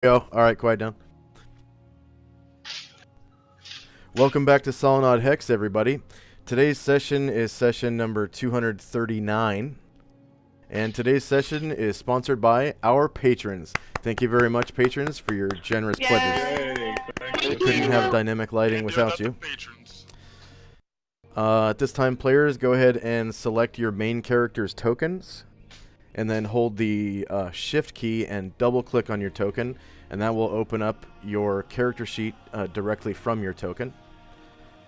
Go. All right, quiet down. Welcome back to Solynod Hex, everybody. Today's session is session number 239, and today's session is sponsored by our patrons. Thank you very much, patrons, for your generous pledges. We couldn't have dynamic lighting without you. At this time, players, go ahead and select your main character's tokens, and then hold the shift key and double click on your token, and that will open up your character sheet directly from your token.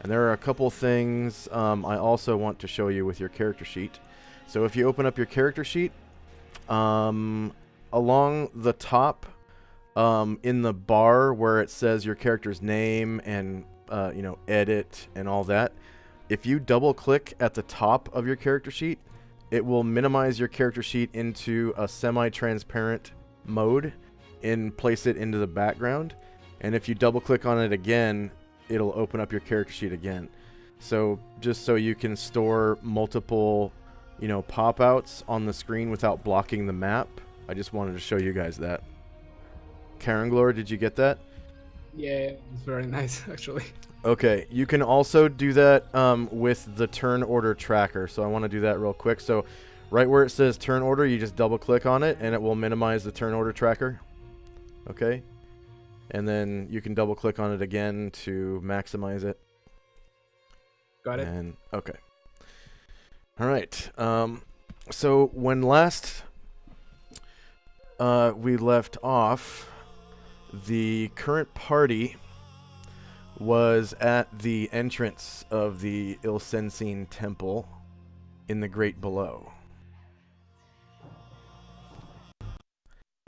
And there are a couple things I also want to show you with your character sheet. So if you open up your character sheet, along the top in the bar where it says your character's name and edit and all that, if you double click at the top of your character sheet, it will minimize your character sheet into a semi-transparent mode and place it into the background. And if you double click on it again, it'll open up your character sheet again. So just so you can store multiple, pop-outs on the screen without blocking the map, I just wanted to show you guys that. Karanglor, did you get that? Yeah, it's very nice, actually. Okay, you can also do that with the turn order tracker. So I want to do that real quick. So right where it says turn order, you just double click on it and it will minimize the turn order tracker. Okay, and then you can double click on it again to maximize it. Got it. And okay. All right. So when last we left off, the current party was at the entrance of the Ilsensine Temple in the Great Below.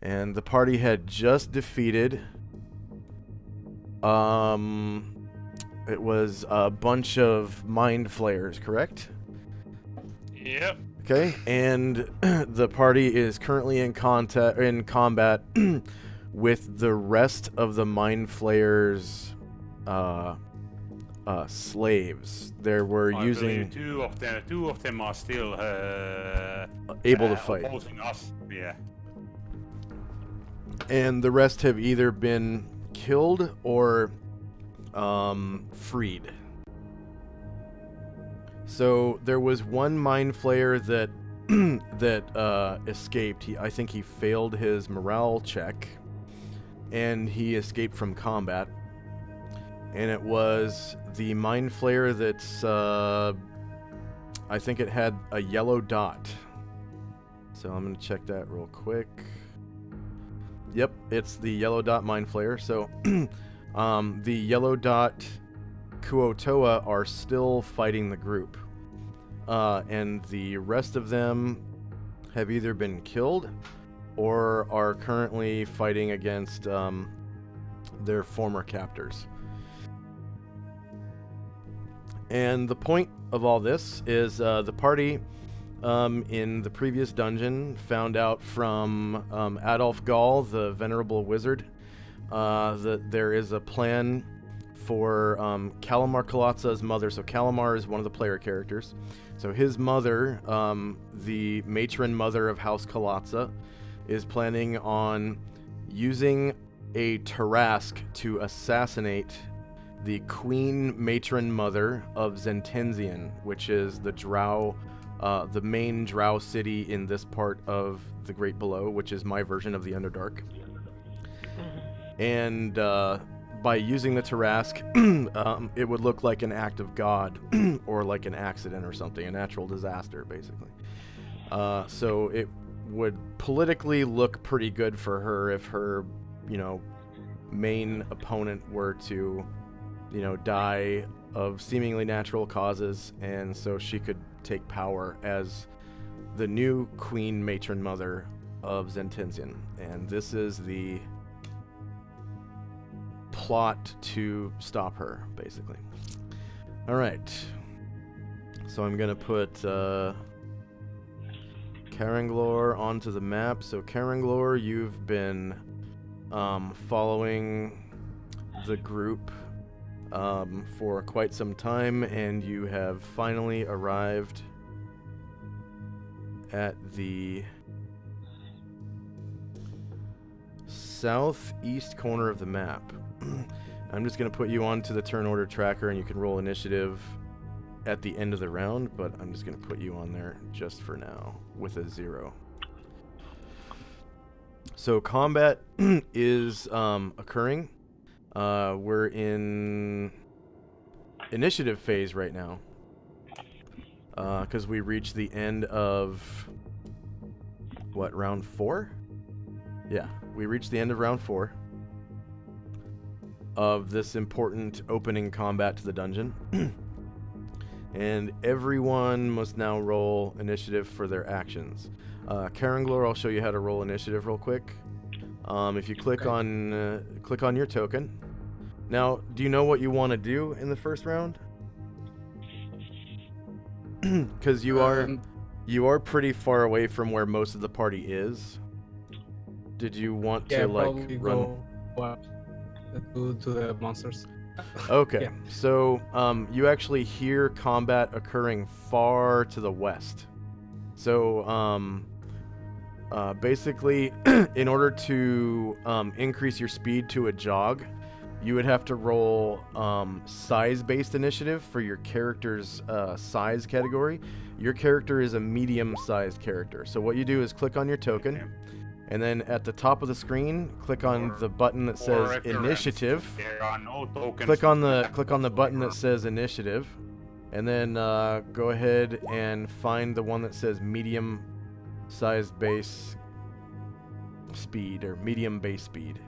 And the party had just defeated it was a bunch of mind flayers, correct? Yep. Okay, and the party is currently in combat with the rest of the mind flayers slaves. There were using two of them are still able to fight. Opposing us. Yeah. And the rest have either been killed or freed. So there was one mind flayer that that escaped. I think he failed his morale check, and he escaped from combat. And it was the mind flayer that's I think it had a yellow dot. So I'm gonna check that real quick. Yep, it's the yellow dot mind flayer. So the yellow dot Kuotoa are still fighting the group. And the rest of them have either been killed or are currently fighting against their former captors. And the point of all this is the party in the previous dungeon found out from Adolf Gall, the venerable wizard, that there is a plan for Kalamar Kalatza's mother. So Kalamar is one of the player characters. So his mother, the matron mother of House Kalatza, is planning on using a Tarask to assassinate the queen matron mother of Zentenzian, which is the Drow, the main Drow city in this part of the Great Below, which is my version of the Underdark. And by using the Tarask, it would look like an act of God or like an accident or something, a natural disaster, basically. So it would politically look pretty good for her if her, main opponent were to, die of seemingly natural causes, and so she could take power as the new queen matron mother of Zentenzian. And this is the plot to stop her, basically. All right. So I'm gonna put Karanglor onto the map. So Karanglor, you've been following the group for quite some time, and you have finally arrived at the southeast corner of the map. I'm just going to put you onto the turn order tracker, and you can roll initiative at the end of the round, but I'm just going to put you on there just for now with a 0. So combat is occurring. We're in initiative phase right now because we reached the end of round 4? Yeah, we reached the end of round 4 of this important opening combat to the dungeon. And everyone must now roll initiative for their actions. Karanglor, I'll show you how to roll initiative real quick. If you click on your token. Now, do you know what you want to do in the first round? Because you are pretty far away from where most of the party is. Did you want to like run? To the monsters. Okay, Yeah. so you actually hear combat occurring far to the west. So basically, in order to increase your speed to a jog, you would have to roll size-based initiative for your character's size category. Your character is a medium-sized character. So what you do is click on your token, and then at the top of the screen, click on the button that says initiative. There are no tokens. Click on the button that says initiative, and then go ahead and find the one that says medium-sized base speed or medium base speed.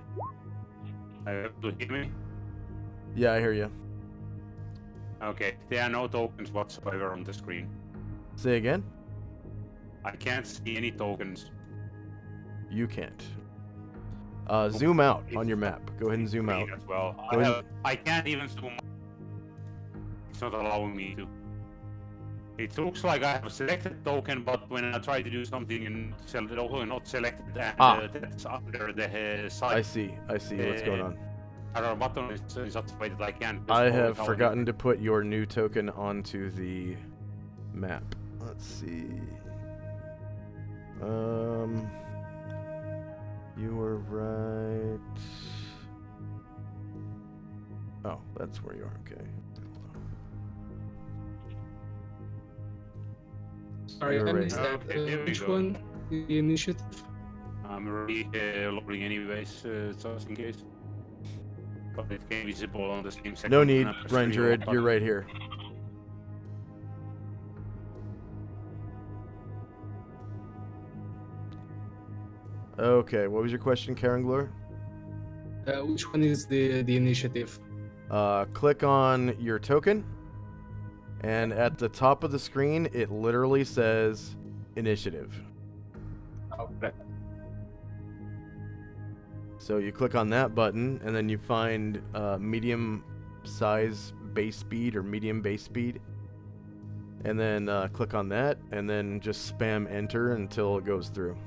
Do you hear me? Yeah, I hear you. Okay, there are no tokens whatsoever on the screen. Say again? I can't see any tokens. You can't. Zoom out on your map. Go ahead and zoom out. As well. Go ahead. I can't even zoom out. It's not allowing me to. It looks like I have a selected token, but when I try to do something and not selected, that's under the side. I see what's going on. Our button is activated. I can't. I have forgotten to put your new token onto the map. Let's see. You were right. Oh, that's where you are. Okay. Sorry, You're I right. missed that. Okay, here we Which go. one? The initiative? I'm already loading anyways, just in case. But it can be visible on the same second. No need, when I press Brandred. reload You're button. right here. Okay, what was your question, Karanglor? Which one is the initiative? Click on your token, and at the top of the screen, it literally says initiative. Okay. So you click on that button, and then you find medium size base speed or medium base speed, and then click on that, and then just spam enter until it goes through.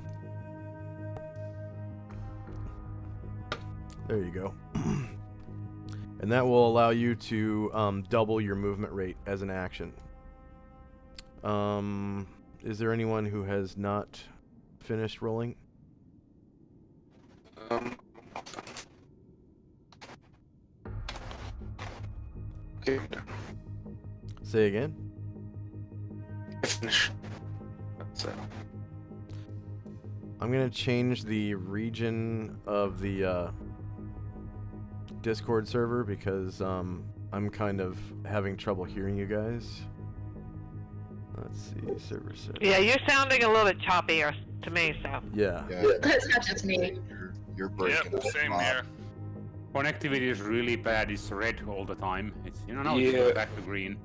There you go. And that will allow you to double your movement rate as an action. Is there anyone who has not finished rolling? Okay. Say again? Finish. That's it. I'm gonna change the region of the Discord server because I'm kind of having trouble hearing you guys. Let's see, server set. Yeah, you're sounding a little bit choppy to me, so. Yeah. That's not just me. You're breaking Yep, up. same here. Connectivity is really bad. It's red all the time. It's now it's Yeah. going back to green.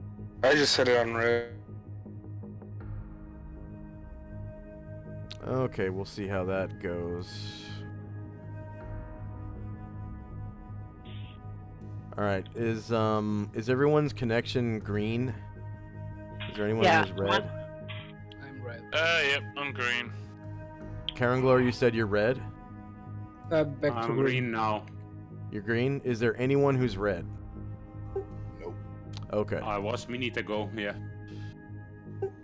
I just set it on red. Okay, we'll see how that goes. All right, is everyone's connection green? Is there anyone Yeah. who's red? I'm red. Yep, I'm green. Karanglor, you said you're red. Back to I'm green. green now. You're green. Is there anyone who's red? Nope. Okay. I was minute ago. Yeah.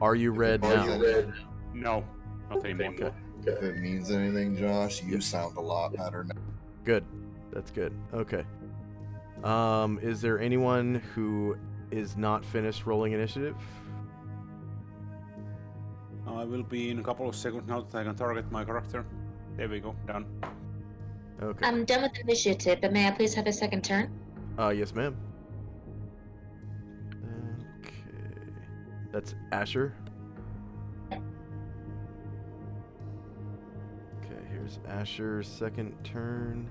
Are you red Are now? you red? No, not anymore. Okay. If it means anything, Josh, you sound a lot better now. Good. That's good. Okay. Is there anyone who is not finished rolling initiative? I will be in a couple of seconds now that I can target my character. There we go. Done. Okay. I'm done with initiative, but may I please have a second turn? Yes, ma'am. Okay. That's Asher. Okay, here's Asher's second turn.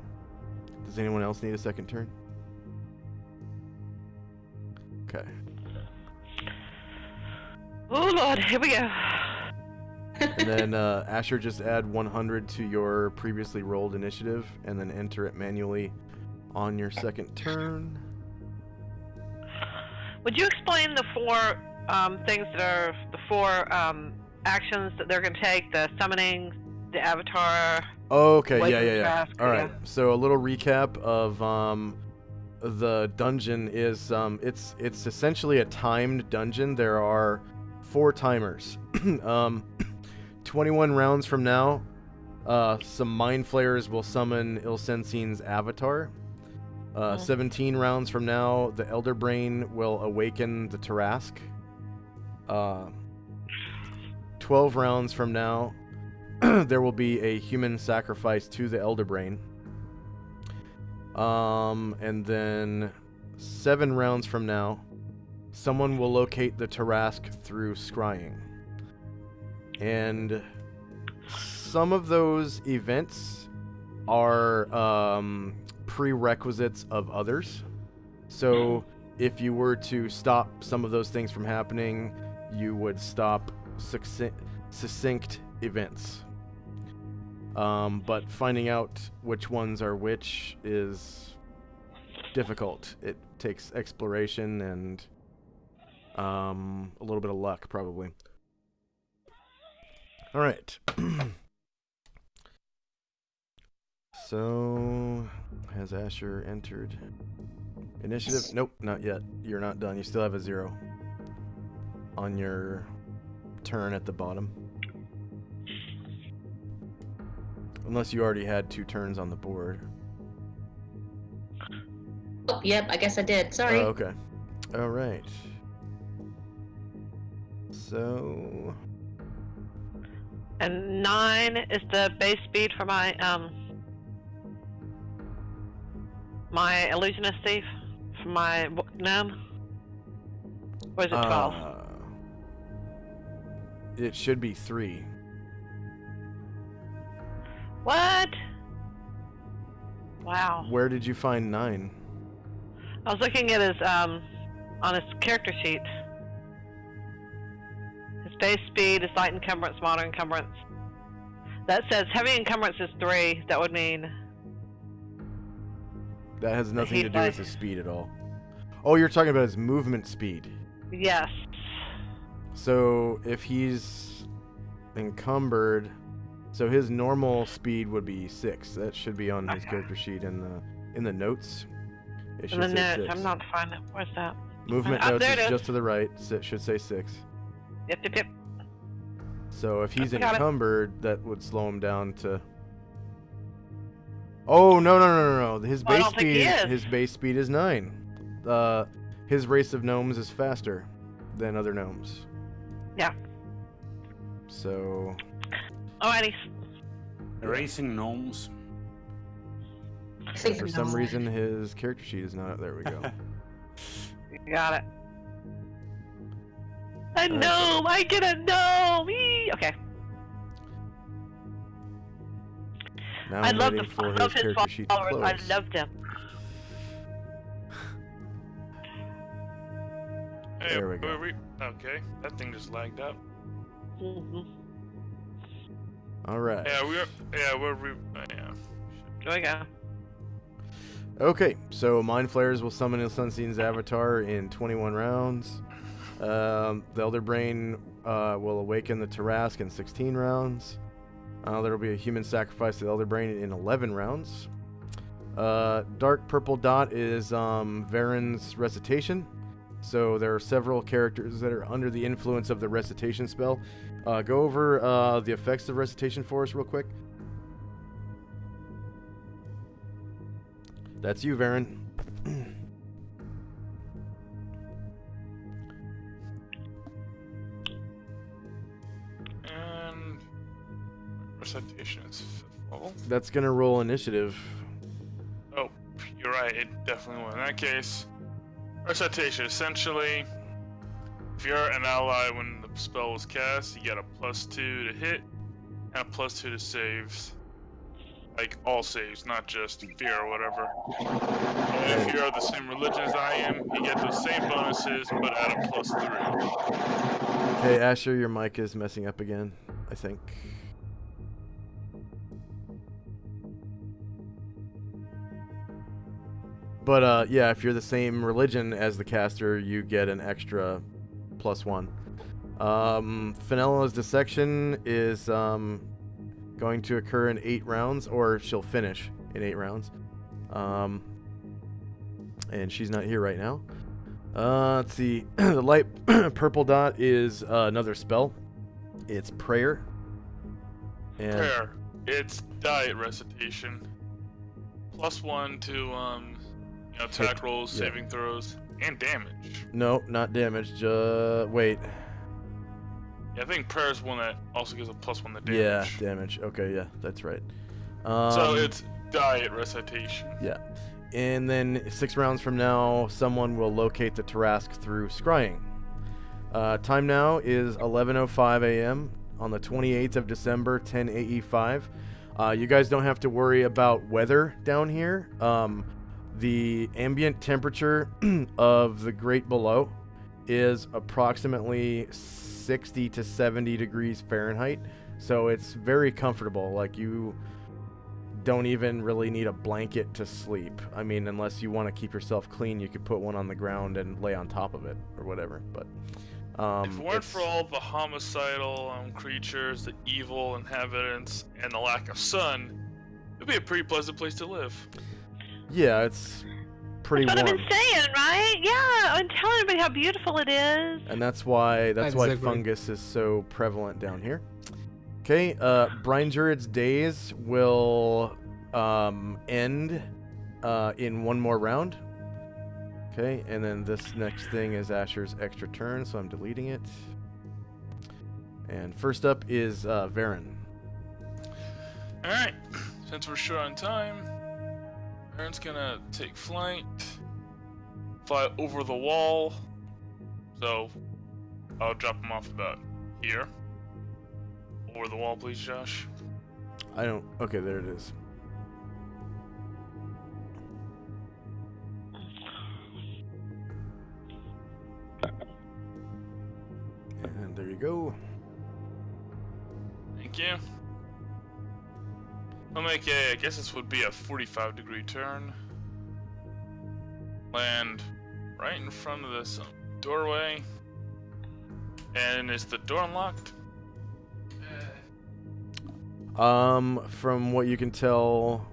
Does anyone else need a second turn? Okay. Oh Lord, here we go. And then Asher, just add 100 to your previously rolled initiative, and then enter it manually on your second turn. Would you explain the four things that are the four actions that they're going to take? The summoning, the avatar. Okay, Wake yeah. the task, All right. yeah. So a little recap of the dungeon is it's essentially a timed dungeon. There are 4 timers. 21 rounds from now, some mind flayers will summon Ilsensine's avatar. 17 rounds from now, the Elder Brain will awaken the Tarask. 12 rounds from now, there will be a human sacrifice to the Elder Brain. And then 7 rounds from now, someone will locate the Tarask through scrying. And some of those events are prerequisites of others. So if you were to stop some of those things from happening, you would stop succinct events. But finding out which ones are which is difficult. It takes exploration and a little bit of luck, probably. All right. So, has Asher entered initiative? Nope, not yet. You're not done. You still have a 0 on your turn at the bottom. Unless you already had 2 turns on the board. Oh, yep, I guess I did. Sorry. Oh, okay. All right. So... And 9 is the base speed for my my illusionist thief for my gnome. Or is it 12? It should be 3. What? Wow. Where did you find 9? I was looking at his on his character sheet. His base speed is light encumbrance, moderate encumbrance. That says heavy encumbrance is 3. That would mean That has nothing heat to do with dice. his speed at all. Oh, you're talking about his movement speed. yes. So if he's encumbered, so his normal speed would be 6. That should be on his Okay. character sheet in the notes. It should And then say notes. 6. I'm not finding it. Where's that? Movement Up notes there is it is. just to the right. So it should say 6. Yep. So if he's I got it. encumbered, that would slow him down to. Oh no! His Well, I base don't think he speed. is. His base speed is 9. His race of gnomes is faster than other gnomes. Yeah. So Alrighty. Racing gnomes. I think for no. some reason his character sheet is not. There we go. You got it. A gnome! I get a gnome! Eee! Okay. Now I I'm love waiting the for I his love his character sheet to followers. I close. love them. Hey, There we go. Okay, that thing just lagged out. Mm-hmm. All right. Yeah, yeah. There we go. Okay, so Mind Flayers will summon Ilsensine's avatar in 21 rounds. The Elder Brain will awaken the Tarask in 16 rounds. There will be a human sacrifice to the Elder Brain in 11 rounds. Dark purple dot is Varen's recitation. So there are several characters that are under the influence of the recitation spell. Go over the effects of recitation for us real quick. That's you, Varen. And recitation is 5th level. That's gonna roll initiative. Oh, you're right. It definitely will. In that case, recitation essentially, if you're an ally when the spell was cast, you get a +2 to hit and a +2 to saves. Like all saves, not just fear or whatever. And if you're the same religion as I am, you get those same bonuses, but at a +3. Okay, Asher, your mic is messing up again, I think. But yeah, if you're the same religion as the caster, you get an extra +1. Fenella's dissection is going to occur in 8 rounds, or she'll finish in 8 rounds. And she's not here right now. Let's see. The light purple dot is another spell. It's prayer. And Prayer. It's diet recitation. +1 to attack rolls, yeah. saving throws, and damage. No, not damage. Wait. Yeah, I think prayer is one that also gives a +1 to damage. Yeah, damage. Okay, yeah, that's right. So it's diet recitation. Yeah. And then 6 rounds from now, someone will locate the Tarask through scrying. Time now is 11:05 a.m. on the 28th of December, 10 AE5. You guys don't have to worry about weather down here. The ambient temperature of the Great Below is approximately 60 to 70 degrees Fahrenheit. So it's very comfortable. Like, you don't even really need a blanket to sleep. I mean, unless you want to keep yourself clean, you could put one on the ground and lay on top of it or whatever. But If it weren't for all the homicidal creatures, the evil inhabitants, and the lack of sun, it'd be a pretty pleasant place to live. yeah, it's pretty That's what warm. I've been saying, right? Yeah, I'm telling everybody how beautiful it is. And that's why Exactly. fungus is so prevalent down here. Okay, Brian Druid's days will end in 1 more round. Okay, and then this next thing is Asher's extra turn, so I'm deleting it. And first up is Varen. Alright, since we're short on time, Aaron's gonna take flight, fly over the wall, so I'll drop him off about here. Over the wall, please, Josh. I don't... Okay, there it is. And there you go. Thank you. I'll make I guess this would be a 45-degree turn. Land right in front of this doorway. And is the door unlocked? From what you can tell,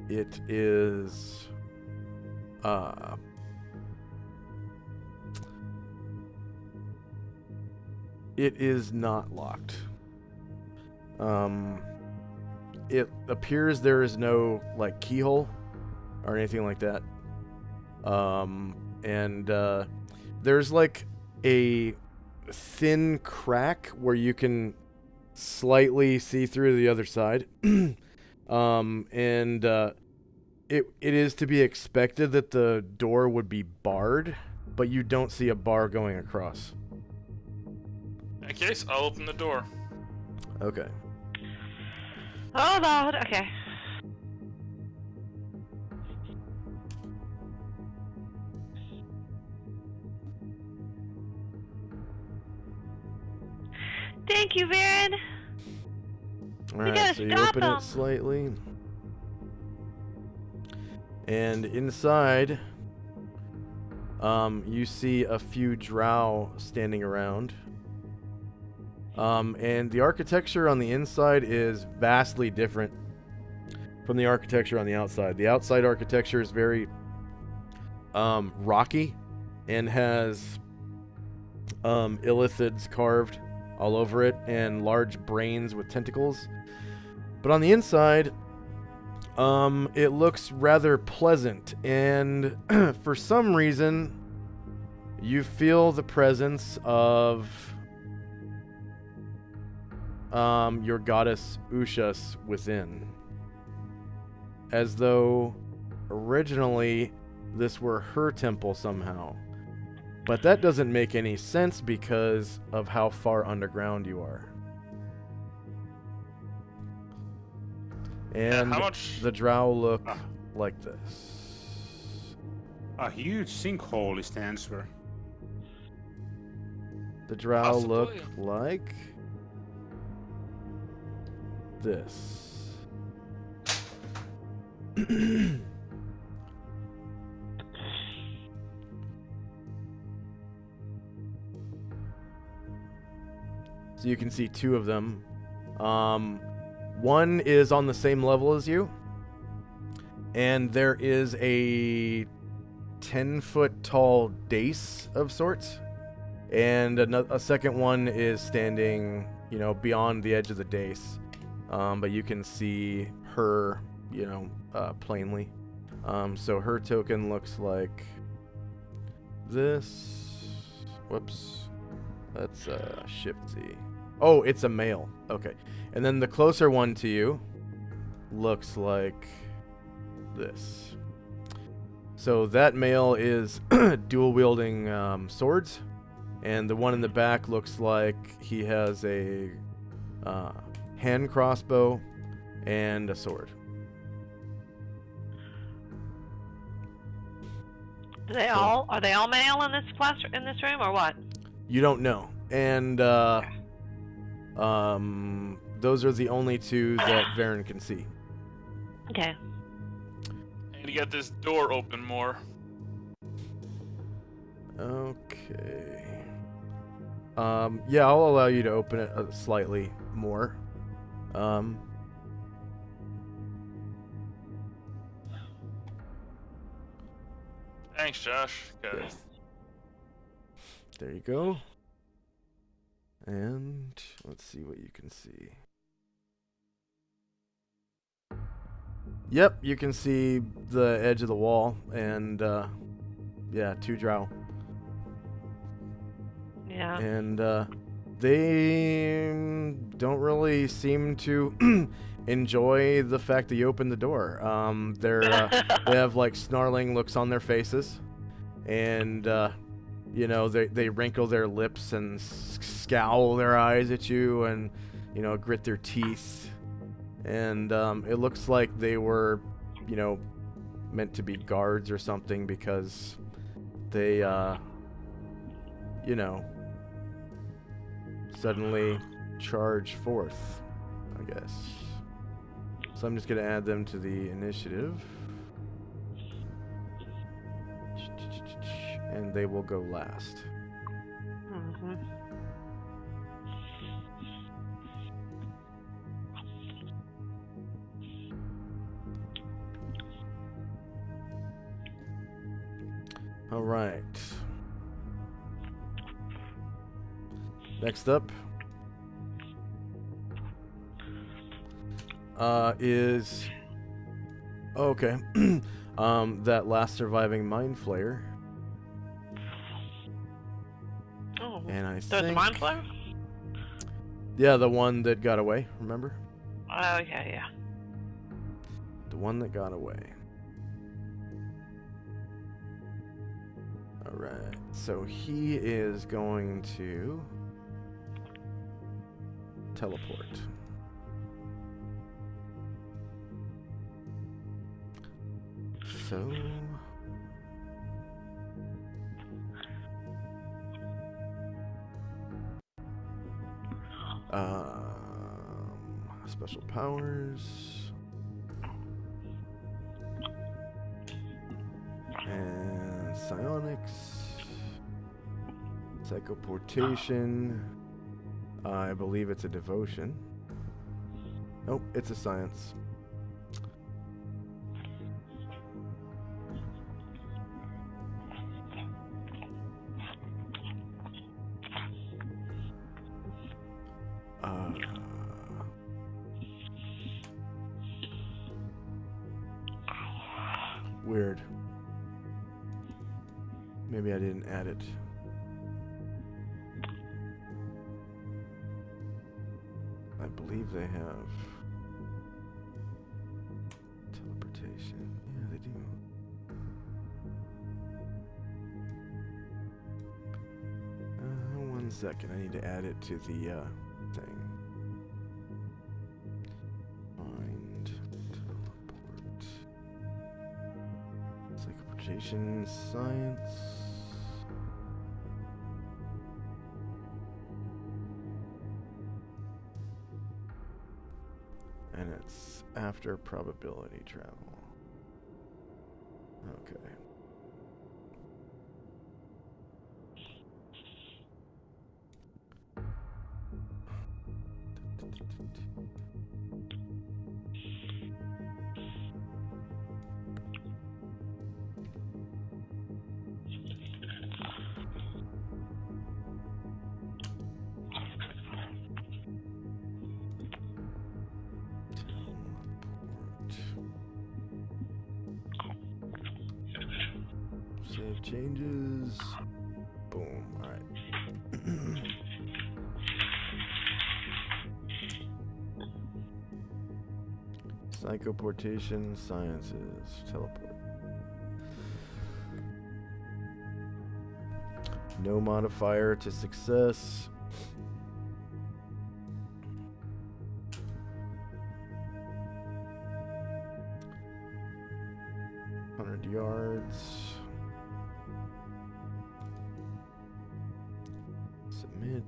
it is, it is not locked. It appears there is no, like, keyhole or anything like that. There's, like, a thin crack where you can slightly see through the other side. It is to be expected that the door would be barred, but you don't see a bar going across. In that case, I'll open the door. Okay. Oh, Lord. Okay. Thank you, Varen. Alright, gotta so you stop open 'em. it slightly. And inside, you see a few drow standing around. And the architecture on the inside is vastly different from the architecture on the outside. The outside architecture is very rocky and has illithids carved all over it and large brains with tentacles. But on the inside, It looks rather pleasant, and for some reason, you feel the presence of your goddess Ushas within. As though originally this were her temple somehow. But that doesn't make any sense because of how far underground you are. And how much? the drow look like this. A huge sinkhole is the answer. The drow look Possibly. like this. So you can see two of them. One is on the same level as you, and there is a 10-foot tall dais of sorts, and a second one is standing, you know, beyond the edge of the dais. But you can see her, you know, plainly. So her token looks like this. Whoops. That's Shift Z. Oh, it's a male. Okay. And then the closer one to you looks like this. So that male is dual wielding swords, and the one in the back looks like he has a hand crossbow and a sword. Are they all male in this room or what? You don't know. And those are the only two that Varen can see. Okay. I need to get this door open more. Okay. Yeah, I'll allow you to open it slightly more. Thanks, Josh. Got it. There you go. And let's see what you can see. Yep, you can see the edge of the wall, and yeah, two drow. Yeah. And they don't really seem to enjoy the fact that you opened the door. They have like snarling looks on their faces, and you know, they wrinkle their lips and scowl their eyes at you, and you know, grit their teeth. And it looks like they were, you know, meant to be guards or something, because they, you know, suddenly charge forth, I guess. So I'm just going to add them to the initiative. And they will go last. Mm-hmm. All right. Next up is okay. That last surviving mind flayer. Oh, And I there's a think mind flayer? yeah, the one that got away, remember? Oh, yeah. The one that got away. All right. So he is going to teleport. So special powers and psionics, psychoportation. I believe it's a devotion. Nope, it's a science. Weird. Maybe I didn't add it. I believe they have teleportation. Yeah, they do. 1 second. I need to add it to the thing. Find teleport. Psychoportation science. And it's after probability travel. Okay. Save changes. Boom. Alright. Psychoportation sciences. Teleport. No modifier to success. Yards. Submit.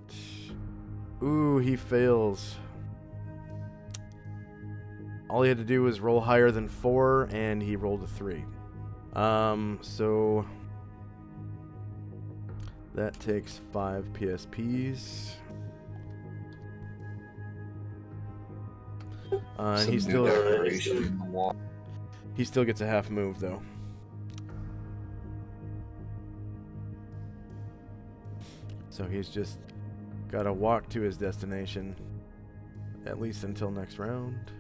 Ooh, he fails. All he had to do was roll higher than 4, and he rolled a 3. So that takes 5 PSPs. And he still gets a half move though. So he's just gotta walk to his destination, at least until next round.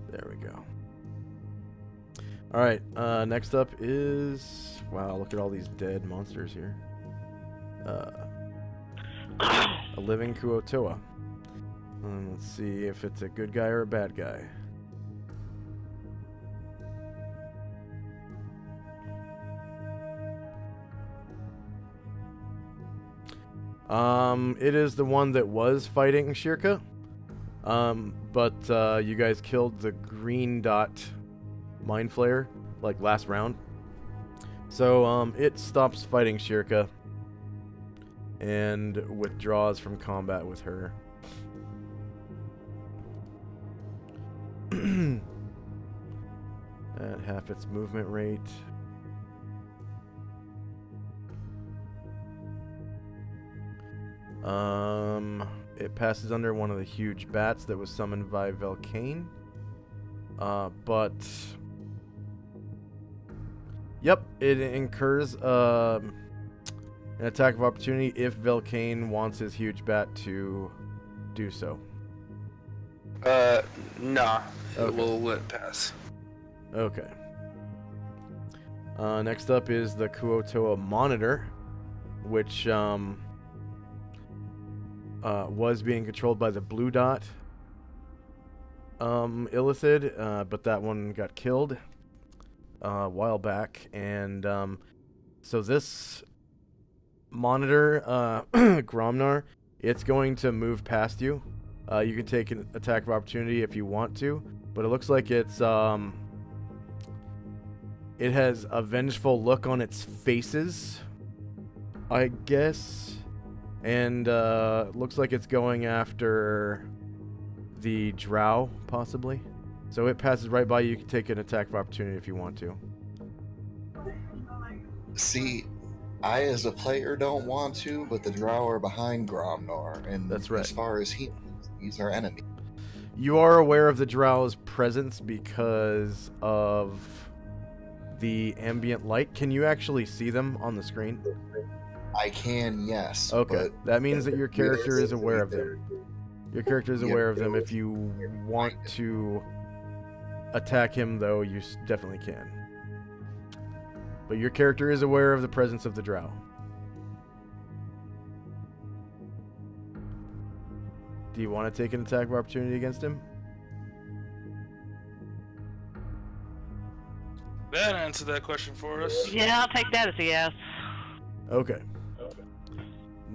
There we go. Alright, next up is... Wow, look at all these dead monsters here. A living Kuotoa. Let's see if it's a good guy or a bad guy. It is the one that was fighting Shirka. But you guys killed the green dot Mind Flayer, like last round. So, it stops fighting Shirka and withdraws from combat with her. At half its movement rate. It passes under one of the huge bats that was summoned by Velcane. But yep, it incurs an attack of opportunity if Velcane wants his huge bat to do so. Nah. Okay. We'll let it pass. Okay. Next up is the Kuotoa Monitor, which was being controlled by the blue dot Illithid, but that one got killed a while back. And so this monitor, Gromnar, it's going to move past you. You can take an attack of opportunity if you want to, but it looks like it's it has a vengeful look on its faces, I guess, and looks like it's going after the drow, possibly. So it passes right by you. You can take an attack of opportunity if you want to. See, I as a player don't want to, but the drow are behind Gromnar, and That's right. as far as he's our enemy. You are aware of the drow's presence because of the ambient light. Can you actually see them on the screen? I can, yes. Okay, but that means that your character is aware of them. realistically, Your character is Yeah, aware of them. If you want to attack him, though, you definitely can. But your character is aware of the presence of the drow. Do you want to take an attack of opportunity against him? That answered that question for us. Yeah, I'll take that as a yes. Okay.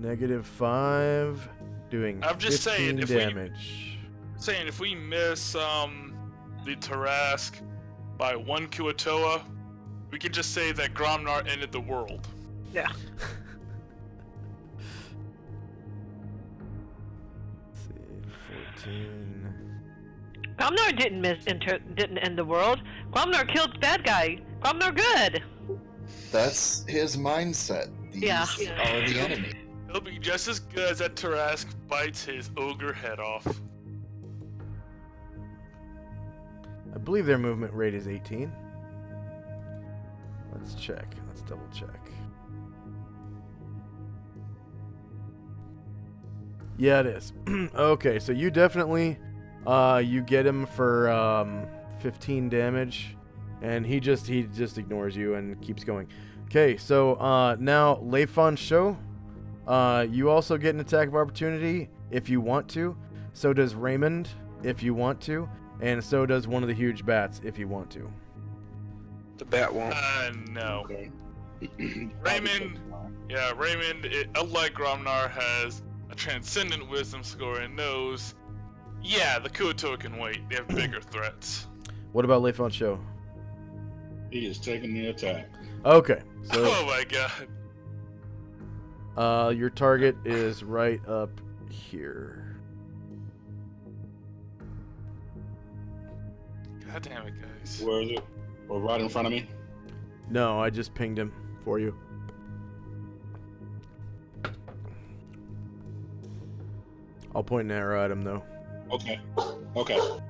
-5, doing I'm just 15 saying, if we- damage. Saying if we miss the Tarask by 1 Kuatoa, we could just say that Gromnar ended the world. Yeah. Let's see, 14. Gromnar didn't end the world. Gromnar killed the bad guy. Gromnar good. that's his mindset. These Yeah. are the enemy. He'll be just as good as that Tarask bites his ogre head off. I believe their movement rate is 18. Let's check. Let's double check. Yeah, it is. Okay, so you definitely you get him for 15 damage, and he just ignores you and keeps going. Okay, so now Leifon Show, you also get an attack of opportunity if you want to. So does Raymond if you want to, and so does one of the huge bats if you want to. The bat won't. No. Okay. Raymond, unlike Gromnar, has a transcendent wisdom score and knows, yeah, the Kuatoa can wait. They have bigger threats. What about Leifon Show? He is taking the attack. Okay, so Oh my god. your target is right up here. God damn it, guys. Where is it? Or right in front of me? No, I just pinged him for you. I'll point an arrow at him though. Okay. Okay. You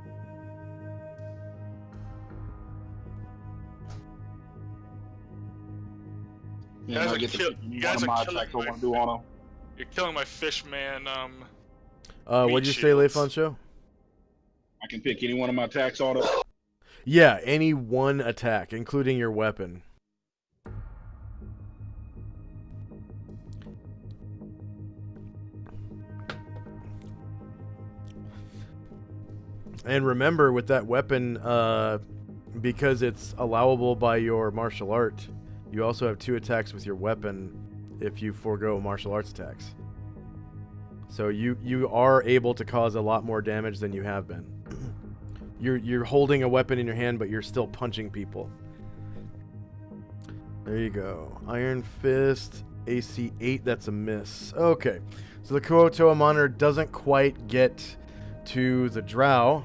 Yeah, guys I are get to kill- pick any you guys one of are my killing attacks I my want to do on him. You're killing my fishman, What'd you say, shields. Leifon Show? I can pick any one of my attacks on him. Yeah, any one attack, including your weapon. And remember, with that weapon, because it's allowable by your martial art, you also have 2 attacks with your weapon if you forego martial arts attacks. So you are able to cause a lot more damage than you have been. You're holding a weapon in your hand, but you're still punching people. There you go. Iron Fist, AC 8, that's a miss. Okay, so the Kuatoa monitor doesn't quite get to the drow.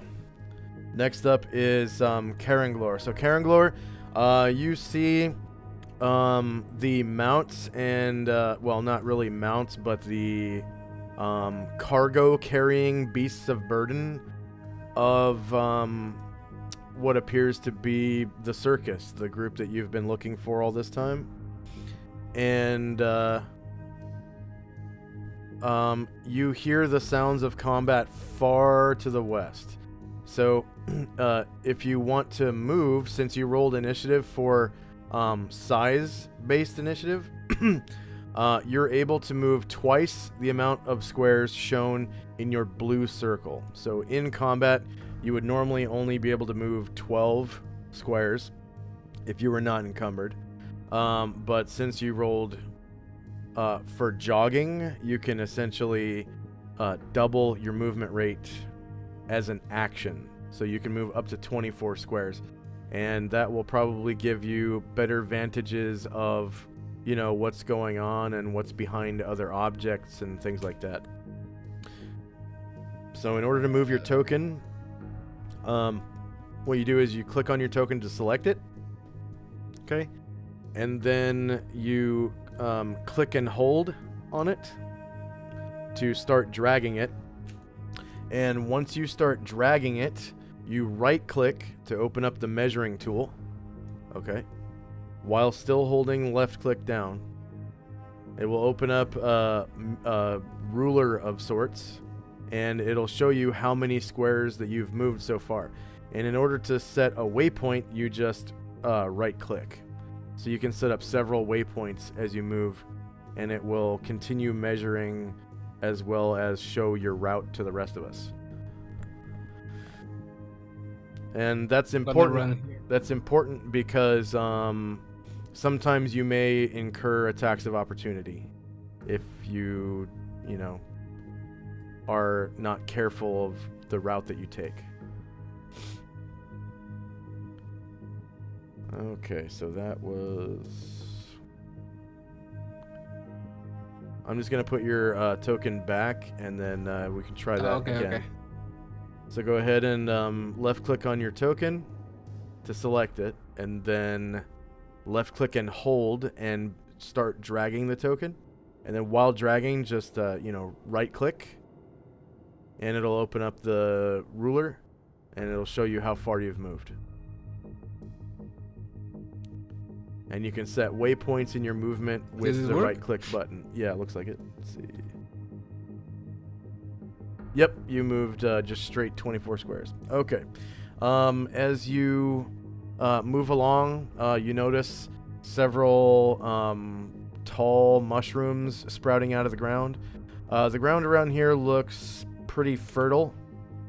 Next up is Karanglor. So Karanglor, you see the mounts and, well, not really mounts, but the cargo carrying beasts of burden of what appears to be the circus, the group that you've been looking for all this time. And you hear the sounds of combat far to the west. So if you want to move, since you rolled initiative for size-based initiative, you're able to move twice the amount of squares shown in your blue circle. So in combat, you would normally only be able to move 12 squares if you were not encumbered. But since you rolled for jogging, you can essentially double your movement rate as an action. So you can move up to 24 squares. And that will probably give you better vantages of, you know, what's going on and what's behind other objects and things like that. So in order to move your token, what you do is you click on your token to select it. Okay. And then you click and hold on it to start dragging it. And once you start dragging it, you right click to open up the measuring tool. Okay. While still holding left click down. It will open up a ruler of sorts, and it'll show you how many squares that you've moved so far. And in order to set a waypoint, you just right-click. So you can set up several waypoints as you move, and it will continue measuring as well as show your route to the rest of us. And that's important. That's important because sometimes you may incur attacks of opportunity if you are not careful of the route that you take. Okay, so that was... I'm just going to put your token back, and then we can try that again. Okay. So go ahead and left-click on your token to select it, and then left-click and hold and start dragging the token. And then while dragging, just right-click, and it'll open up the ruler, and it'll show you how far you've moved. And you can set waypoints in your movement with the right-click button. Yeah, it looks like it. Let's see. Yep, you moved just straight 24 squares. Okay. As you move along, you notice several tall mushrooms sprouting out of the ground. The ground around here looks pretty fertile.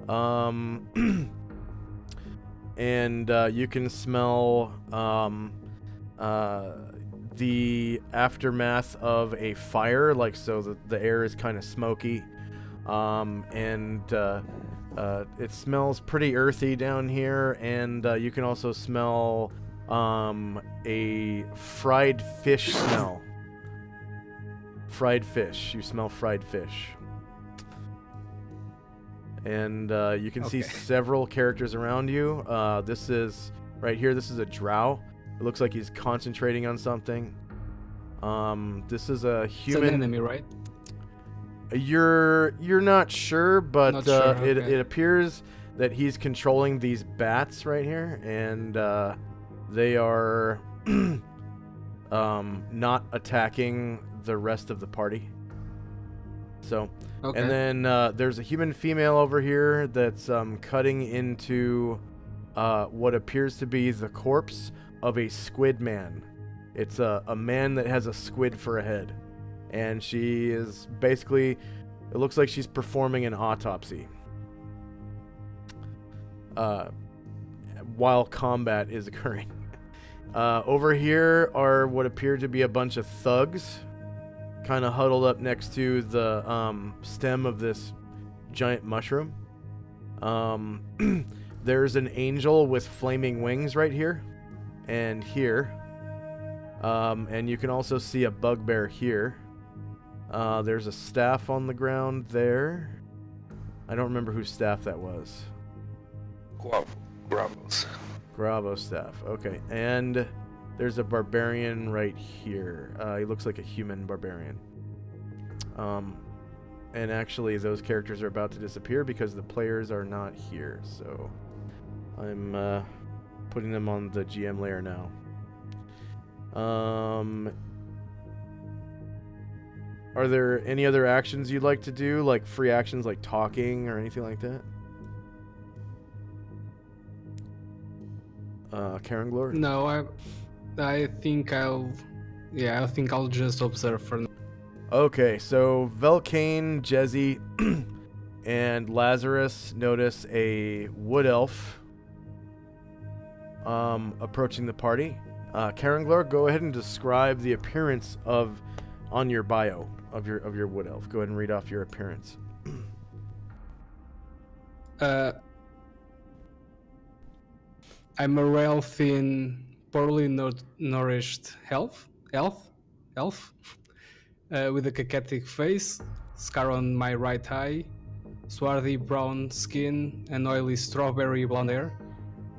And you can smell the aftermath of a fire, so the air is kind of smoky, and it smells pretty earthy down here, and you can also smell a fried fish smell. Fried fish. You smell fried fish. And you can see several characters around you. This is right here. This is a drow. It looks like he's concentrating on something. This is a human. It's an enemy, right? You're not sure, but Not sure, okay. it appears that he's controlling these bats right here, and they are not attacking the rest of the party. So, and then there's a human female over here that's cutting into what appears to be the corpse of a squid man. It's a man that has a squid for a head. And she is basically, it looks like she's performing an autopsy while combat is occurring. Over here are what appear to be a bunch of thugs kind of huddled up next to the stem of this giant mushroom. There's an angel with flaming wings right here and here. And you can also see a bugbear here. There's a staff on the ground there. I don't remember whose staff that was. Gravo's staff. Okay. And there's a barbarian right here. He looks like a human barbarian. And actually, those characters are about to disappear because the players are not here. So I'm putting them on the GM layer now. Are there any other actions you'd like to do, like free actions like talking or anything like that? Karen Glor? No, I think I'll just observe for now. Okay, so Velcane, Jezzy, and Lazarus notice a wood elf approaching the party. Karen Glor, go ahead and describe the appearance on your bio of your wood elf. Go ahead and read off your appearance. I'm a rail thin, poorly nourished elf, with a cactic face, scar on my right eye, swarthy brown skin, and oily strawberry blonde hair.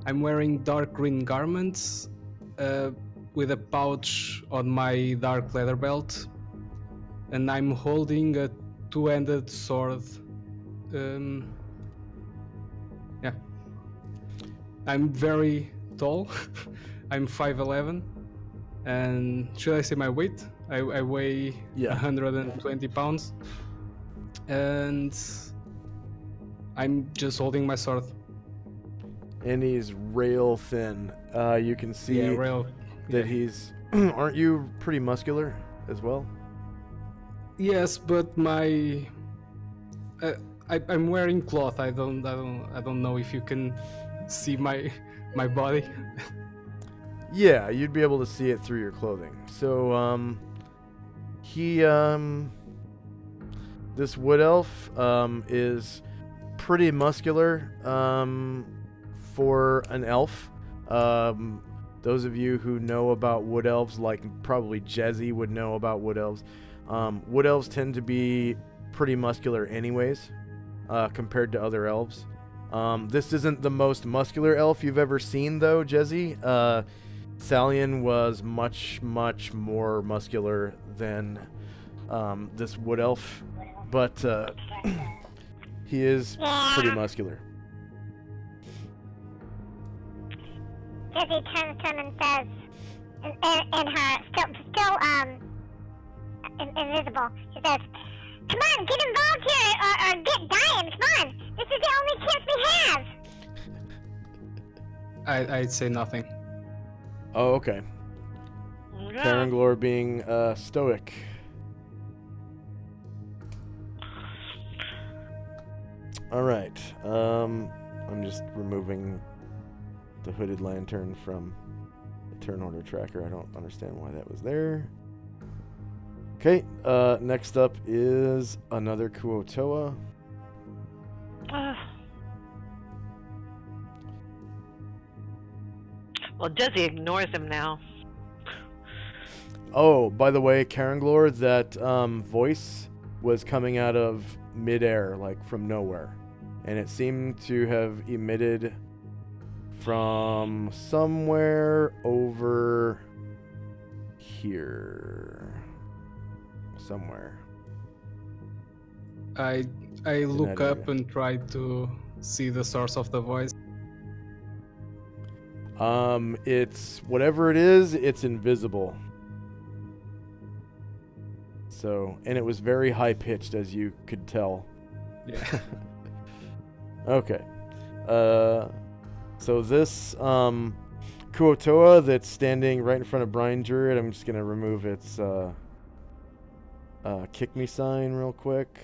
I'm wearing dark green garments, with a pouch on my dark leather belt, and I'm holding a two-handed sword. Yeah. I'm very tall. I'm 5'11", and should I say my weight I weigh Yeah. 120 pounds, and I'm just holding my sword. And he's rail thin. You can see Yeah, real. that Yeah. he's. Aren't you pretty muscular as well? Yes, but my I'm wearing cloth. I don't know if you can see my body. Yeah, you'd be able to see it through your clothing. So, this wood elf, is pretty muscular, for an elf. Those of you who know about wood elves, like probably Jezzy would know about wood elves. Wood elves tend to be pretty muscular anyways, compared to other elves. This isn't the most muscular elf you've ever seen, though, Jezzy. Salian was much, much more muscular than this wood elf, but he is pretty muscular. Jesse turns to him and says, in her still invisible, she says, "Come on, get involved here, or get dying. Come on, this is the only chance we have." I'd say nothing. Oh, okay. Karanglor being stoic. All right. I'm just removing the hooded lantern from the turn order tracker. I don't understand why that was there. Okay. Next up is another Kuotoa. Well, Jesse ignores him now. Oh, by the way, Karanglor, that voice was coming out of midair, like from nowhere. And it seemed to have emitted from somewhere over here. Somewhere. I look that up area. and try to see the source of the voice. It's whatever it is, it's invisible. So, and it was very high pitched, as you could tell. Yeah. Okay. So this Kuotoa that's standing right in front of Brian Druid, I'm just gonna remove its kick me sign real quick.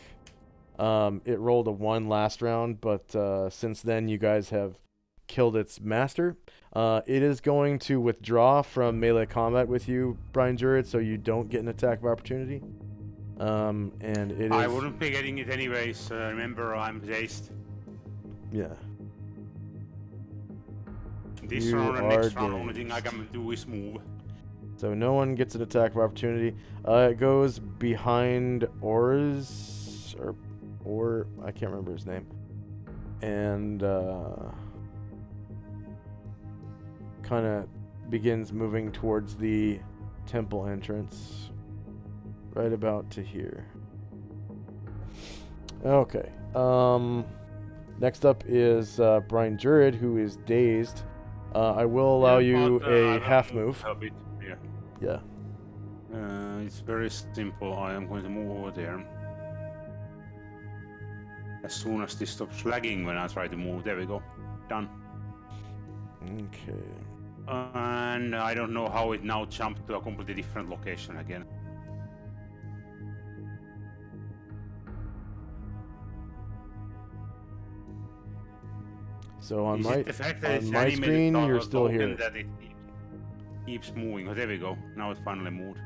It rolled a 1 last round, but since then you guys have killed its master. It is going to withdraw from melee combat with you, Brian Druid, so you don't get an attack of opportunity. And it is. I wouldn't be getting it anyways. Remember, I'm dazed. Yeah. This You round and are next round, only dazed. thing I can do is move. So no one gets an attack of opportunity. It goes behind or I can't remember his name. And kind of begins moving towards the temple entrance. Right about to here. Okay. Next up is Brian Druid, who is dazed. I will allow you a half move. A bit. Yeah. Yeah. It's very simple. I am going to move over there. As soon as this stops lagging when I try to move, there we go. Done. Okay. And I don't know how it now jumped to a completely different location again. So on Is my it the fact that it's my animated screen, on you're a still token here. That it keeps moving. Oh, there we go. Now it finally moved.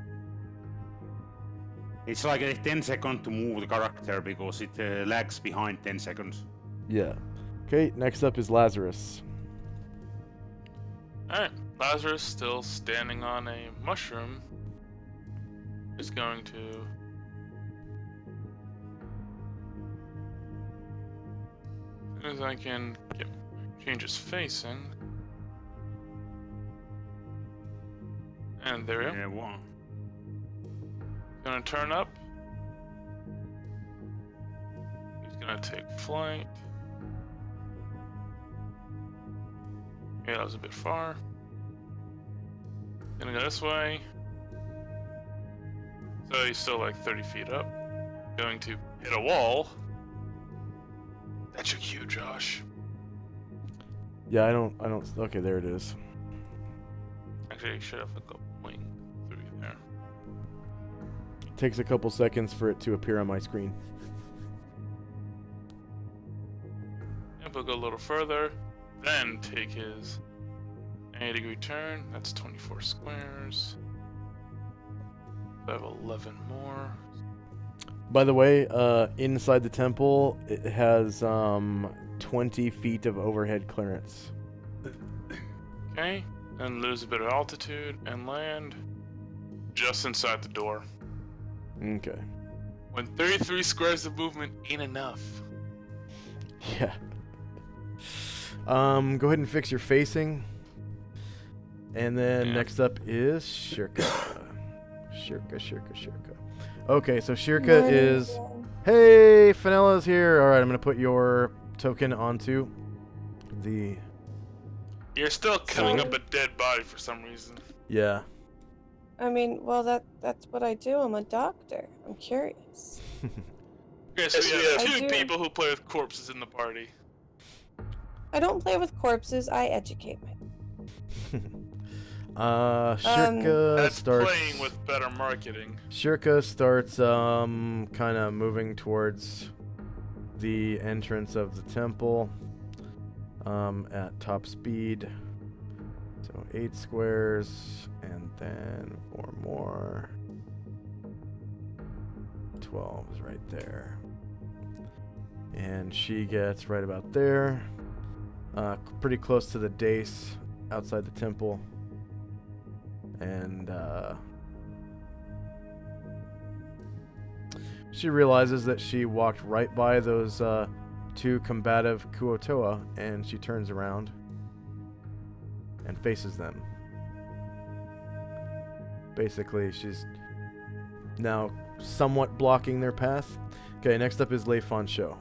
It's like a 10 seconds to move the character because it lags behind 10 seconds. Yeah. Okay, next up is Lazarus. Alright, Lazarus still standing on a mushroom is going to as soon as I can change his facing. And there we go. Yeah, one. Gonna turn up. He's gonna take flight. Okay, that was a bit far. Gonna go this way. So he's still like 30 feet up. Going to hit a wall. That's your cue, Josh. Yeah, I don't. Okay, there it is. Actually, you should have a couple wing through there. Takes a couple seconds for it to appear on my screen. And we'll go a little further. Then take his 90-degree turn. That's 24 squares. I have 11 more. By the way, inside the temple, it has 20 feet of overhead clearance. Okay. And lose a bit of altitude and land just inside the door. Okay. When 33 squares of movement ain't enough. Yeah. Go ahead and fix your facing. And then next up is Shirka. Shirka. Okay, so Shirka is... Hey, Fenella's here. Alright, I'm going to put your token onto the... You're still cutting up a dead body for some reason. Yeah. I mean, well, that's what I do. I'm a doctor. I'm curious. Okay, so we have two do. people who play with corpses in the party. I don't play with corpses. I educate myself. Shirka That's starts... playing with better marketing. Shirka starts kind of moving towards the entrance of the temple at top speed. So 8 squares and then 4 more. 12 is right there. And she gets right about there. Pretty close to the dais outside the temple. And she realizes that she walked right by those 2 combative Kuotoa, and she turns around and faces them. Basically, she's now somewhat blocking their path. Okay, next up is Lei Fan Shou.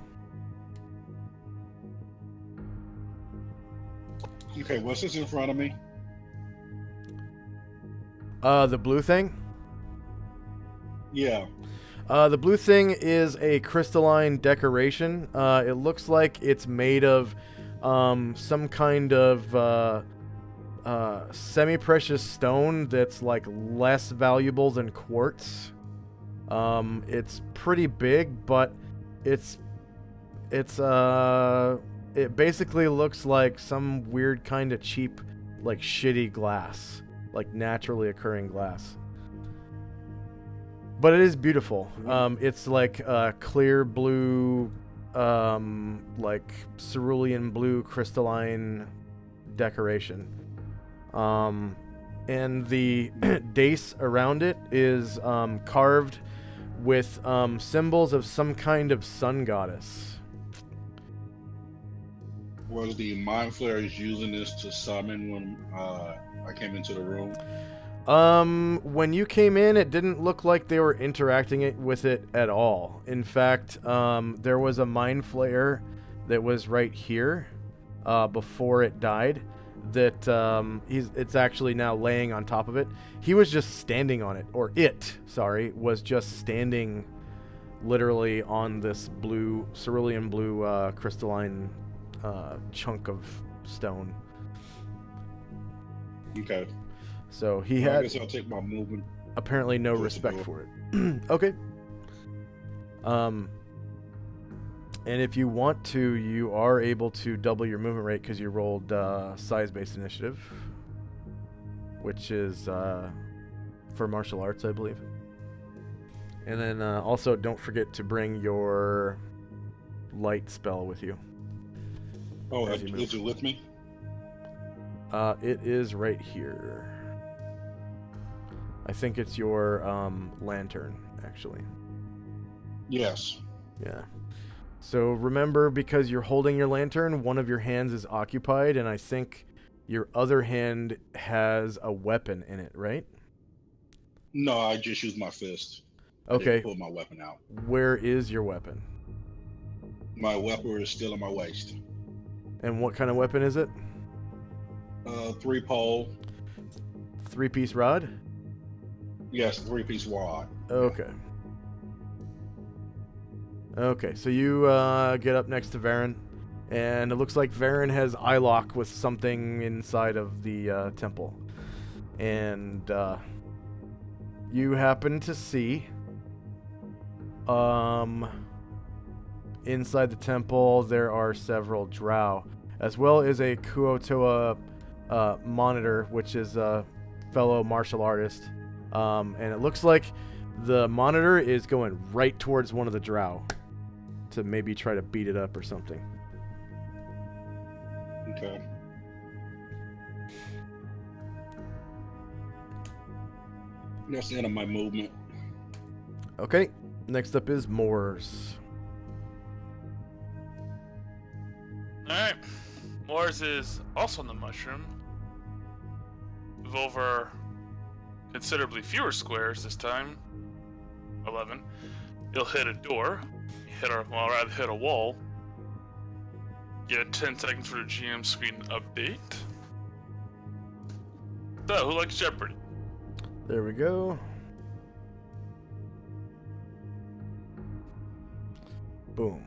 Okay, what's this in front of me? The blue thing? Yeah. The blue thing is a crystalline decoration. It looks like it's made of some kind of semi-precious stone that's like less valuable than quartz. It's pretty big, but it basically looks like some weird kind of cheap, like shitty glass, like naturally occurring glass. But it is beautiful. It's like a clear blue, like cerulean blue crystalline decoration. And the dais around it is carved with symbols of some kind of sun goddess. Was the Mind Flayers using this to summon when I came into the room? When you came in, it didn't look like they were interacting with it at all. In fact, there was a Mind Flayer that was right here before it died. That it's actually now laying on top of it. He was just standing on it, or it, sorry, was just standing literally on this blue, cerulean blue crystalline chunk of stone. Okay. So he Well, I had guess I'll take my movement. apparently no respect for it. Okay. And if you want to, you are able to double your movement rate because you rolled size-based initiative, which is for martial arts, I believe. And then also don't forget to bring your light spell with you. Oh, as you move. is it with me? It is right here. I think it's your lantern, actually. Yes. Yeah. So remember, because you're holding your lantern, one of your hands is occupied, and I think your other hand has a weapon in it, right? No, I just used my fist. I Okay. didn't pull my weapon out. Where is your weapon? My weapon is still in my waist. And what kind of weapon is it? 3 pole. 3-piece rod? Yes, 3-piece wad. Okay. Okay, so you get up next to Varen, and it looks like Varen has eye lock with something inside of the temple. And you happen to see inside the temple there are several drow, as well as a Kuotoa monitor, which is a fellow martial artist. And it looks like the monitor is going right towards one of the drow to maybe try to beat it up or something. Okay. That's the end of my movement. Okay, next up is Moors. Alright. Mors is also on the mushroom. With over considerably fewer squares this time. 11. He'll hit a door. Hit a wall. Get 10 seconds for the GM screen update. So, who likes Jeopardy? There we go. Boom.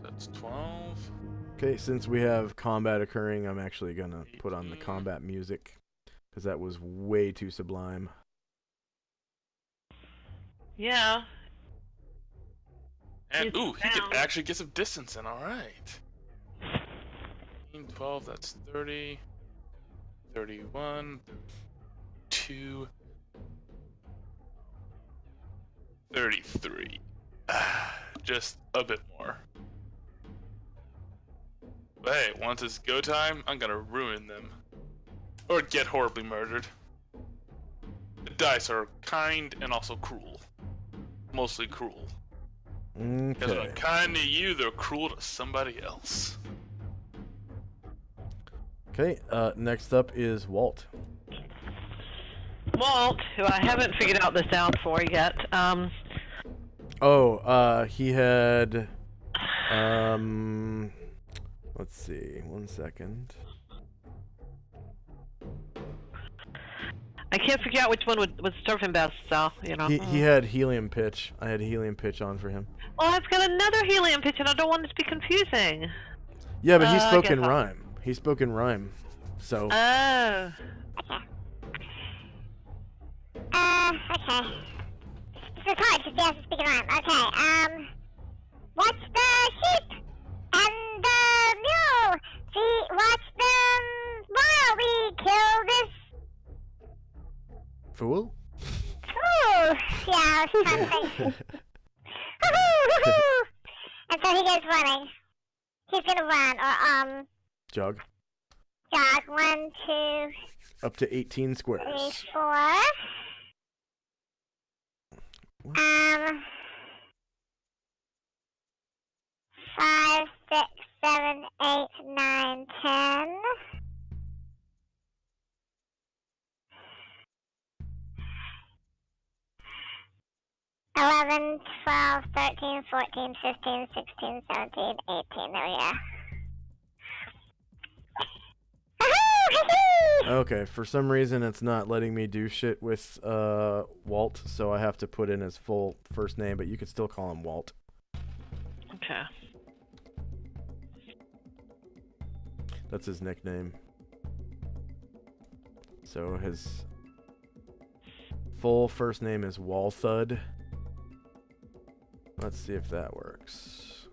That's 12. Okay, since we have combat occurring, I'm actually gonna put on the combat music, because that was way too sublime. Yeah. And, He's ooh, he can down. actually get some distance in, alright. 12, that's 30. 31. 32. 33. Just a bit more. But hey, once it's go time, I'm gonna ruin them. Or get horribly murdered. The dice are kind and also cruel. Mostly cruel. Because when Okay. I'm kind to you, they're cruel to somebody else. Okay, next up is Walt. Walt, who I haven't figured out the sound for yet. He had, let's see, 1 second. I can't figure out which one would serve him best, so, you know. He had helium pitch. I had helium pitch on for him. Oh, I've got another helium pitch, and I don't want it to be confusing. Yeah, but he I spoke guess in I'll- rhyme. He spoke in rhyme, so. Oh. Okay. This is hard because he has to speak rhyme. Okay, watch the sheep and the mule. See, watch them while we kill this Fool? fool. Yeah, I was trying to think. Woohoo! And so he goes running. He's gonna run, or, Jog. jog. 1, 2, Up to 18 3, squares. 4. 5, 6, 7, 8, 9, 10. 11, 12, 13, 14, 15, 16, 17, 18. There we go. Okay, for some reason it's not letting me do shit with Walt, so I have to put in his full first name, but you could still call him Walt. Okay. That's his nickname. So his full first name is Walthud. Let's see if that works.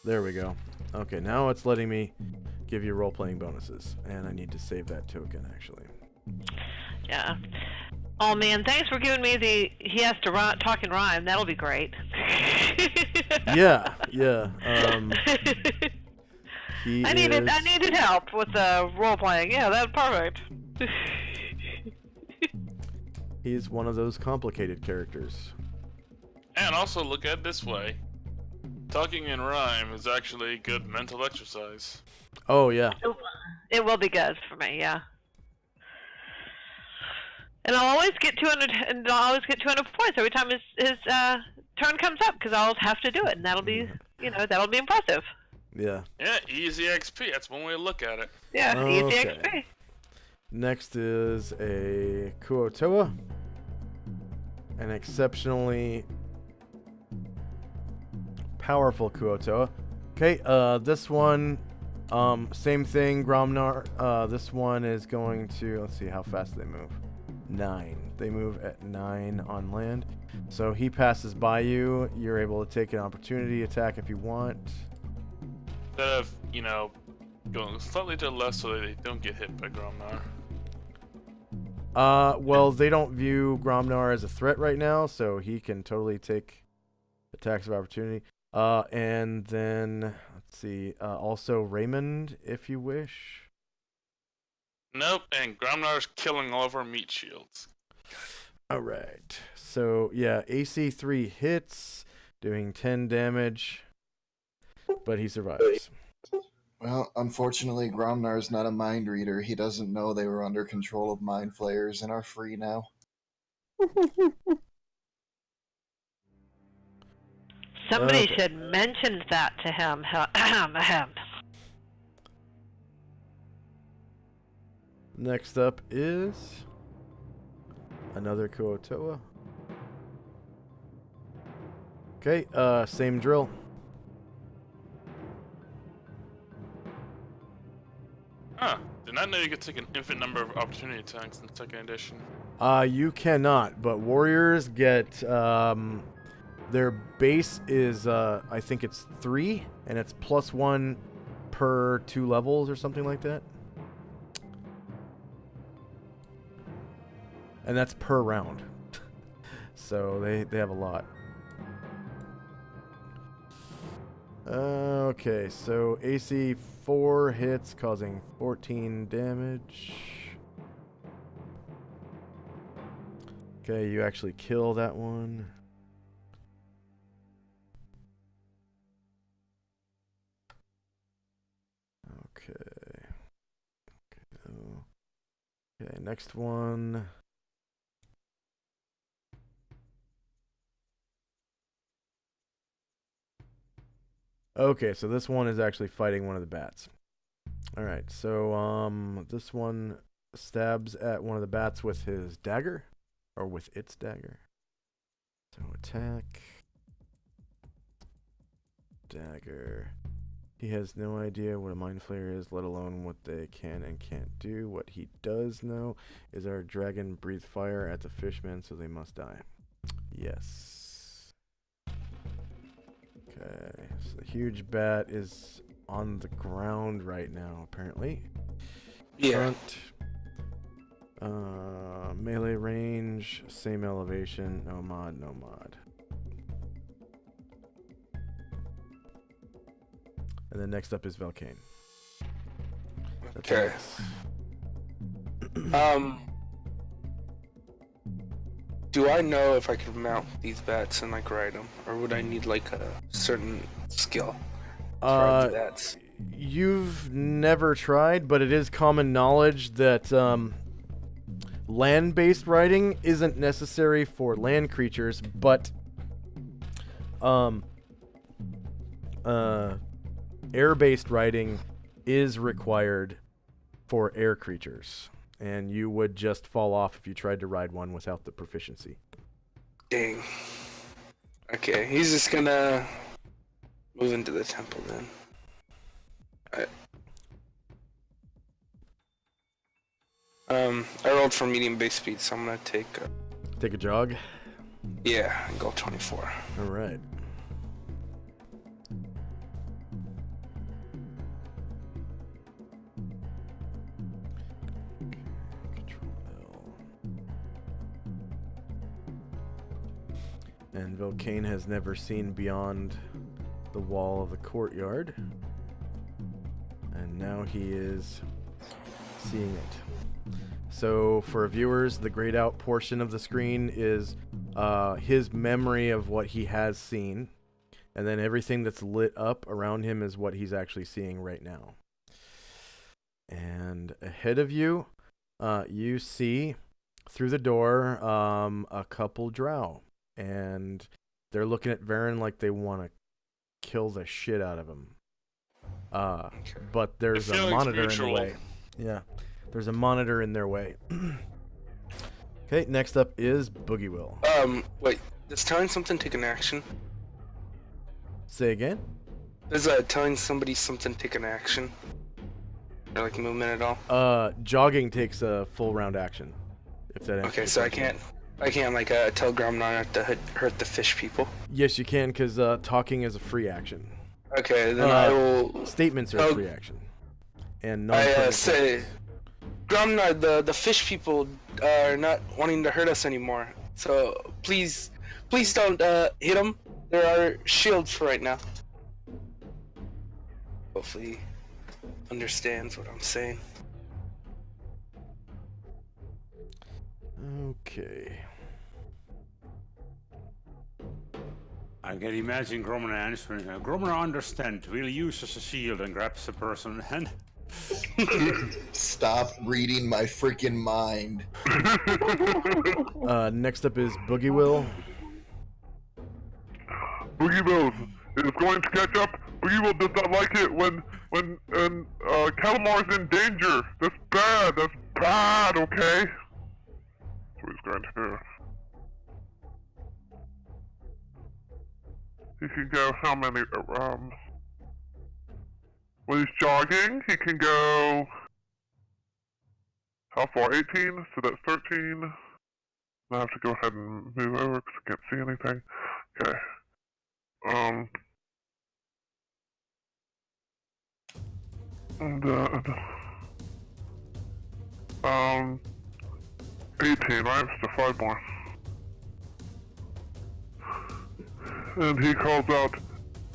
There we go. Okay, now it's letting me give you role-playing bonuses, and I need to save that token, actually. Yeah. Oh man, thanks for giving me he has to talk in rhyme. That'll be great. Yeah. I needed help with the role playing. Yeah, that's perfect. He's one of those complicated characters. And also look at it this way. Talking in rhyme is actually good mental exercise. Oh yeah. It will be good for me, yeah. And I'll always get 200. And I'll always get 200 points every time his turn comes up because I'll have to do it, and that'll be, that'll be impressive. Yeah. Yeah, easy XP. That's one way to look at it. Yeah, easy Okay. XP. Next is a Kuotoa. An exceptionally powerful Kuotoa. Okay, this one, same thing, Gromnar. This one is going to, let's see, how fast they move. 9. They move at 9 on land. So he passes by you. You're able to take an opportunity attack if you want. Instead of, going slightly to the left so that they don't get hit by Gromnar. Well, they don't view Gromnar as a threat right now, so he can totally take attacks of opportunity. And then, let's see, also Raymond, if you wish. Nope, and Gromnar's killing all of our meat shields. Alright, so yeah, AC 3 hits, doing 10 damage, but he survives. Well, unfortunately, Gromnar's not a mind reader. He doesn't know they were under control of mind flayers and are free now. Somebody Okay. should mention that to him. Next up is another Kuotoa. Okay, same drill. Huh. Did not know you could take an infinite number of opportunity attacks in the second edition. You cannot, but warriors get, their base is, I think it's 3, and it's +1 per 2 levels or something like that. And that's per round. So they have a lot. Okay, so AC 4 hits, causing 14 damage. Okay, you actually kill that one. Okay. Okay, next one. Okay, so this one is actually fighting one of the bats. Alright, so this one stabs at one of the bats with his dagger. Or with its dagger. So attack. Dagger. He has no idea what a mind flayer is, let alone what they can and can't do. What he does know is our dragon breathed fire at the fishmen, so they must die. Yes. Okay, so the huge bat is on the ground right now, apparently. Yeah. Front. Melee range, same elevation, no mod, no mod. And then next up is Velcane. Okay. Do I know if I could mount these bats and like ride them, or would I need like a certain skill to ride the bats? You've never tried, but it is common knowledge that land-based riding isn't necessary for land creatures, but air-based riding is required for air creatures, and you would just fall off if you tried to ride one without the proficiency. Dang. Okay, he's just gonna move into the temple then. I rolled for medium base speed, so I'm gonna take a jog. Yeah, and go 24. All right. Control L. And Velcane has never seen beyond the wall of the courtyard, and now he is seeing it. So for viewers, the grayed out portion of the screen is his memory of what he has seen, and then everything that's lit up around him is what he's actually seeing right now. And ahead of you, you see through the door a couple drow, and they're looking at Varen like they want to kill the shit out of him. But there's The a feeling's monitor mutual. in the way. Yeah, there's a monitor in their way. Okay, next up is Boogie Will. Wait. Does telling something take an action? Say again? Does telling somebody something take an action? Or like movement at all? Jogging takes a full round action. If that answers Okay, your so question. I can't like tell Gromnar not to hurt the fish people. Yes, you can, because talking is a free action. Okay, then I will. Statements are a Oh. free action. And I say, Gromnar, the fish people are not wanting to hurt us anymore. So please don't hit them. There are shields for right now. Hopefully, he understands what I'm saying. Okay. I can imagine Gromner answering. Gromner understand. We'll use as a shield and grabs the person and. Stop reading my freaking mind. Next up is Boogie Will. Boogie Will is going to catch up. Boogie Will does not like it when Calamar's in danger. That's bad. That's bad. Okay. That's what he's going to do. He can go how many? When he's jogging, he can go. How far? 18. So that's 13. I have to go ahead and move over because I can't see anything. Okay. 18, right? So 5 more. And he calls out,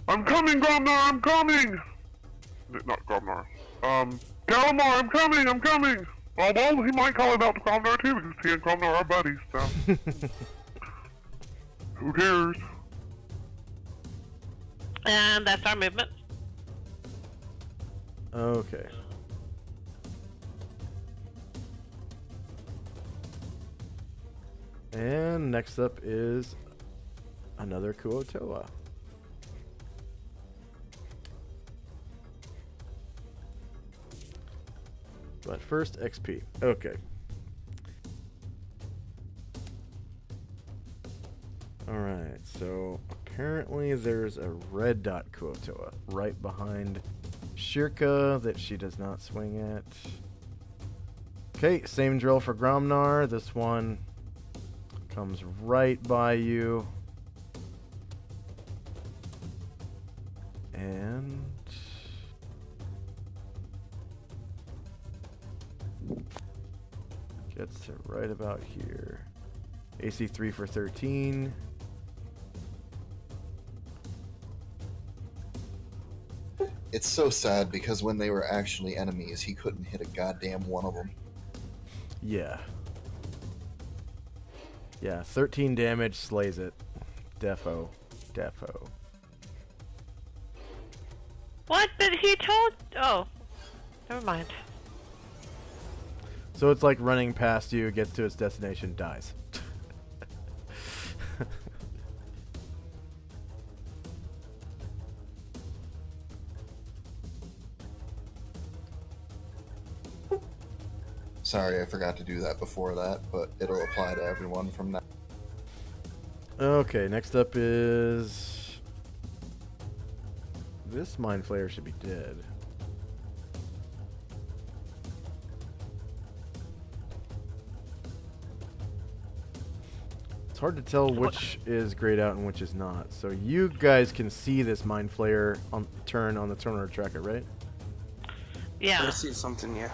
"I'm coming, Gromnar, I'm coming!" Not Gromnar. Calamar, I'm coming! Well, he might call it out to Gromnar too, because he and Gromnar are buddies, so. Who cares? And that's our movement. Okay. And next up is another Kuotoa. But first, XP. Okay. Alright, so apparently there's a red dot Kuotoa right behind Shirka that she does not swing at. Okay, same drill for Gromnar. This one comes right by you. And gets to right about here. AC 3 for 13. It's so sad because when they were actually enemies, he couldn't hit a goddamn one of them. Yeah. Yeah, 13 damage, slays it. Defo. What? But he told. Oh, never mind. So it's like running past you, gets to its destination, dies. Sorry, I forgot to do that before that, but it'll apply to everyone from now. Okay, next up is... This Mind Flayer should be dead. It's hard to tell which is grayed out and which is not. So you guys can see this Mind Flayer on the Turner tracker, right? Yeah. I see something, yeah.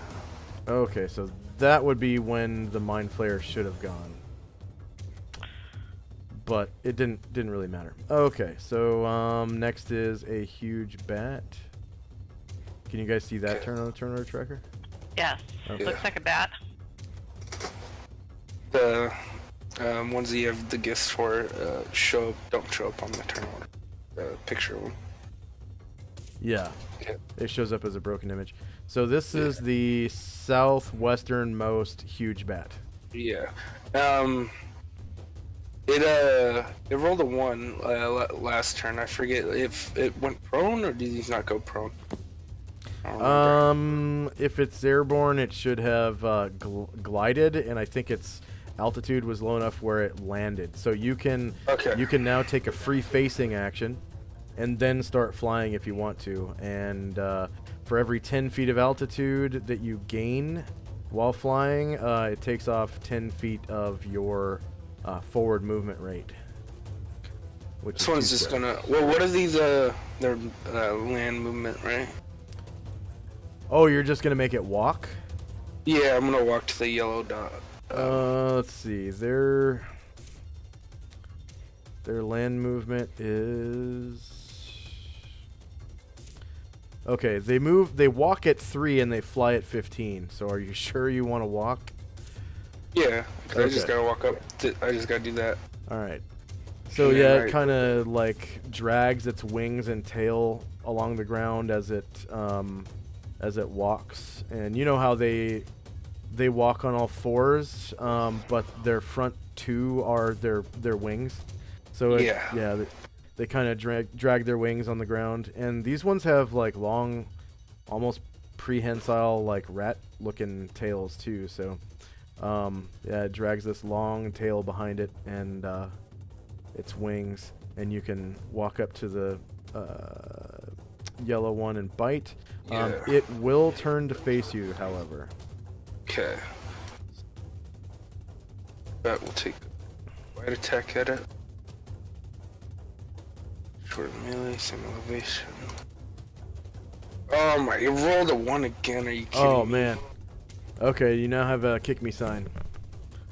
Okay, so that would be when the Mind Flayer should have gone. But it didn't really matter. Okay, so next is a huge bat. Can you guys see that turn on the Turner tracker? Yes. Okay. Looks like a bat. The ones that you have the gifts for don't show up on the turn order. The picture one. Yeah. Okay. It shows up as a broken image. So this is the southwesternmost huge bat. Yeah. It rolled a 1 last turn. I forget if it went prone or did he not go prone? don't remember. If it's airborne, it should have glided, and I think its altitude was low enough where it landed. So you can now take a free facing action, and then start flying if you want to. And for every 10 feet of altitude that you gain while flying, it takes off 10 feet of your forward movement rate. This one's just gonna. Well, what are these? Their land movement, right? Oh, you're just gonna make it walk? Yeah, I'm gonna walk to the yellow dot. Let's see. Their land movement is. Okay, they walk at 3 and they fly at 15. So are you sure you want to walk? Yeah, I just gotta walk up. I just gotta do that. All right. So yeah, it kind of like drags its wings and tail along the ground as it walks. And you know how they walk on all fours, but their front two are their wings. So they kind of drag their wings on the ground. And these ones have like long, almost prehensile like rat-looking tails too. So yeah, it drags this long tail behind it and its wings, and you can walk up to the yellow one and bite. It will turn to face you, however. Okay. That will take a wide attack at it. Short melee, same elevation. Oh my, you rolled a 1 again, are you kidding me? Oh man. Okay, you now have a kick me sign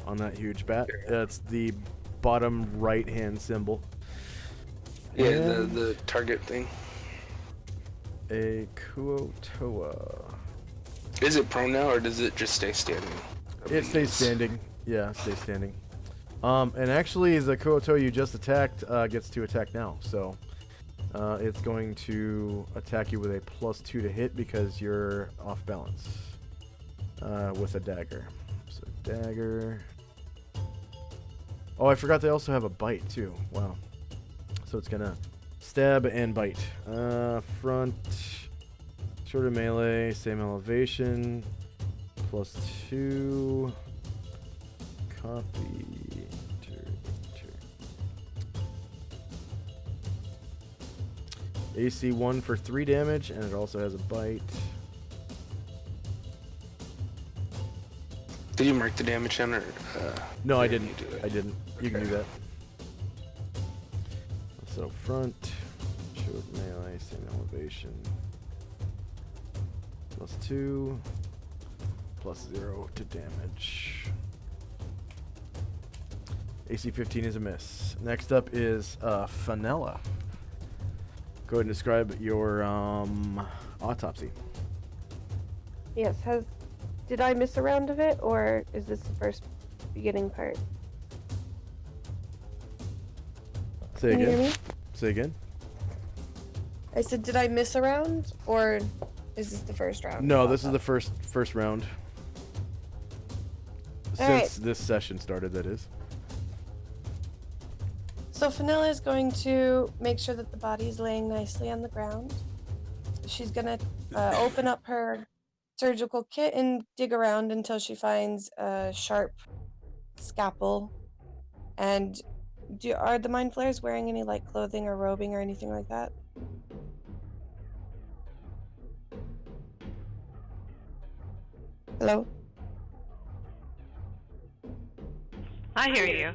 on that huge bat. That's the bottom right hand symbol. Yeah, the target thing. A Kuotoa. Is it prone now, or does it just stay standing? It stays standing. Yeah, stays standing. And actually, the Kuotoa you just attacked gets to attack now. So it's going to attack you with a +2 to hit because you're off balance with a dagger. So dagger. Oh, I forgot they also have a bite too. Wow. So it's gonna stab and bite. Front, shorter melee, same elevation, +2. Copy. AC 1 for 3 damage, and it also has a bite. Did you mark the damage down, or? No, I didn't. I didn't. You can do that. So front, short melee, same elevation. +2, +0 to damage. AC 15 is a miss. Next up is Fenella. Go ahead and describe your autopsy. Yes, did I miss a round of it, or is this the first beginning part? Say Can you again. hear me? Say again. I said, did I miss a round, or is this the first round? No, this is the first round. Since this session started, that is. So Fenella is going to make sure that the body is laying nicely on the ground. She's gonna open up her surgical kit and dig around until she finds a sharp scalpel. And are the Mind Flayers wearing any like clothing or robing or anything like that? Hello? I hear you.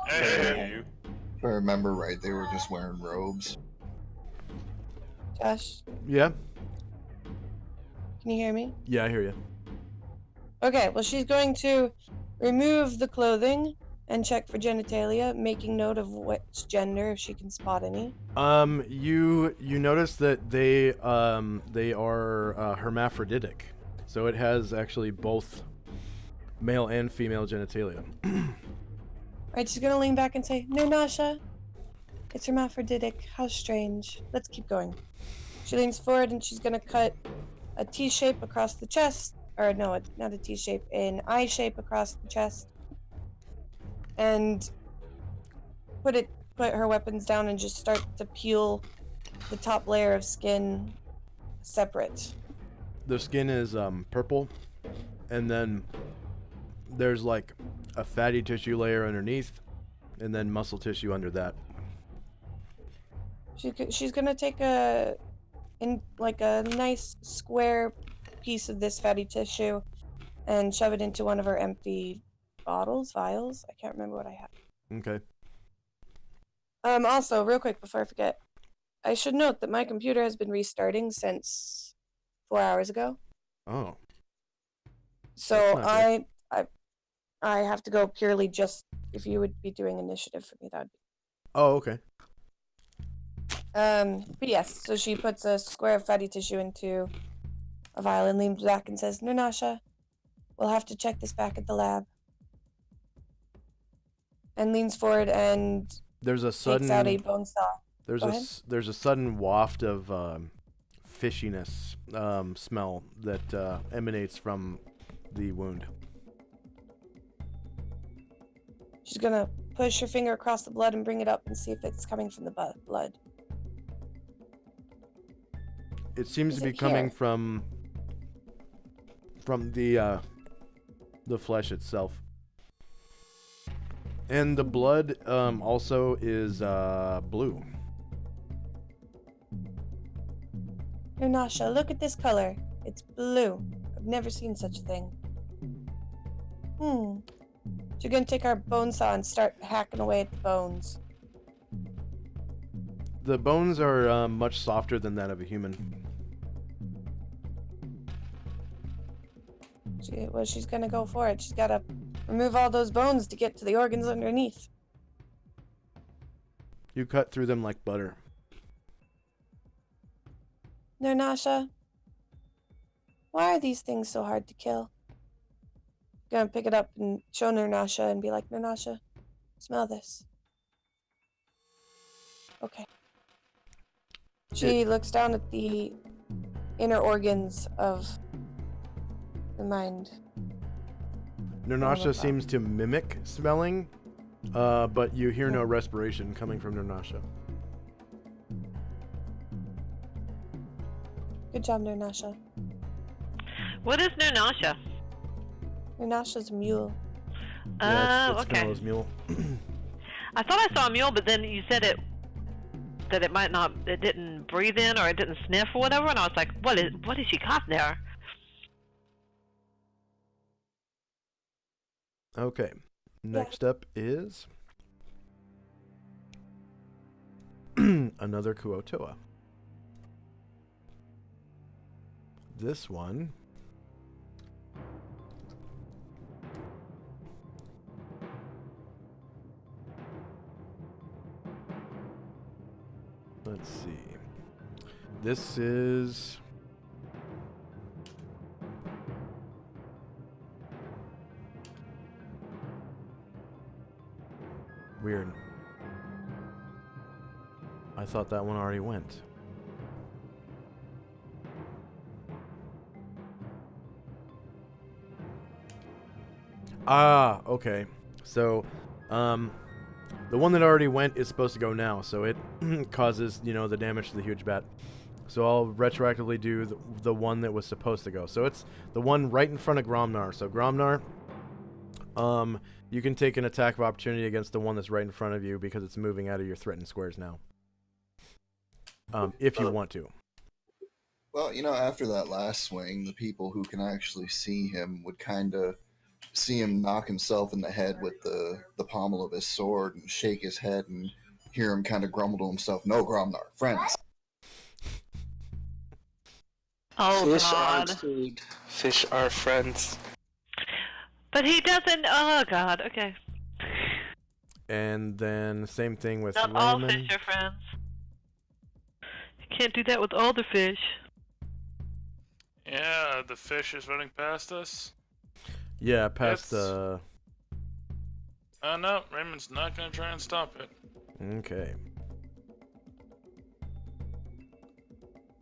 Hey. If I remember right, they were just wearing robes. Josh, Yeah. can you hear me? Yeah, I hear you. Okay, well, she's going to remove the clothing and check for genitalia, making note of which gender, if she can spot any. You notice that they are hermaphroditic, so it has actually both male and female genitalia. Alright, she's gonna lean back and say, "No, Nasha, it's hermaphroditic. How strange. Let's keep going." She leans forward and she's gonna cut a T shape across the chest, or no, not a T shape, an I shape across the chest, and put her weapons down and just start to peel the top layer of skin separate. the skin is purple, and then there's like a fatty tissue layer underneath, and then muscle tissue under that. She's gonna take a nice square piece of this fatty tissue and shove it into one of her empty vials. I can't remember what I have. Okay. Also, real quick before I forget, I should note that my computer has been restarting since 4 hours ago. Oh. So I have to go purely just if you would be doing initiative for me, that'd be. Oh, okay. But yes, so she puts a square of fatty tissue into a vial and leans back and says, Nunasha, we'll have to check this back at the lab. And leans forward and There's a sudden takes out a bone saw. There's a sudden waft of fishiness smell that emanates from the wound. She's gonna push her finger across the blood and bring it up and see if it's coming from the blood. It seems Is to be it coming here? from the flesh itself. And the blood also is blue. Nunasha, look at this color. It's blue. I've never seen such a thing. She's gonna take our bone saw and start hacking away at the bones. The bones are much softer than that of a human. She's gonna go for it. She's gotta remove all those bones to get to the organs underneath. You cut through them like butter. Nunasha, why are these things so hard to kill? Gonna pick it up and show Nunasha and be like, Nunasha, smell this. Okay. She looks down at the inner organs of the mind. Nunasha seems to mimic smelling, but you hear no respiration coming from Nunasha. Good job, Nunasha. What is Nunasha? Nunasha's a mule. Yeah, it's okay. Fenel's mule. I thought I saw a mule, but then you said it didn't breathe in or it didn't sniff or whatever, and I was like, what is she got there? Okay. Next up is another Kuotoa. This one let's see. This is weird. I thought that one already went. Ah, okay. So, the one that already went is supposed to go now, so it causes, the damage to the huge bat. So I'll retroactively do the one that was supposed to go. So it's the one right in front of Gromnar. So Gromnar, you can take an attack of opportunity against the one that's right in front of you because it's moving out of your threatened squares now. If you want to. Well, after that last swing, the people who can actually see him would kind of see him knock himself in the head with the pommel of his sword and shake his head and hear him kind of grumble to himself, "No, Gromnar, friends." Oh, Fish God. are food. Fish are friends. But he doesn't. Oh, God. Okay. And then same thing with Not all Raymond. fish are friends. You can't do that with all the fish. Yeah, the fish is running past us. Yeah, past Yes. the... No, Raymond's not gonna try and stop it. Okay.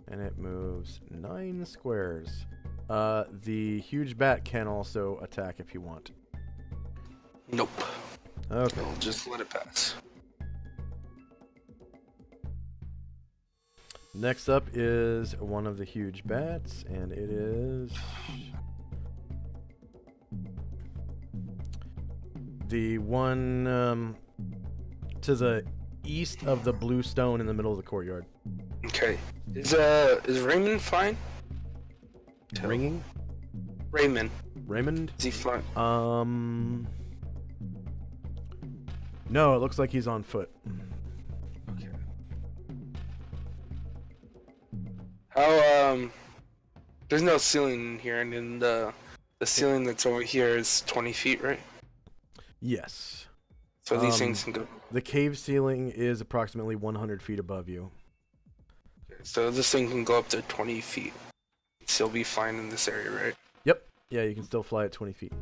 And it moves 9 squares. The huge bat can also attack if you want. Nope. Okay. I'll just let it pass. Next up is one of the huge bats, and it is the one to the east of the blue stone in the middle of the courtyard. Okay. Is Raymond fine? Ringing? Raymond. Raymond? Is he fine? No, it looks like he's on foot. Okay. How there's no ceiling in here, and then the ceiling that's over here is 20 feet, right? Yes. So these things can go. The cave ceiling is approximately 100 feet above you. So this thing can go up to 20 feet. Still be fine in this area, right? Yep. Yeah, you can still fly at 20 feet.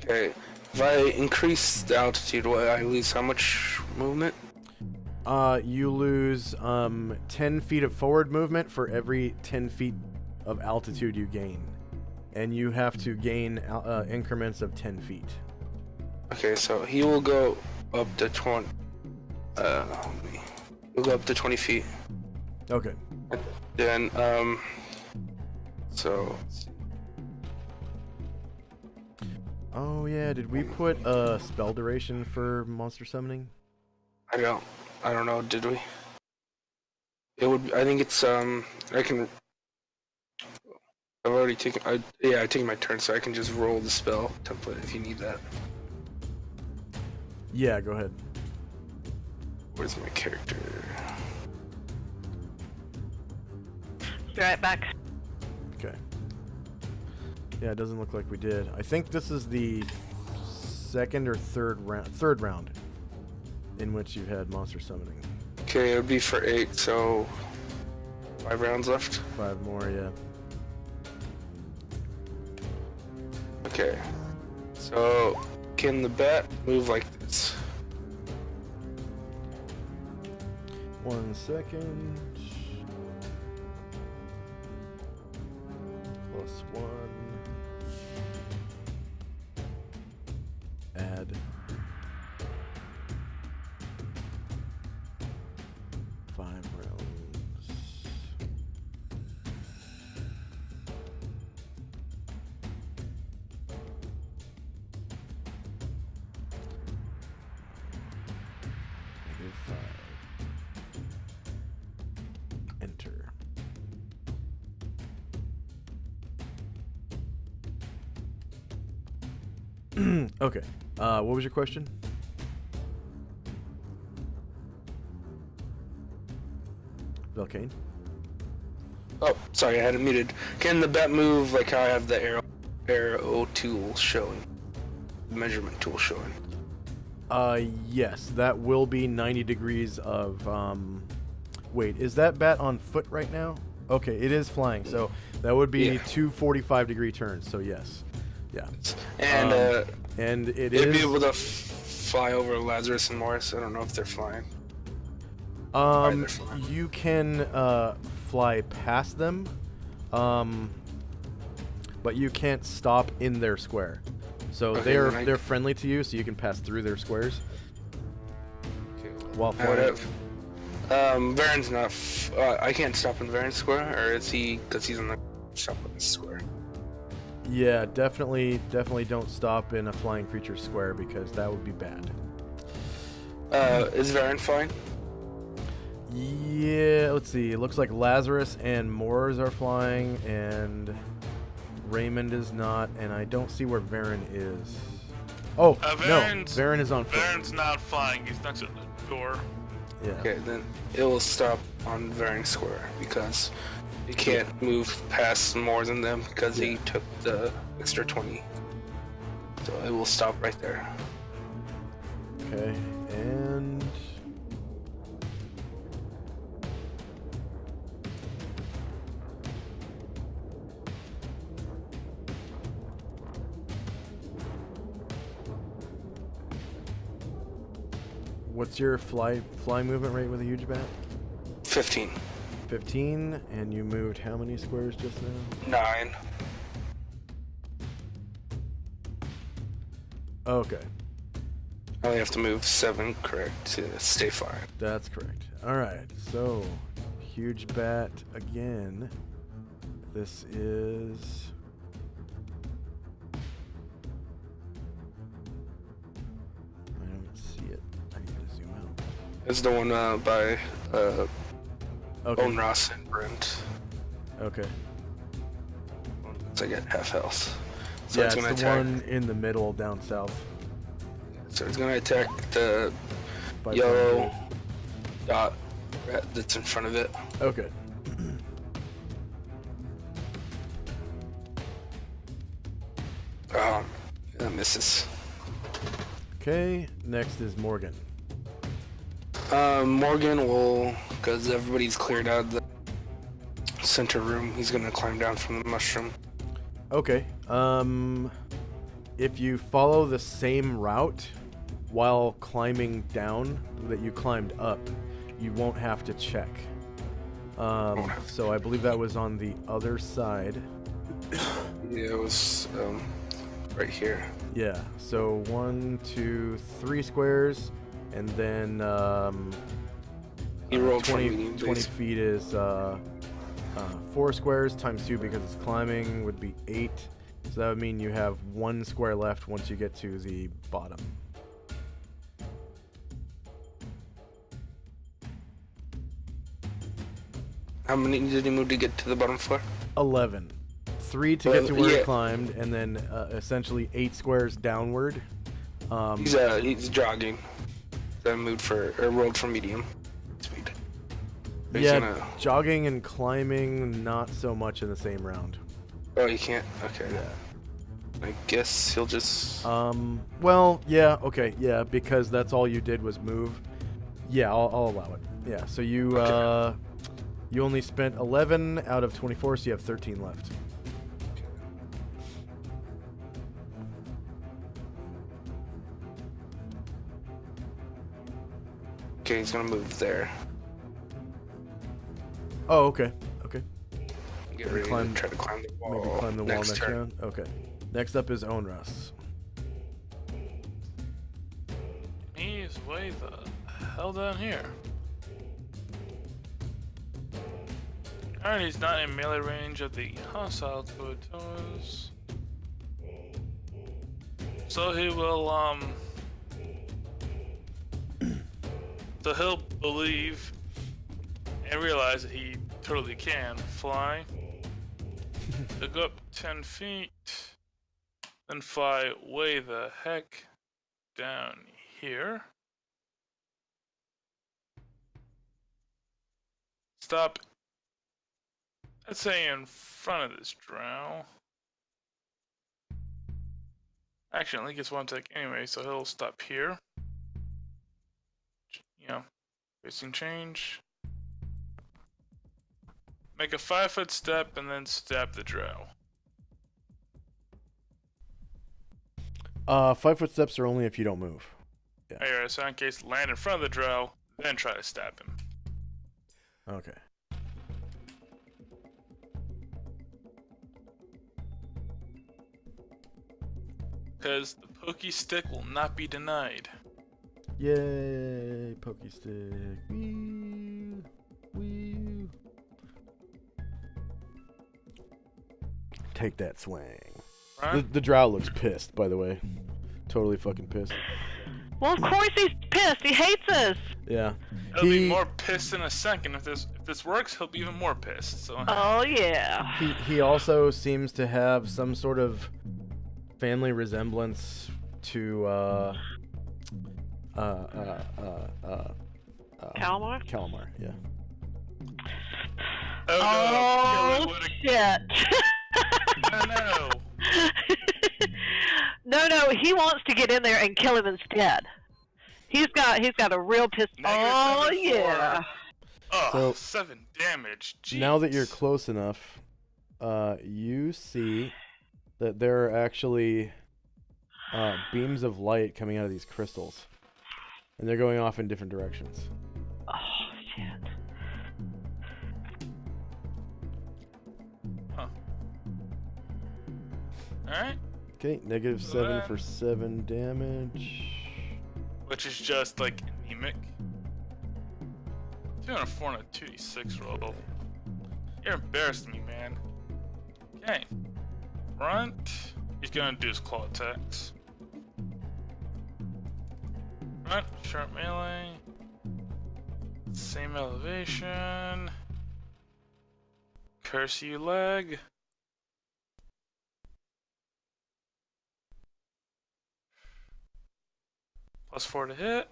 Okay. If I increase the altitude, what I lose how much movement? You lose 10 feet of forward movement for every 10 feet of altitude you gain. And you have to gain increments of 10 feet. Okay, so he will go up to 20. He'll go up to 20 feet. Okay. Then, so. Oh yeah, did we put a spell duration for monster summoning? I don't know, did we? It would, I think it's, I've already taken, I taken my turn, so I can just roll the spell template if you need that. Yeah, go ahead. Where's my character? Be right back. Okay. Yeah, it doesn't look like we did. I think this is the second or third round in which you've had monster summoning. Okay, it would be for 8, so 5 rounds left. 5 more, yeah. Okay, so can the bat move like this? 1 second. +1. Add. Enter. Okay. What was your question? Velcane? Oh, sorry, I had it muted. Can the bat move like how I have the arrow tool showing? Measurement tool showing. Yes, that will be 90 degrees of, wait, is that bat on foot right now? Okay, it is flying, so that would be 2 45-degree turns, so yes. Yeah. And it'd be able to fly over Lazarus and Morris. I don't know if they're flying. You can fly past them, but you can't stop in their square. So Okay, they're friendly to you, so you can pass through their squares while I would flying. have. Varen's not. I can't stop in Varen's square, or is he? Because he's on the stop in the square. Yeah, definitely don't stop in a flying creature square because that would be bad. Is Varen fine? Yeah, let's see. It looks like Lazarus and Moors are flying, and Raymond is not, and I don't see where Varen is. Oh, no, Varen is on foot. Varen's not flying. He's next to the door. Yeah. Okay, then it will stop on Varen's square because he can't move past more than them because he took the extra 20. So it will stop right there. Okay, and what's your fly movement rate with a huge bat? 15. 15, and you moved how many squares just now? 9. Okay. I only have to move 7, correct, to stay fine. That's correct. Alright, so huge bat again. This is... I don't see it. I need to zoom out. It's the one by Okay. Owen Ross and Brent. Okay. It's like at half health. So Yeah, it's it's gonna the attack. one in the middle down south. So it's gonna attack the By yellow dot that's in front of it. Okay. That misses. Okay, next is Morgan. Morgan will, because everybody's cleared out the center room, he's gonna climb down from the mushroom. Okay. If you follow the same route while climbing down that you climbed up, you won't have to check. So I believe that was on the other side. Yeah, it was right here. Yeah. So 1, 2, 3 squares, and then He rolled 20, from medium 20 base. feet is 4 squares times 2 because it's climbing would be 8. So that would mean you have 1 square left once you get to the bottom. How many did he move to get to the bottom floor? 11. 3 to get to where he Yeah. climbed, and then essentially 8 squares downward. He's jogging. So I moved for, or rolled for medium speed. He's Yeah, gonna- jogging and climbing, not so much in the same round. Oh, you can't? Okay. Yeah. I guess he'll just... Well, yeah, okay, yeah, because that's all you did was move. Yeah, I'll allow it. Yeah, so you, you only spent 11 out of 24, so you have 13 left. Okay, he's gonna move there. Oh, okay, okay. Get ready to try to climb the wall. Maybe climb the wall next turn. round? Okay. Next up is Onrus. He's way the hell down here. Alright, he's not in melee range of the hostile toys. So he will, so he'll believe and realize that he totally can fly. To go up 10 feet, then fly way the heck down here. Stop, let's say in front of this drow. Actually, only gets 1 tick anyway, so he'll stop here. You know, facing change. Make a 5-foot step and then stab the drow. 5-foot steps are only if you don't move. Yeah. Alright, so in case land in front of the drow, then try to stab him. Okay. Because the pokey stick will not be denied. Yay, pokey stick. Wee, wee. Take that swing. Right? The drow looks pissed, by the way. Totally fucking pissed. Well, of course he's pissed. He hates us. Yeah. He'll be more pissed in a second. If this works, he'll be even more pissed. So. Oh yeah. He also seems to have some sort of family resemblance to Calamar? Calamar, yeah. Oh, shit. No. No, he wants to get in there and kill him instead. He's got a real piss. Oh yeah. Oh, So- 7 damage. Jeez. Now that you're close enough, you see that there are actually beams of light coming out of these crystals. And they're going off in different directions. Oh shit. Huh. Alright. Okay, -7 for 7 damage. Which is just like anemic. Doing a 4 and a 2d6 roll. You're embarrassing me, man. Okay. Front. He's gonna do his claw attacks. Front, sharp melee. Same elevation. Curse you, leg. +4 to hit.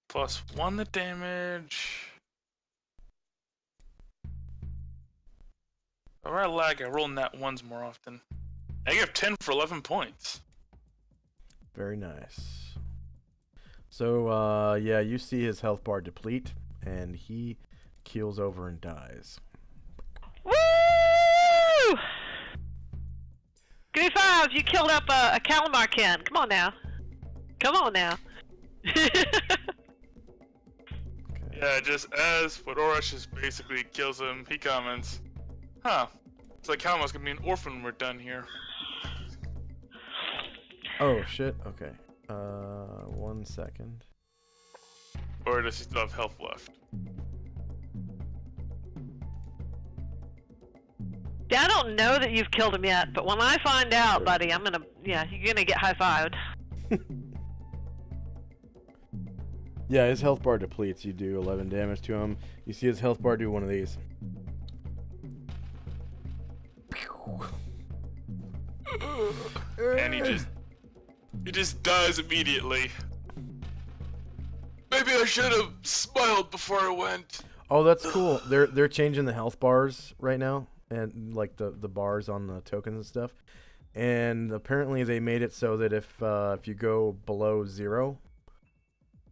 +1 the damage. Alright, lag, I roll nat ones more often. I give 10 for 11 points. Very nice. So, yeah, you see his health bar deplete, and he keels over and dies. Woo! Give me 5. You killed up a calamar can. Come on now. Come on now. Yeah, just as Fedora just basically kills him, he comments, huh, it's like Calamar's gonna be an orphan when we're done here. Oh, shit. Okay. 1 second. Or does he still have health left? Yeah, I don't know that you've killed him yet, but when I find out, buddy, you're gonna get high-fived. Yeah, his health bar depletes. You do 11 damage to him. You see his health bar do one of these. And he just dies immediately. Maybe I should have smiled before I went. Oh, that's cool. They're changing the health bars right now, and like the bars on the tokens and stuff. And apparently they made it so that if you go below 0,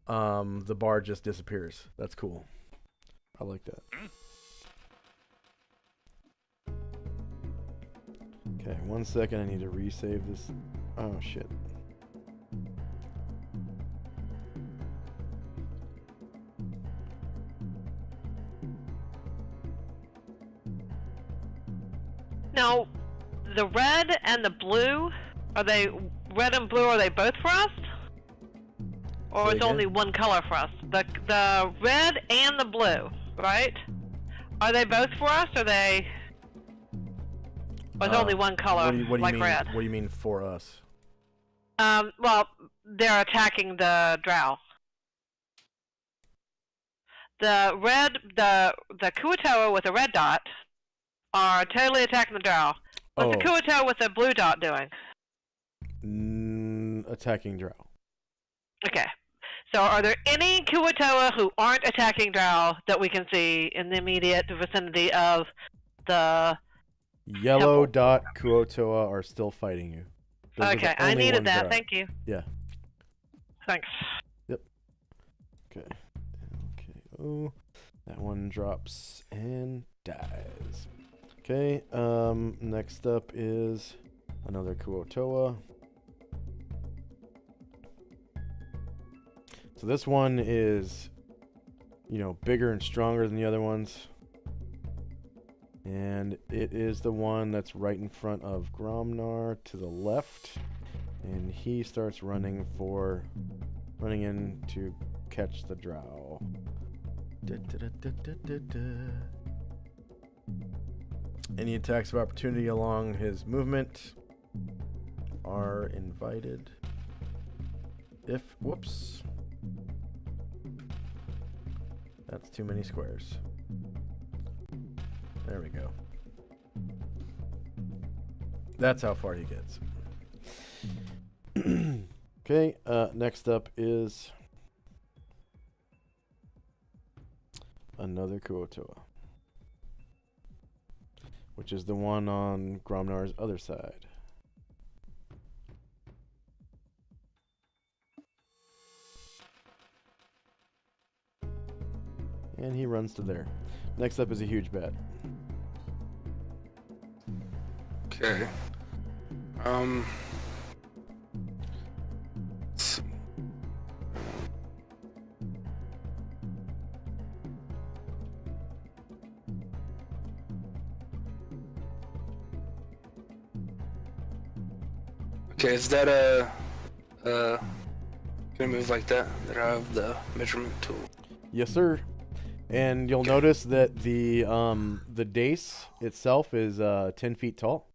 the bar just disappears. That's cool. I like that. Okay, 1 second. I need to resave this. Oh shit. Now, the red and the blue, are they red and blue? Are they both frost? Or Say it's again? only one color frost? The red and the blue, right? Are they both frost? Or they? Or is only one color, what do you like mean, red? What do you mean for us? Well, they're attacking the drow. The red, the Kuatoa with a red dot are totally attacking the drow. What's the Kuatoa with the blue dot doing? Attacking drow. Okay. So are there any Kuatoa who aren't attacking drow that we can see in the immediate vicinity of the Yellow dot Kuotoa are still fighting you. Those are the Okay, I only needed ones that. are- Thank you. Yeah. Thanks. Yep. Okay. Okay. Oh, that one drops and dies. Okay. Next up is another Kuotoa. So this one is, bigger and stronger than the other ones. And it is the one that's right in front of Gromnar to the left. And he starts running in to catch the drow. Any attacks of opportunity along his movement are invited. Whoops. That's too many squares. There we go. That's how far he gets. Okay, next up is another Kuotoa, which is the one on Gromnar's other side. And he runs to there. Next up is a huge bat. Okay. Okay, is that gonna move like that? That I have the measurement tool. Yes, sir. And you'll notice that the dais itself is 10 feet tall,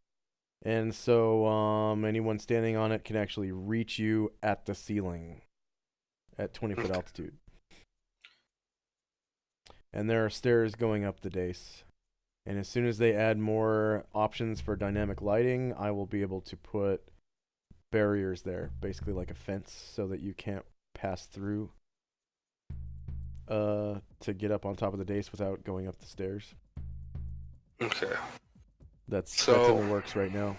and so anyone standing on it can actually reach you at the ceiling at 20-foot altitude. And there are stairs going up the dais. And as soon as they add more options for dynamic lighting, I will be able to put barriers there, basically like a fence, so that you can't pass through to get up on top of the dais without going up the stairs. Okay. That's in the works right now.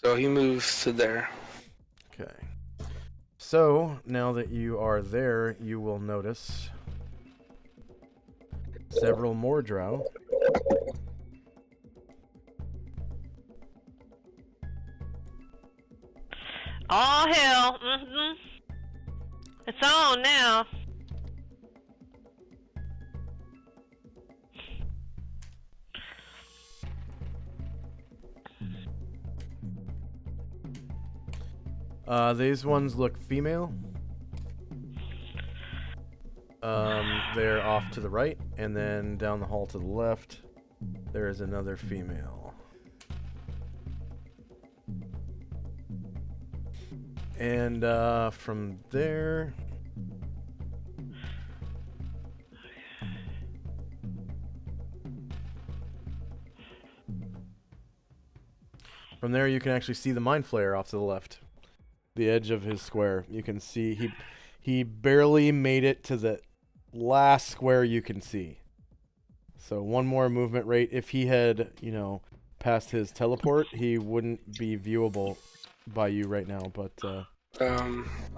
So he moves to there. Okay. So now that you are there, you will notice several more drow. Oh hell! It's on now. These ones look female. They're off to the right, and then down the hall to the left, there is another female. And from there, you can actually see the mind flayer off to the left, the edge of his square. You can see he barely made it to the last square you can see. So one more movement rate. If he had, passed his teleport, he wouldn't be viewable by you right now. But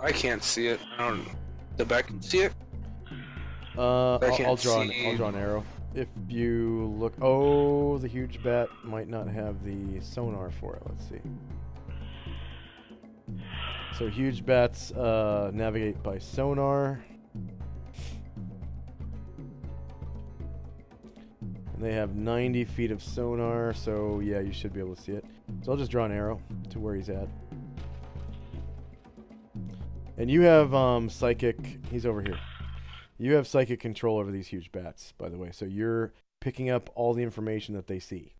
I can't see it. The back can see it. I'll draw an arrow. If you look, the huge bat might not have the sonar for it. Let's see. So huge bats navigate by sonar. And they have 90 feet of sonar, so yeah, you should be able to see it. So I'll just draw an arrow to where he's at. And you have psychic, he's over here. You have psychic control over these huge bats, by the way. So you're picking up all the information that they see.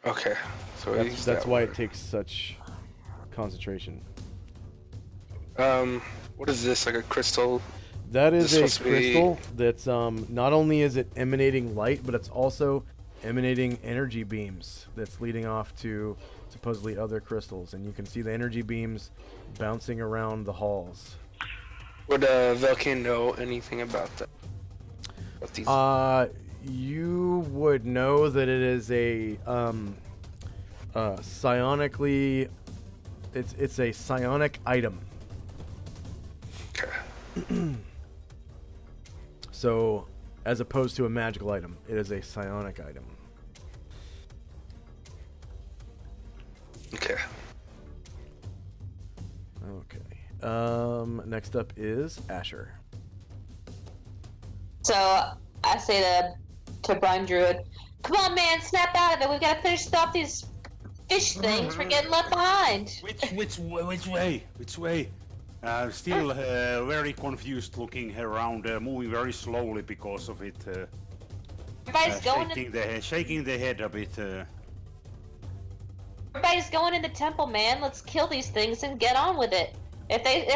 Okay. So that's why it takes such concentration. What is this? Like a crystal? That is a crystal that's not only is it emanating light, but it's also emanating energy beams that's leading off to supposedly other crystals, and you can see the energy beams bouncing around the halls. Would Velkin know anything about that? You would know that it is a psionically, it's a psionic item. Okay. So, as opposed to a magical item, it is a psionic item. Okay. Okay. Next up is Asher. So I say to Brian Druid, "Come on, man, snap out of it. We've got to finish off these fish things. We're getting left behind." Which way? Still very confused, looking around, moving very slowly because of it. Everybody's going shaking the head a bit. Everybody's going in the temple, man. Let's kill these things and get on with it. If they,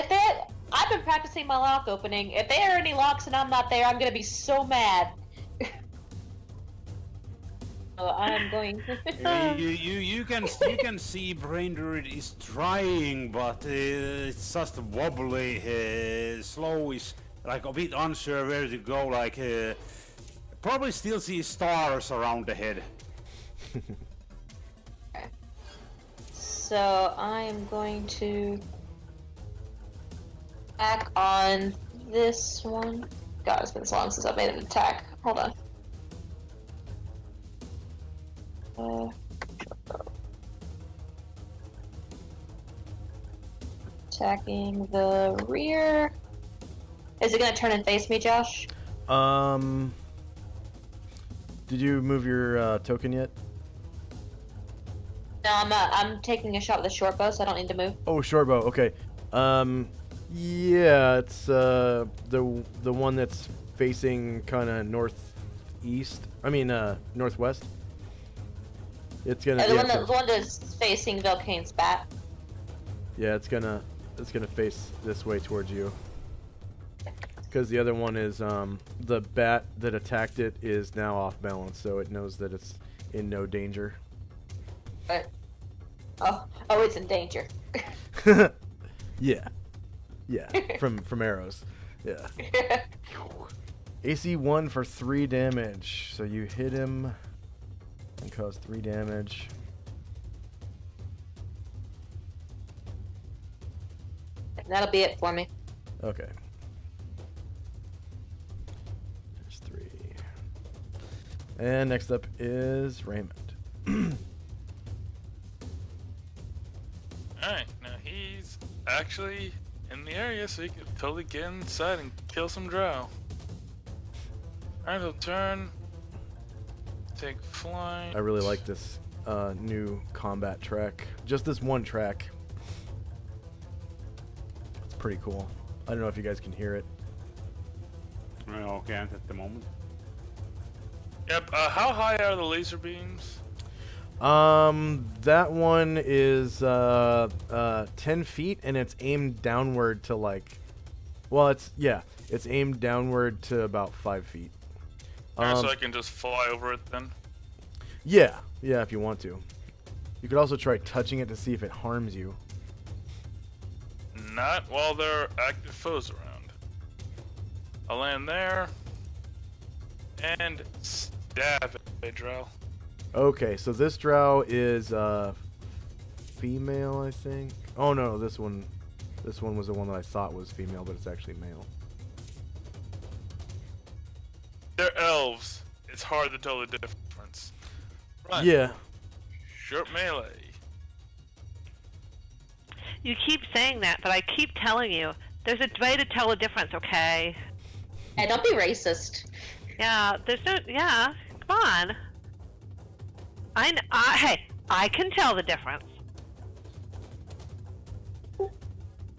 I've been practicing my lock opening. If there are any locks and I'm not there, I'm gonna be so mad. I'm going. you can see Braindred is trying, but it's just wobbly, slow, is like a bit unsure where to go. Like probably still see stars around the head. So I am going to attack on this one. God, it's been so long since I've made an attack. Hold on. Attacking the rear. Is it gonna turn and face me, Josh? Did you move your token yet? No, I'm taking a shot with a short bow, so I don't need to move. Oh, short bow. Okay. Yeah, it's the one that's facing kind of northeast. I mean, northwest. It's gonna. The one that's facing Velcane's bat. Yeah, it's gonna face this way towards you. Because the other one is the bat that attacked it is now off balance, so it knows that it's in no danger. Oh, it's in danger. Yeah, from arrows. Yeah. AC 1 for 3 damage. So you hit him and cause 3 damage. That'll be it for me. Okay. There's 3. And next up is Raymond. Alright, now he's actually in the area, so he can totally get inside and kill some drow. Alright, he'll turn. Take flight. I really like this new combat track. Just this one track. It's pretty cool. I don't know if you guys can hear it. No, can't at the moment. Yep, how high are the laser beams? That one is 10 feet, and it's aimed downward to like, well, it's aimed downward to about 5 feet. So I can just fly over it then? Yeah, if you want to. You could also try touching it to see if it harms you. Not while there are active foes around. I'll land there and stab a drow. Okay, so this drow is female, I think. Oh no, this one was the one that I thought was female, but it's actually male. They're elves. It's hard to tell the difference. Run. Yeah. Short melee. You keep saying that, but I keep telling you, there's a way to tell the difference, okay? Hey, don't be racist. Yeah, come on. Hey, I can tell the difference.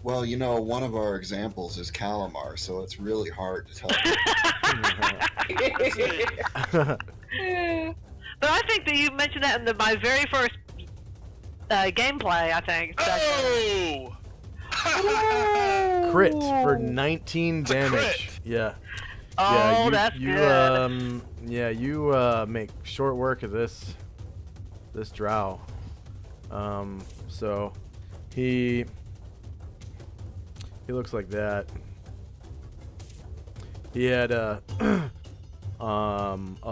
Well, you know, one of our examples is Calamar, so it's really hard to tell. But I think that you mentioned that in my very first gameplay, I think. Oh! Crit for 19 damage. Crit. Yeah. Oh, that's good. You make short work of this drow. So he looks like that. He had a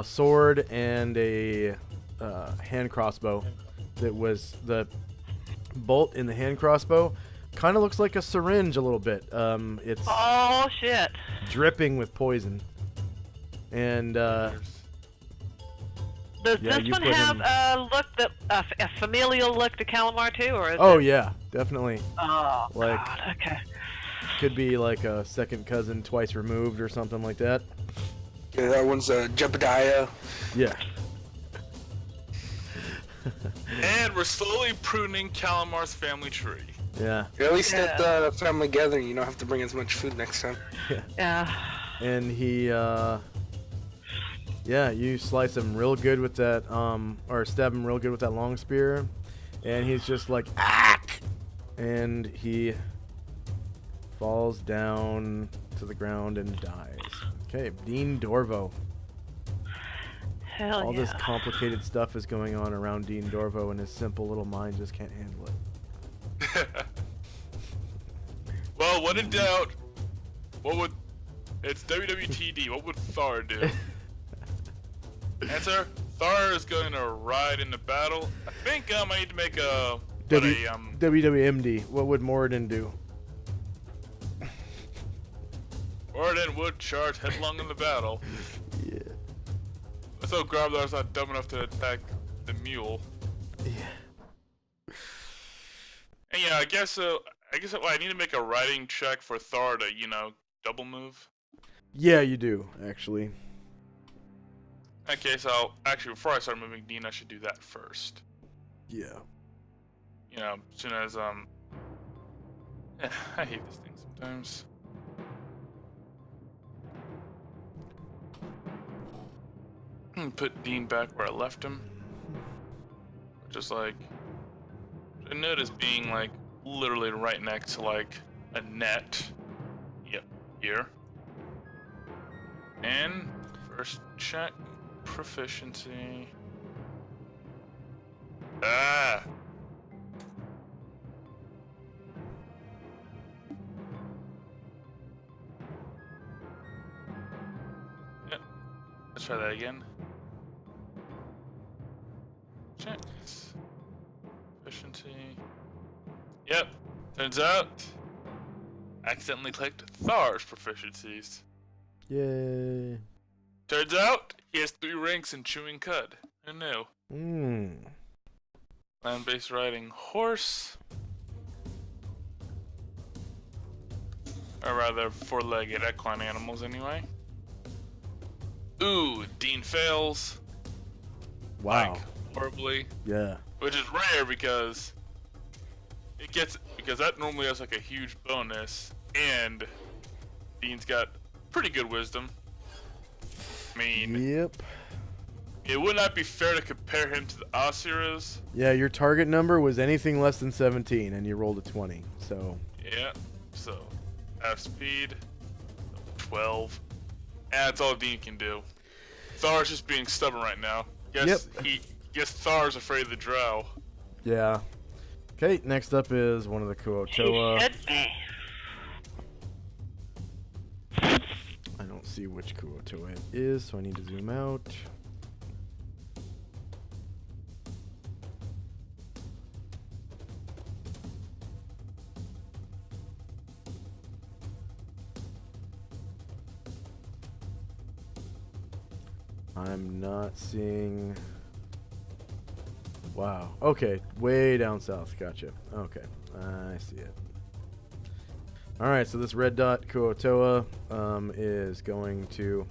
sword and a hand crossbow. That was the bolt in the hand crossbow. Kind of looks like a syringe a little bit. It's oh shit! Dripping with poison. And does this one have a look that a familial look to Calamar too, or? Is yeah, definitely. Oh like, God, okay. Could be like a second cousin twice removed or something like that. Yeah, that one's Jebediah. Yeah. And we're slowly pruning Calamar's family tree. Yeah. At least at the family gathering, you don't have to bring as much food next time. Yeah. And he, you slice him real good with that, or stab him real good with that long spear, and he's just like, ack! And he falls down to the ground and dies. Okay, Dean Dorvo. Hell All yeah. this complicated stuff is going on around Dean Dorvo, and his simple little mind just can't handle it. Well, when in doubt, it's WWTD, what would Thar do? Answer, Thar is going to ride into battle. I think I need to make a... WWMD, what would Moradin do? Moradin would charge headlong in the battle. Yeah. So Groblar's not dumb enough to attack the mule. Yeah. And yeah, I guess I need to make a riding check for Thar to, double move. Yeah, you do, actually. Okay, so before I start moving Dean, I should do that first. Yeah. you know, as soon as I hate this thing sometimes. Put Dean back where I left him. Just like, I noticed being like literally right next to like a net. Yep, here. And first check proficiency. Ah. Yep. Let's try that again. Checks. Efficiency. Yep. Turns out, accidentally clicked Thar's proficiencies. Yay. Turns out, he has 3 ranks in chewing cud. Who knew? Land-based riding horse. Or rather, 4-legged equine animals anyway. Ooh, Dean fails. Wow. Like, horribly. Yeah. Which is rare because that normally has like a huge bonus, and Dean's got pretty good wisdom. I mean, Yep. it would not be fair to compare him to the Osiris. Yeah, your target number was anything less than 17, and you rolled a 20. So. Yeah. So, half speed, 12. And that's all Dean can do. Thar's just being stubborn right now. Guess Thar's afraid of the drow. Yeah. Okay, next up is one of the Kuo-toa. I don't see which Kuo-toa it is, so I need to zoom out. I'm not seeing... Wow. Okay, way down south. Gotcha. Okay, I see it. Alright, so this red dot Kuo-toa is going to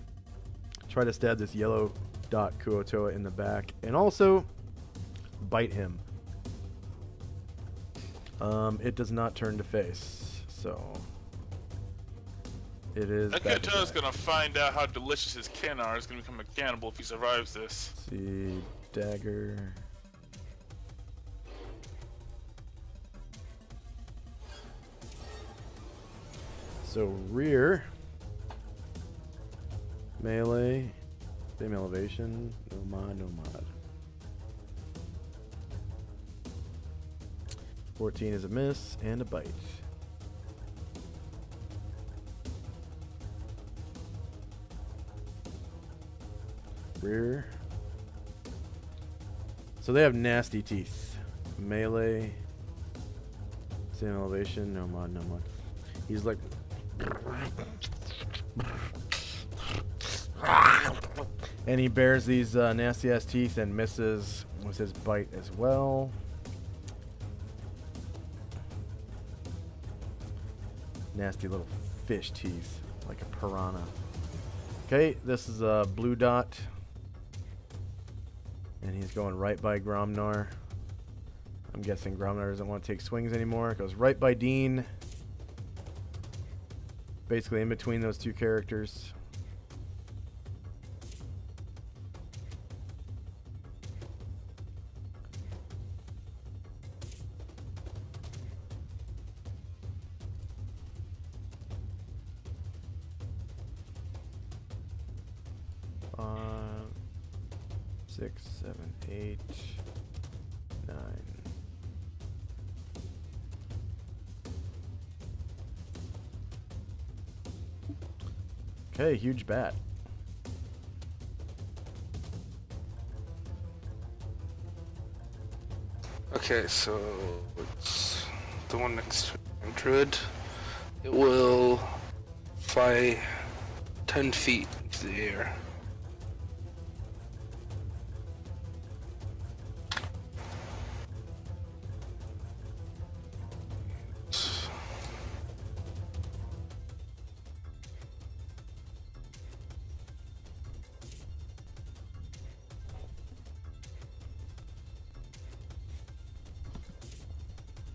try to stab this yellow dot Kuo-toa in the back and also bite him. It does not turn to face, so it is. That Kuo-toa's gonna find out how delicious his kin are. He's gonna become a cannibal if he survives this. Let's see, dagger. So rear, melee, same elevation, no mod, no mod. 14 is a miss and a bite. Rear. So they have nasty teeth. Melee, same elevation, no mod, no mod. He's like... And he bears these nasty ass teeth and misses with his bite as well. Nasty little fish teeth, like a piranha. Okay, this is a blue dot. And he's going right by Gromnar. I'm guessing Gromnar doesn't want to take swings anymore. It goes right by Dean. Basically in between those two characters. Six, 7, 8, 9. Okay, huge bat. Okay, so it's the one next to Druid. It will fly 10 feet into the air.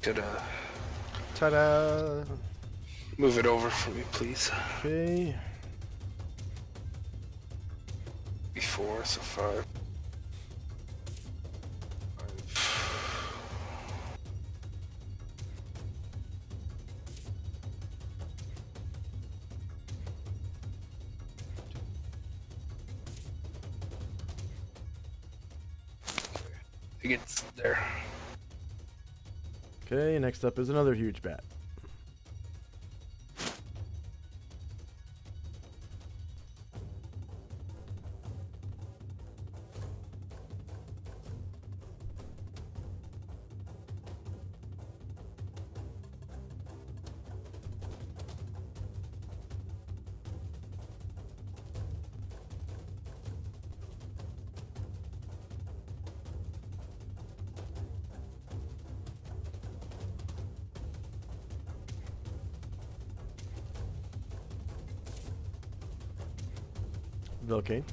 Could Ta-da! move it over for me, please. Okay. Before, so 5. I think it's there. Okay, next up is another huge bat. Vilcane.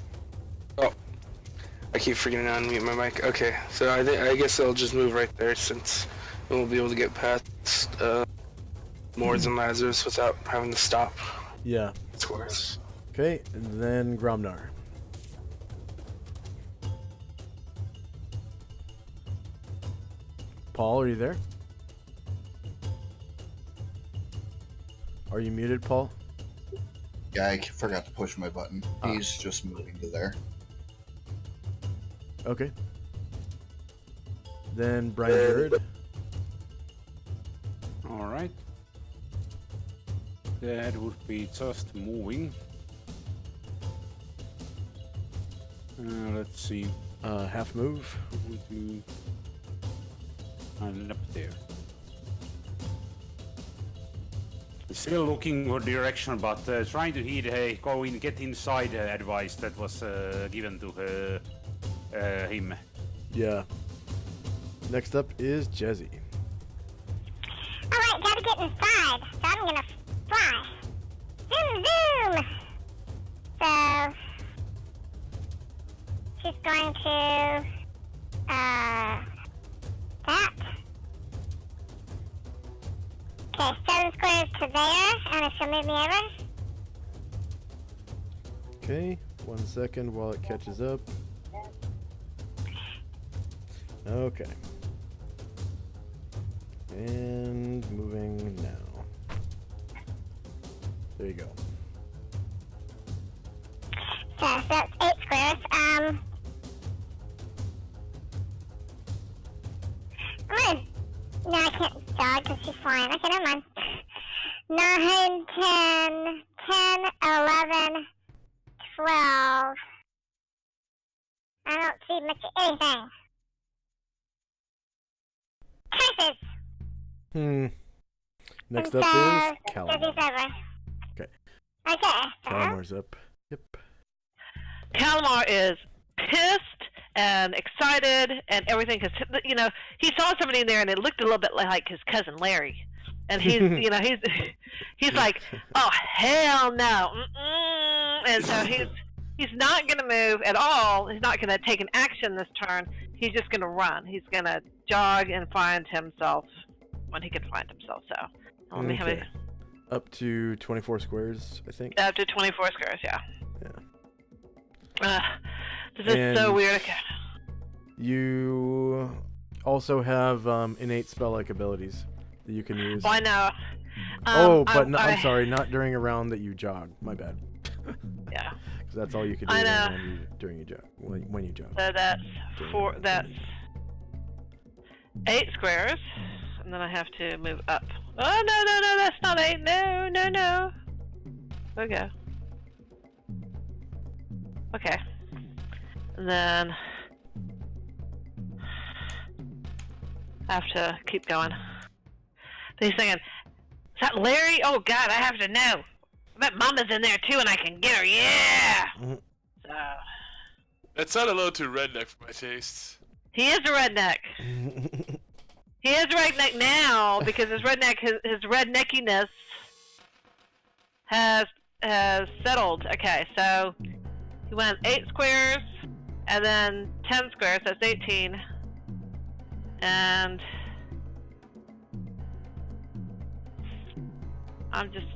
Oh, I keep forgetting to unmute my mic. Okay, so I guess I'll just move right there since we'll be able to get past Mords and Lazarus without having to stop. Yeah. Of course. Okay, and then Gromnar. Paul, are you there? Are you muted, Paul? Yeah, I forgot to push my button. He's just moving to there. Okay. Then Brian Jared. Alright. That would be just moving. Let's see. Half move. And up there. Still looking for direction, but trying to heed go in, get inside advice that was given to him. Yeah. Next up is Jezzy. Alright, gotta get inside, so I'm gonna fly. Zoom, zoom! So, she's going to, that. Okay, 7 squares to there, and she'll move me over. Okay, 1 second while it catches up. Okay. And moving now. There you go. So that's 8 squares. No, I can't jog because she's flying. Okay, never mind. 9, 10, 10, 11, 12. I don't see much of anything. Curses! Next And up is so, Calamar. Jezzy's over. Okay. Okay, so. Calamar's up. Yep. Calamar is pissed and excited and everything because he saw somebody in there and it looked a little bit like his cousin Larry, and he's he's like, oh hell no, and so he's not gonna move at all. He's not gonna take an action this turn. He's just gonna run. He's gonna jog and find himself when he can find himself. So let me have a. Up to 24 squares, I think. Up to 24 squares, yeah. Yeah. This is so weird. Okay. You also have innate spell-like abilities that you can use. Well, I know. I'm sorry, not during a round that you jog. My bad. Yeah. Because that's all you can do during your jog. When you jog. So that's 8 squares, and then I have to move up. Oh no, that's not 8. No. Okay. Okay. And then I have to keep going. But he's thinking, is that Larry? Oh God, I have to know. I bet Mama's in there too, and I can get her. Yeah. So. That sounded a little too redneck for my tastes. He is a redneck. He is a redneck now because his redneckiness has settled. Okay, so he went 8 squares and then 10 squares. That's 18. And I'm just,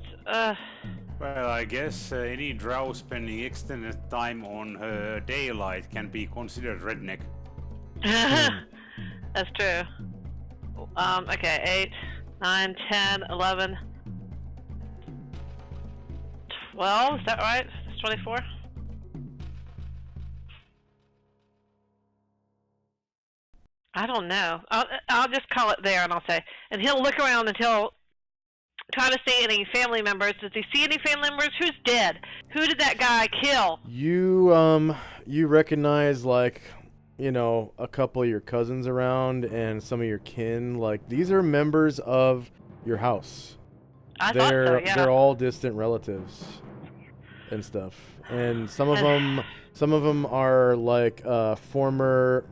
Well, I guess any drow spending extended time on daylight can be considered redneck. That's true. Okay, 8, 9, 10, 11, 12, is that right? It's 24? I don't know. I'll just call it there, and I'll say, and he'll look around and he'll try to see any family members. Does he see any family members? Who's dead? Who did that guy kill? You recognize, like, you know, a couple of your cousins around and some of your kin. Like, these are members of your house. I thought so, yeah. They're all distant relatives and stuff. And some of them are like former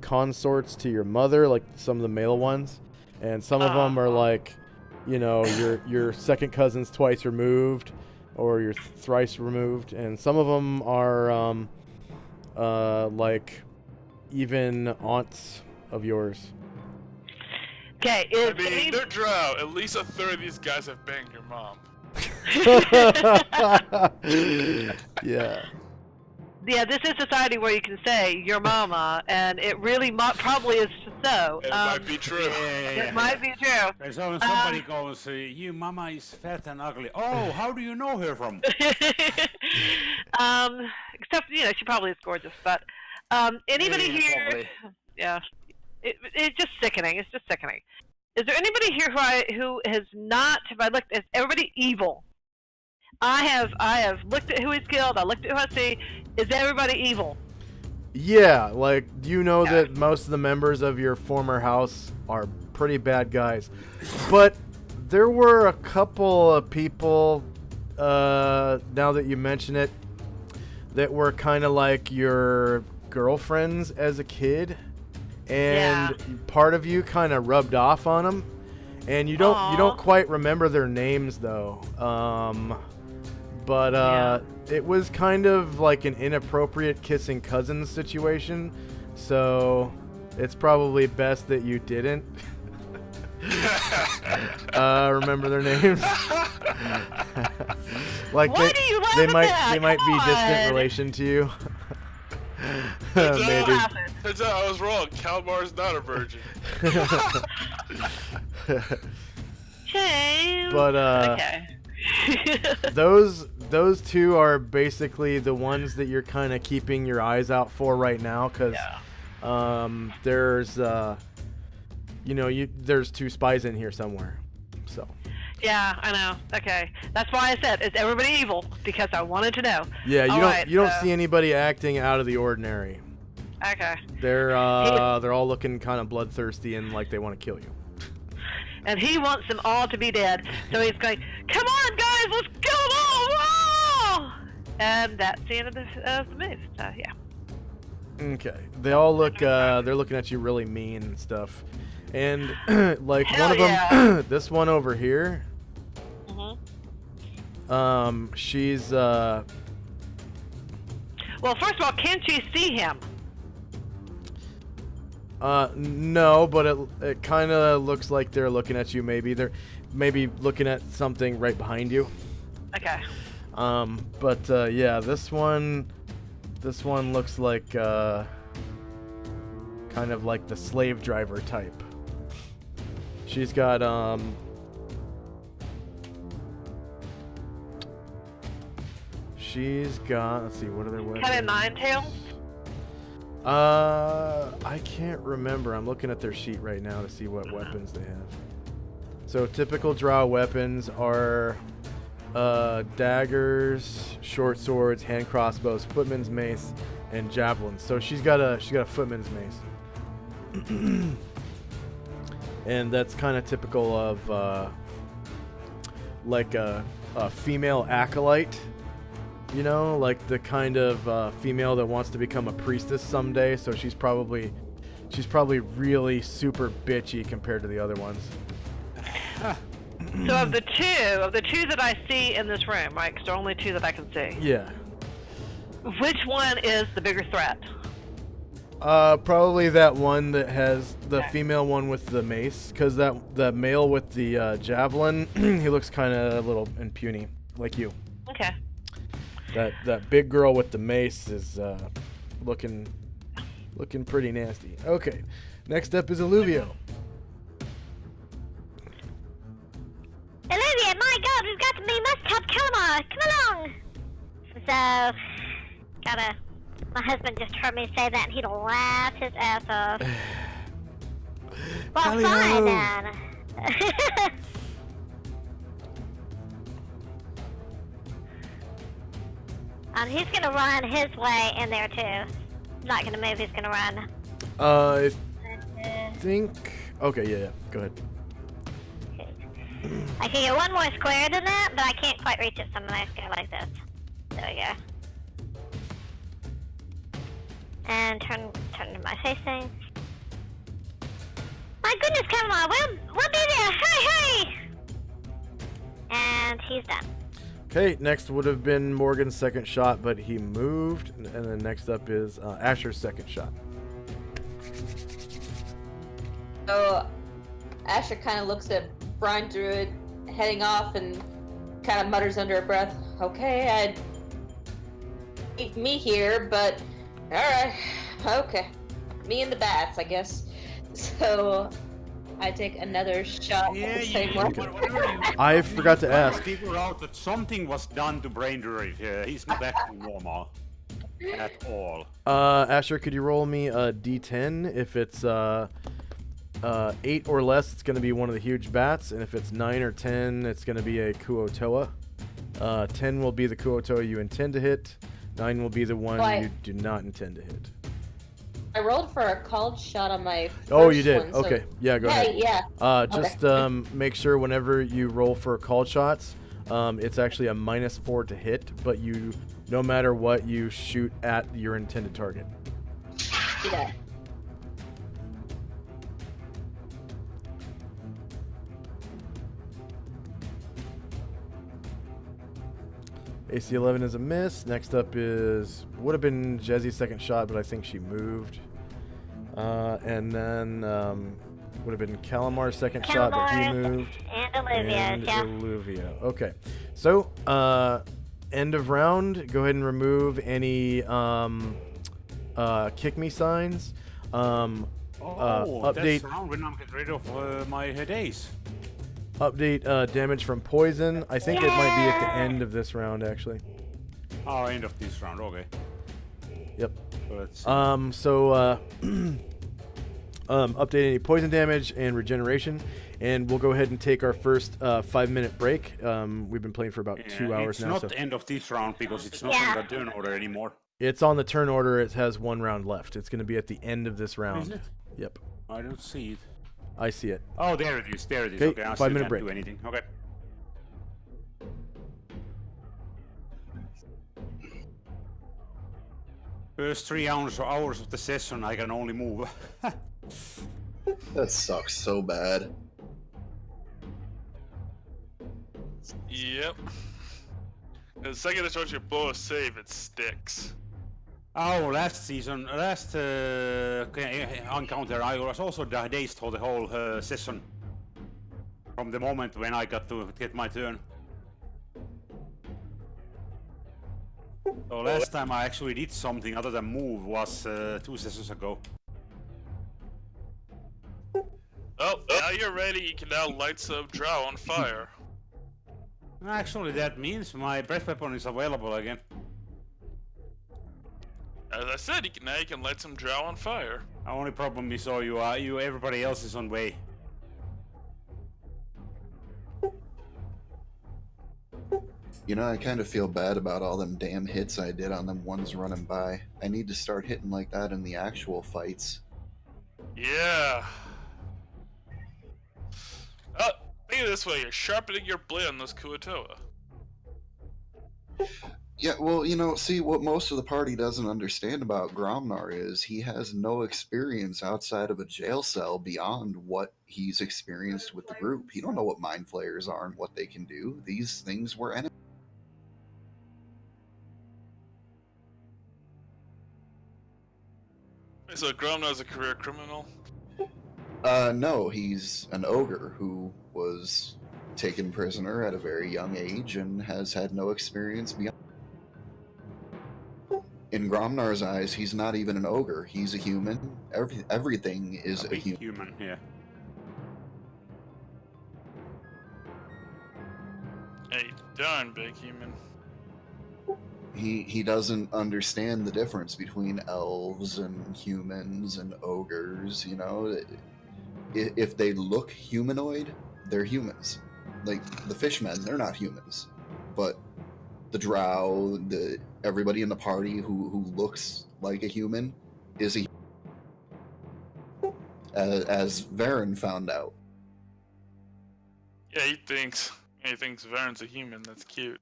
consorts to your mother, like some of the male ones. And some of them are like, you know, your second cousins twice removed, or your thrice removed. And some of them are like even aunts of yours. Okay, I mean, they're drow. At least a third of these guys have banged your mom. Yeah. Yeah, this is society where you can say your mama, and it really probably is so. It might be true. It might be true. And so when somebody goes, "You mama is fat and ugly." Oh, how do you know her from? Except, you know, she probably is gorgeous. But anybody here? Probably. Yeah, it's just sickening. It's just sickening. Is there anybody here who has not? Have I looked? Is everybody evil? I have looked at who he's killed. I looked at who I see. Is everybody evil? Yeah, like, you know that most of the members of your former house are pretty bad guys. But there were a couple of people, now that you mention it, that were kind of like your girlfriends as a kid. And part of you kind of rubbed off on them. And you don't quite remember their names, though. But it was kind of like an inappropriate kissing cousins situation, so it's probably best that you didn't remember their names. Like they might be distant relation to you. Maybe. Turns out I was wrong. Calmar's not a virgin. Shame. But okay. those two are basically the ones that you're kind of keeping your eyes out for right now, because there's there's two spies in here somewhere. So. Yeah, I know. Okay, that's why I said, is everybody evil? Because I wanted to know. Yeah, you don't see anybody acting out of the ordinary. Okay. They're all looking kind of bloodthirsty and like they want to kill you. And he wants them all to be dead, so he's going, "Come on, guys, let's kill them all!" Whoa! And that's the end of the move. So yeah. Okay. They all look. They're looking at you really mean and stuff. And like Hell one of them, this one over here. Mhm. She's. Well, first of all, can't you see him? No, but it kind of looks like they're looking at you. Maybe they're looking at something right behind you. Okay. But yeah, this one looks like kind of like the slave driver type. She's got let's see, what are their weapons? Kind of nine tails. I can't remember. I'm looking at their sheet right now to see what weapons they have. So typical drow weapons are daggers, short swords, hand crossbows, footman's mace, and javelins. So she's got a footman's mace. And that's kind of typical of like a female acolyte. You know, like the kind of female that wants to become a priestess someday. So she's probably really super bitchy compared to the other ones. So of the two that I see in this room, right? Because there are only two that I can see. Yeah. Which one is the bigger threat? Probably that one that has the female one with the mace, because that male with the javelin, he looks kind of a little impuny, like you. Okay. That big girl with the mace is looking pretty nasty. Okay, next up is Illuvio. Olivia, my God, we must help Calamar. Come along. So, my husband just heard me say that, and he'd laugh his ass off. Well, fine then. He's gonna run his way in there too. Not gonna move. He's gonna run. I think. Okay, yeah. Go ahead. I can get one more square than that, but I can't quite reach it, so I'm gonna go like this. There we go. And turn to my facing. My goodness, come on, we'll be there. Hurry! And he's done. Okay, next would have been Morgan's second shot, but he moved, and then next up is Asher's second shot. So Asher kind of looks at Brian Druid heading off and kind of mutters under her breath, "Okay, I'd leave me here, but alright, okay. Me and the bats, I guess." So I take another shot. I forgot to ask. Figure out that something was done to Brain Druid here. He's not acting normal at all. Asher, could you roll me a D10? If it's 8 or less, it's going to be one of the huge bats, and if it's 9 or 10, it's going to be a Kuotoa. 10 will be the Kuotoa you intend to hit. 9 will be the one you do not intend to hit. I rolled for a called shot on my first Oh, you did? one, so... Okay. Yeah, go ahead. Yeah. Just Okay. make sure whenever you roll for called shots, it's actually a -4 to hit, but no matter what, you shoot at your intended target. Yeah. AC 11 is a miss. Next up would have been Jezzy's second shot, but I think she moved. And then would have been Calamar's second shot, but he moved. And Olivia's, yeah. Illuvio. Okay. So, end of round. Go ahead and remove any kick me signs. Update. That's round when I'm getting rid of my days. Update damage from poison. I think it might be at the end of this round, actually. Oh, end of this round. Okay. Yep. Let's update any poison damage and regeneration, and we'll go ahead and take our first 5-minute break. We've been playing for about 2 hours now. It's not the end of this round because it's not on the turn order anymore. It's on the turn order. It has 1 round left. It's going to be at the end of this round. Is it? Yep. I don't see it. I see it. Oh, there it is. There it is. Okay, Okay, I 5-minute still break. can't do anything. Okay. First 3 hours of the session, I can only move. That sucks so bad. Yep. The second it starts your blow a save, it sticks. Oh, last encounter, I was also dazed for the whole session. From the moment when I got to get my turn. So last time I actually did something other than move was 2 sessions ago. Oh, now you're ready. You can now light some drow on fire. Actually, that means my breath weapon is available again. As I said, now you can light some drow on fire. The only problem is everybody else is on way. You know, I kind of feel bad about all them damn hits I did on them ones running by. I need to start hitting like that in the actual fights. Yeah. Think of it this way, you're sharpening your blade on those Kuotoa. Yeah, well, you know, see, what most of the party doesn't understand about Gromnar is he has no experience outside of a jail cell beyond what he's experienced with the group. He don't know what mind flayers are and what they can do. These things were enemies. So Gromna's a career criminal? No, he's an ogre who was taken prisoner at a very young age and has had no experience beyond. In Gromnar's eyes, he's not even an ogre. He's a human. Everything is a big human. human, yeah. A darn big human. He doesn't understand the difference between elves and humans and ogres. You know, if they look humanoid, they're humans. Like the fishmen, they're not humans, but the drow, everybody in the party who looks like a human is a as Varen found out. Yeah, he thinks Varen's a human. That's cute.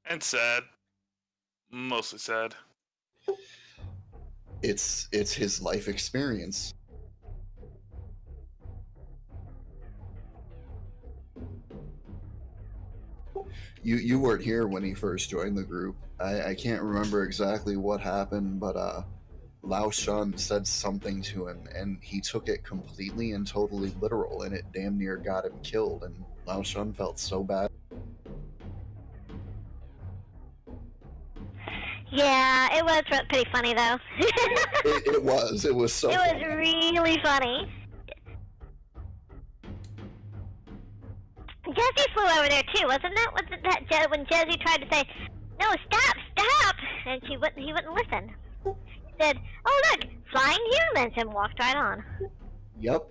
And sad. Mostly sad. It's his life experience. You weren't here when he first joined the group. I can't remember exactly what happened, but Lao Shun said something to him, and he took it completely and totally literal, and it damn near got him killed, and Lao Shun felt so bad. Yeah, it was pretty funny though. It was so It funny. was really funny. Jesse flew over there too, wasn't that when Jesse tried to say, "No, stop," and he wouldn't listen. He said, "Oh look, flying humans," and walked right on. Yep.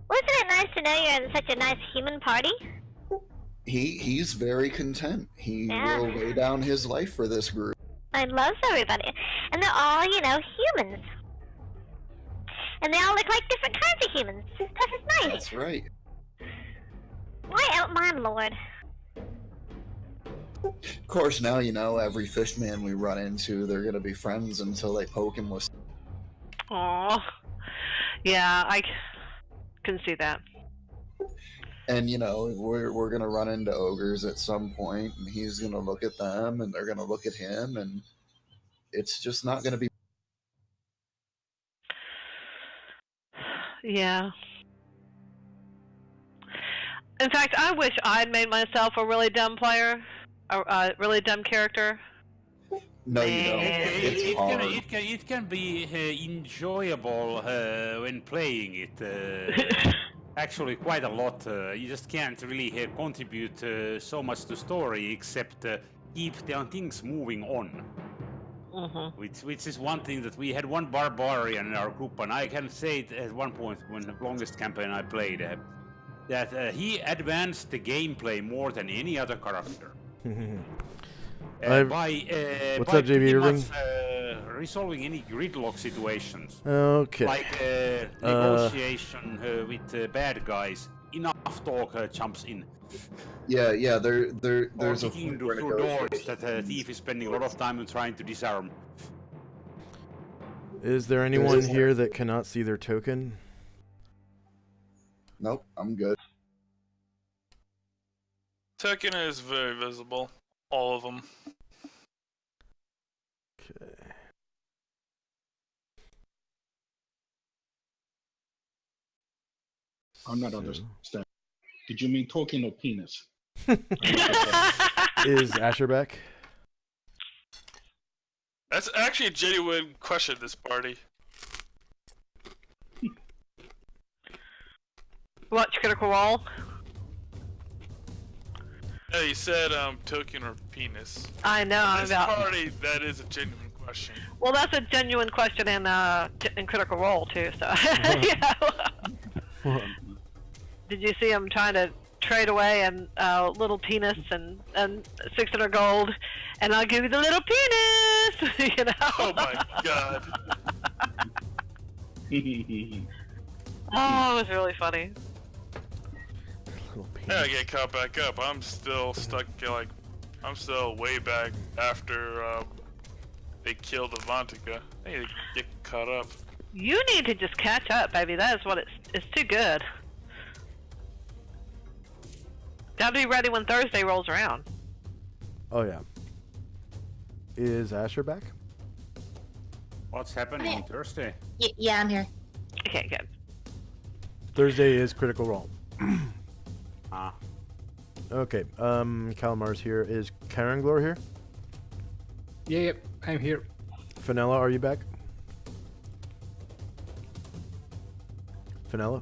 Wasn't it nice to know you're in such a nice human party? He's very content. He Yeah. will lay down his life for this group. I love everybody, and they're all, humans. And they all look like different kinds of humans. This is nice. That's right. Why out mine, Lord? Of course, now every fishman we run into, they're gonna be friends until they poke him with. Aw. Yeah, I can see that. And we're gonna run into ogres at some point, and he's gonna look at them, and they're gonna look at him, and it's just not gonna be. Yeah. In fact, I wish I'd made myself a really dumb player, a really dumb character. No, you don't. It's hard. It can be enjoyable when playing it. Actually, quite a lot. You just can't really contribute so much to story except keep the things moving on. Mm-hmm. Which is one thing that we had one barbarian in our group, and I can say it at one point when the longest campaign I played, that he advanced the gameplay more than any other character. What's up, JB Irving? Resolving any gridlock situations. Okay. Like negotiation with bad guys. Enough talk jumps in. Yeah. There's a kicking through doors that a thief is spending a lot of time trying to disarm. Is there anyone here that cannot see their token? Nope, I'm good. Token is very visible. All of them. Okay. I'm not understanding. Did you mean token or penis? Is Asher back? That's actually a genuine question, this party. Watch Critical Role. Yeah, you said token or penis. I know. This party, that is a genuine question. Well, that's a genuine question in Critical Role too. So, Did you see him trying to trade away and little penis and 600 gold, and I'll give you the little penis. Oh my god. Oh, it was really funny. Yeah, I get caught back up. I'm still stuck. I'm still way back after they killed Avantika. I need to get caught up. You need to just catch up, baby. That is what it's too good. Gotta be ready when Thursday rolls around. Oh yeah. Is Asher back? What's happening on Thursday? Yeah, I'm here. Okay, good. Thursday is Critical Role. Ah. Okay, Calamar's here. Is Karanglor here? Yeah, yep, I'm here. Fenella, are you back? Fenella?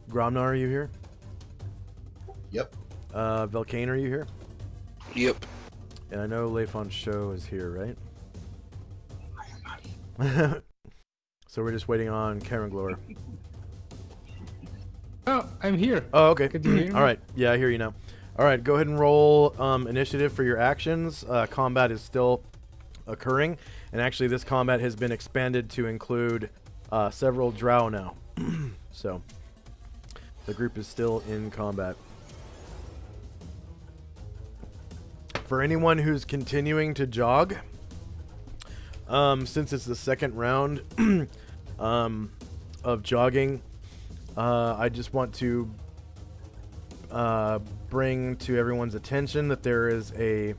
Gromnar, are you here? Yep. Velcane, are you here? Yep. And I know Leifon Show is here, right? So we're just waiting on Karanglor. Oh, I'm here. Oh, okay. Could you hear me? All right. Yeah, I hear you now. All right, go ahead and roll initiative for your actions. Combat is still occurring, and actually this combat has been expanded to include several drow now. So the group is still in combat. For anyone who's continuing to jog, since it's the second round of jogging, I just want to bring to everyone's attention that there is a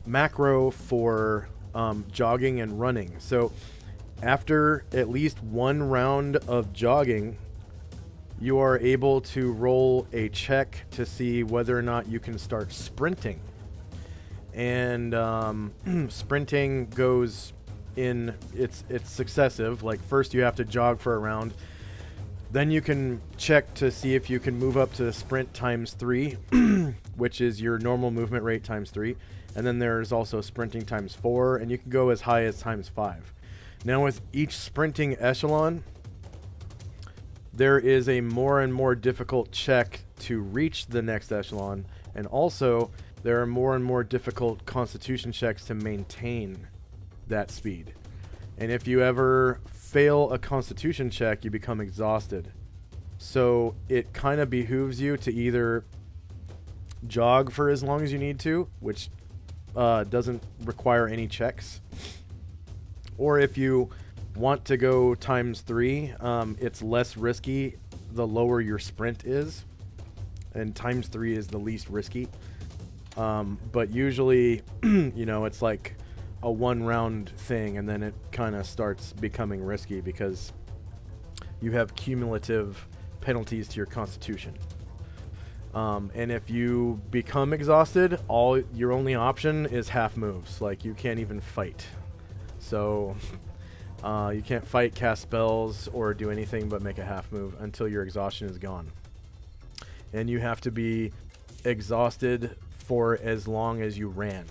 macro for jogging and running. So after at least one round of jogging, you are able to roll a check to see whether or not you can start sprinting. And sprinting goes in, it's successive. Like first you have to jog for a round, then you can check to see if you can move up to sprint times 3, which is your normal movement rate times 3. And then there's also sprinting times 4, and you can go as high as times 5. Now with each sprinting echelon, there is a more and more difficult check to reach the next echelon, and also there are more and more difficult constitution checks to maintain that speed. And if you ever fail a constitution check, you become exhausted. So it kind of behooves you to either jog for as long as you need to, which doesn't require any checks, or if you want to go times 3, it's less risky the lower your sprint is, and times 3 is the least risky. But usually, you know, it's like a 1 round thing, and then it kind of starts becoming risky because you have cumulative penalties to your constitution. And if you become exhausted, your only option is half moves. Like you can't even fight. So you can't fight, cast spells, or do anything but make a half move until your exhaustion is gone. And you have to be exhausted for as long as you ran.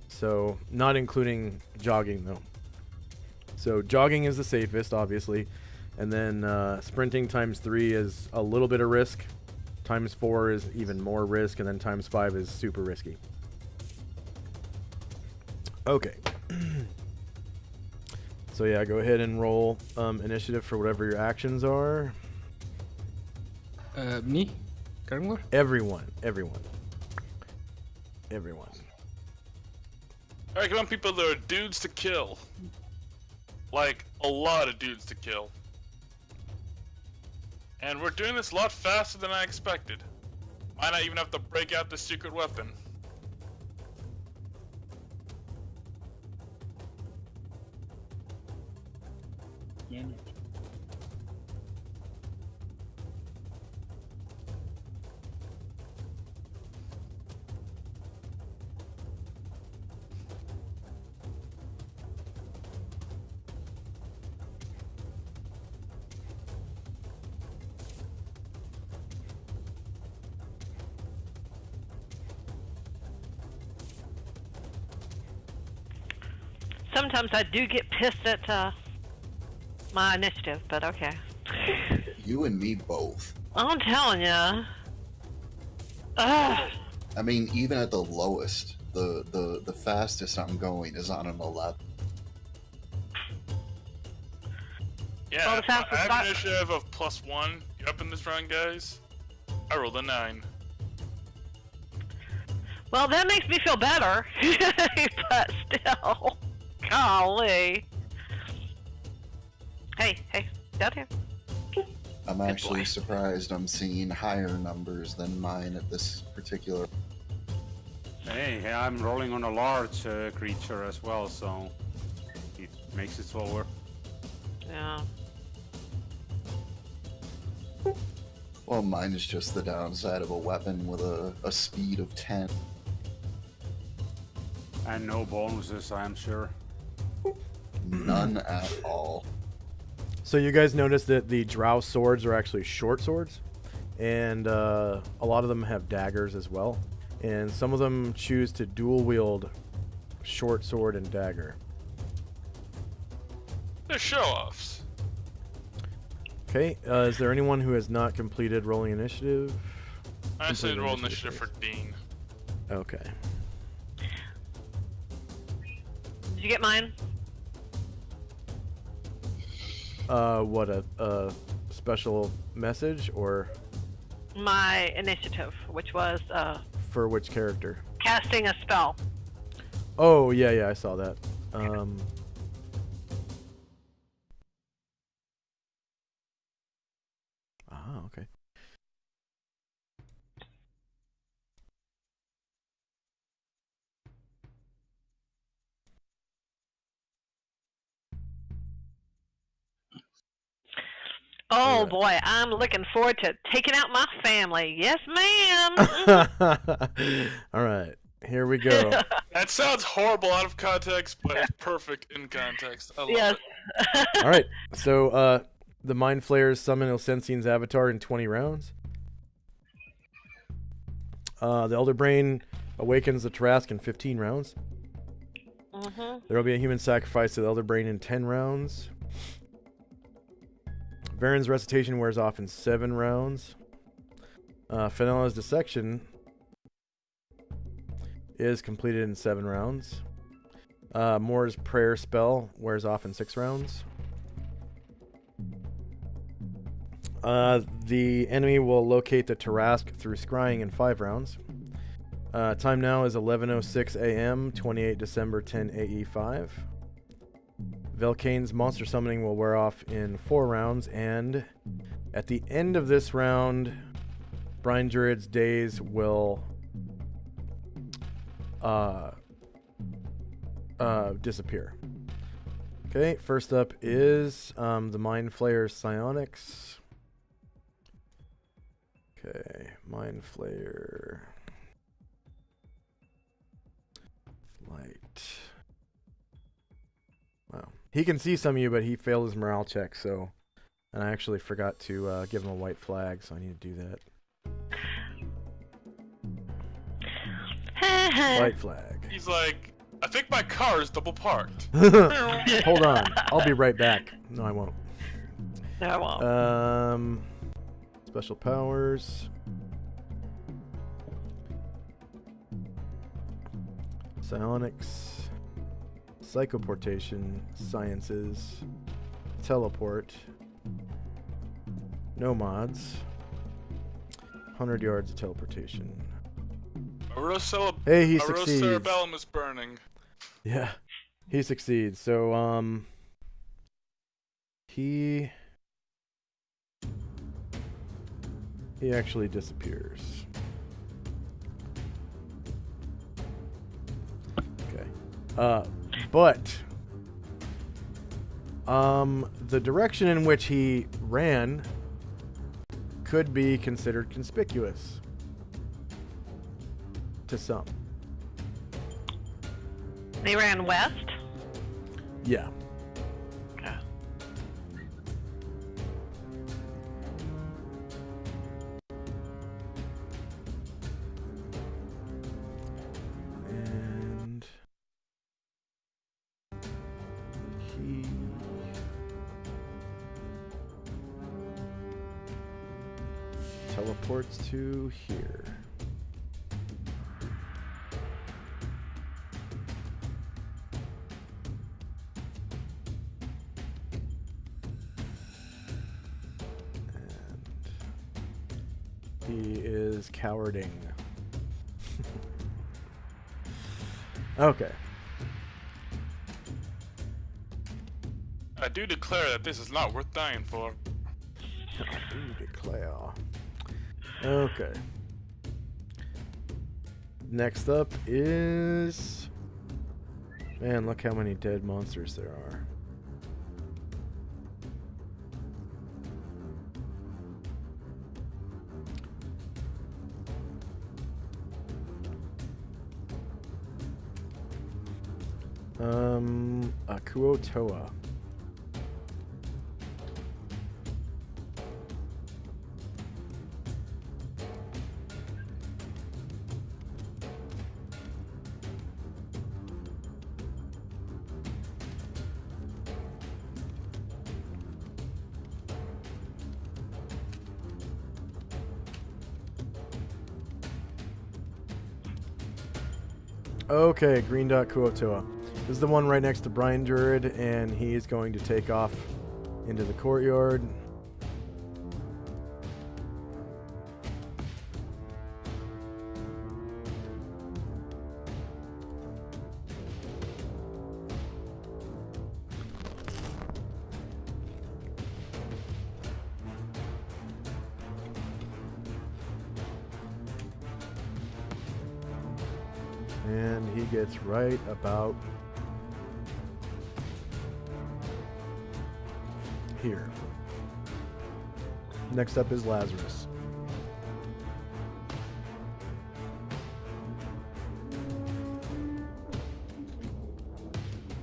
So not including jogging though. So jogging is the safest, obviously. And then sprinting times 3 is a little bit of risk. Times 4 is even more risk. And then times 5 is super risky. Okay. So yeah, go ahead and roll initiative for whatever your actions are. Me? Karmor? Everyone. Alright, come on, people, there are dudes to kill. Like, a lot of dudes to kill. And we're doing this a lot faster than I expected. Might not even have to break out the secret weapon. Sometimes I do get pissed at my initiative, but okay. You and me both. I'm telling ya. Ugh. I mean, even at the lowest, the fastest I'm going is on an 11. Yeah, Well, the I fastest have an initiative of +1. You up in this round, guys? I rolled a 9. Well, that makes me feel better, but still, golly. Hey, down here. I'm actually surprised I'm seeing higher numbers than mine at this particular. Hey, I'm rolling on a large creature as well, so it makes it slower. Yeah. Well, mine is just the downside of a weapon with a speed of 10. And no bonuses, I'm sure. None at all. So you guys notice that the drow swords are actually short swords, and a lot of them have daggers as well, and some of them choose to dual wield short sword and dagger. They're show-offs. Okay, is there anyone who has not completed rolling initiative? I said roll initiative for Dean. Okay. Did you get mine? What, a special message, or? My initiative, which was For which character? casting a spell. Oh, yeah, I saw that. Okay. Oh boy, I'm looking forward to taking out my family. Yes, ma'am. All right, here we go. That sounds horrible out of context, but it's perfect in context. I love Yes. it. All right, so the Mind Flayers summon Ilsensien's avatar in 20 rounds. The Elder Brain awakens the Tarask in 15 rounds. There will be a human sacrifice to the Elder Brain in 10 rounds. Varen's Recitation wears off in 7 rounds. Fenella's Dissection is completed in 7 rounds. Moore's Prayer spell wears off in 6 rounds. The enemy will locate the Tarask through scrying in 5 rounds. Time now is 11:06 a.m., 28 December 10 AE5. Velkane's monster summoning will wear off in 4 rounds, and at the end of this round, Brian Druid's days will disappear. Okay, first up is the Mind Flayer Psionics. Okay, Mind Flayer. Light. Wow. He can see some of you, but he failed his morale check, so... And I actually forgot to give him a white flag, so I need to do that. White flag. He's like, I think my car is double parked. Hold on. I'll be right back. No, I won't. No, I won't. Special powers. Psionics. Psychoportation. Sciences. Teleport. No mods. 100 yards of teleportation. Hey, he succeeds. Cerebellum is burning. Yeah, he succeeds. So, he actually disappears. Okay. But the direction in which he ran could be considered conspicuous to some. They ran west? Yeah. Okay. And he teleports to here. He is cowarding. Okay. I do declare that this is not worth dying for. Declare. Okay. Next up is... Man, look how many dead monsters there are. Akuotoa. Okay, Green Dot Kuotoa. This is the one right next to Brian Druid, and he's going to take off into the courtyard. And he gets right about here. Next up is Lazarus.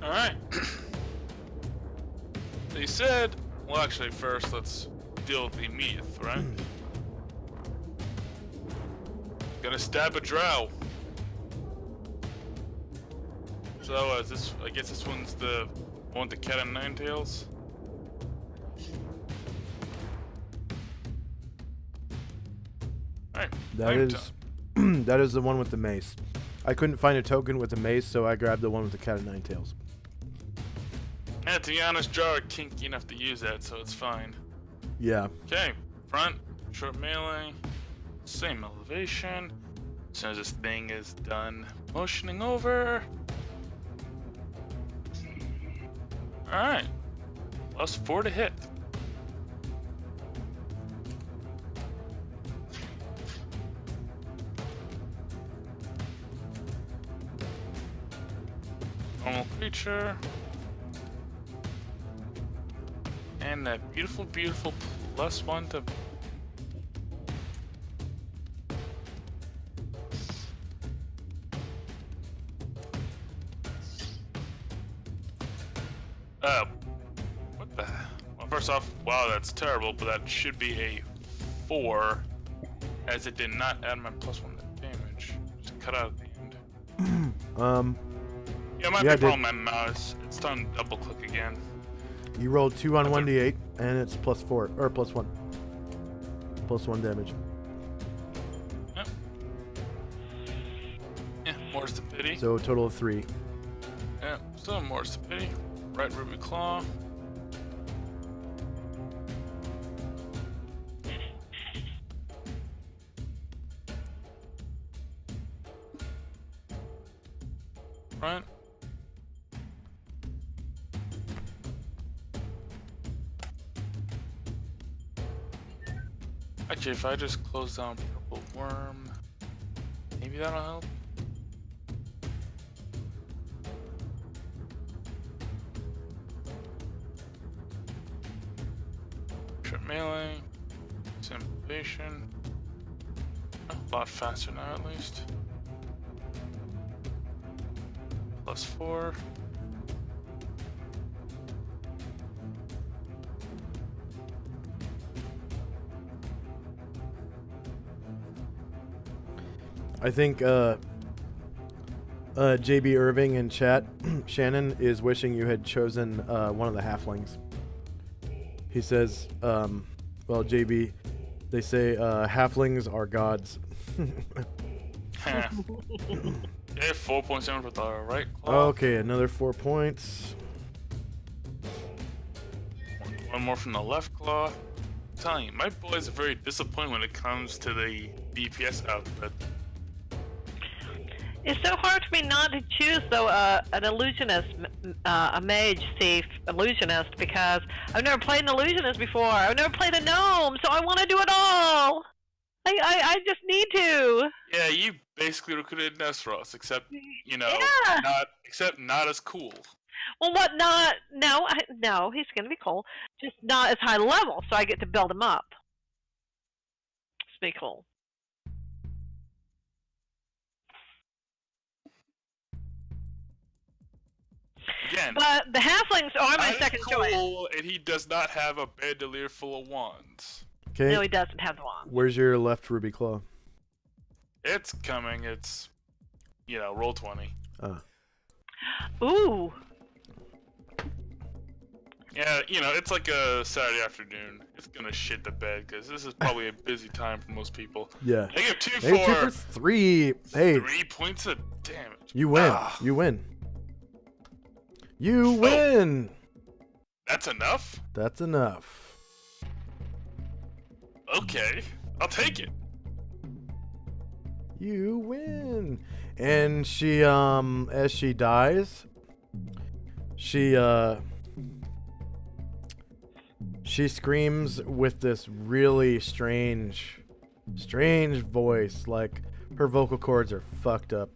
Alright. They said, well, actually, first let's deal with the immediate threat. Gonna stab a drow. So, I guess this one's the one with the cat and nine tails. Alright. That is the one with the mace. I couldn't find a token with the mace, so I grabbed the one with the cat and nine tails. And to be honest, drow are kinky enough to use that, so it's fine. Yeah. Okay, front, short melee, same elevation. As soon as this thing is done motioning over. Alright, +4 to hit. Normal creature. And that beautiful, beautiful +1 to... what the... Well, first off, wow, that's terrible, but that should be a 4, as it did not add my +1 to damage. Just cut out at the end. Yeah, my big problem right now is it's time to double click again. You rolled 2 on 1d8, and it's +4, or +1. +1 damage. Yep. Yeah, more's the pity. So a total of 3. Yeah, still more's the pity. Right ruby claw. Right. Actually, if I just close down Purple Worm, maybe that'll help. Trip melee, simulation. A lot faster now, at least. +4. I think JB Irving in chat, Shannon, is wishing you had chosen one of the halflings. He says, well, JB, they say halflings are gods. Yeah, 4.7 with the right claw. Okay, another 4 points. One more from the left claw. I'm telling you, my boys are very disappointed when it comes to the DPS output. It's so hard for me not to choose though an illusionist, a mage thief illusionist, because I've never played an illusionist before. I've never played a gnome, so I want to do it all. I just need to. Yeah, you basically recruited Nesros, except Yeah. not as cool. Well, what not? No, he's gonna be cool. Just not as high level, so I get to build him up. It's pretty cool. Again, But the halflings are my not second as choice. cool, and he does not have a bandolier full of wands. Okay. No, he doesn't have the wand. Where's your left ruby claw? It's coming. It's, roll 20. Ooh. Yeah, it's like a Saturday afternoon. It's gonna shit the bed because this is probably a busy time for most people. Yeah. Negative 2 Negative 2 for for 3. Hey. 3 points of damage. You win. You win. You win. That's enough? That's enough. Okay, I'll take it. You win. And she, as she dies, she screams with this really strange voice. Like, her vocal cords are fucked up.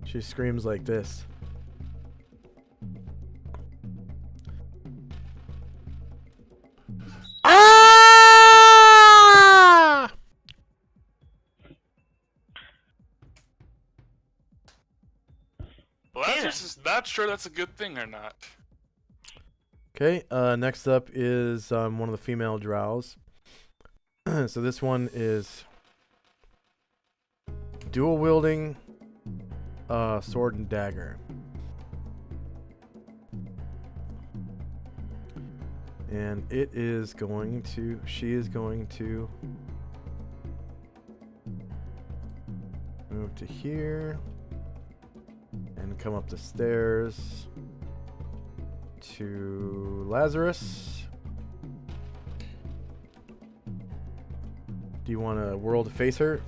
She screams like this. Ah! Lazarus is not sure that's a good thing or not. Okay, next up is one of the female drows. So this one is dual wielding sword and dagger. And she is going to move to here and come up the stairs to Lazarus. Do you want to whirl to face her?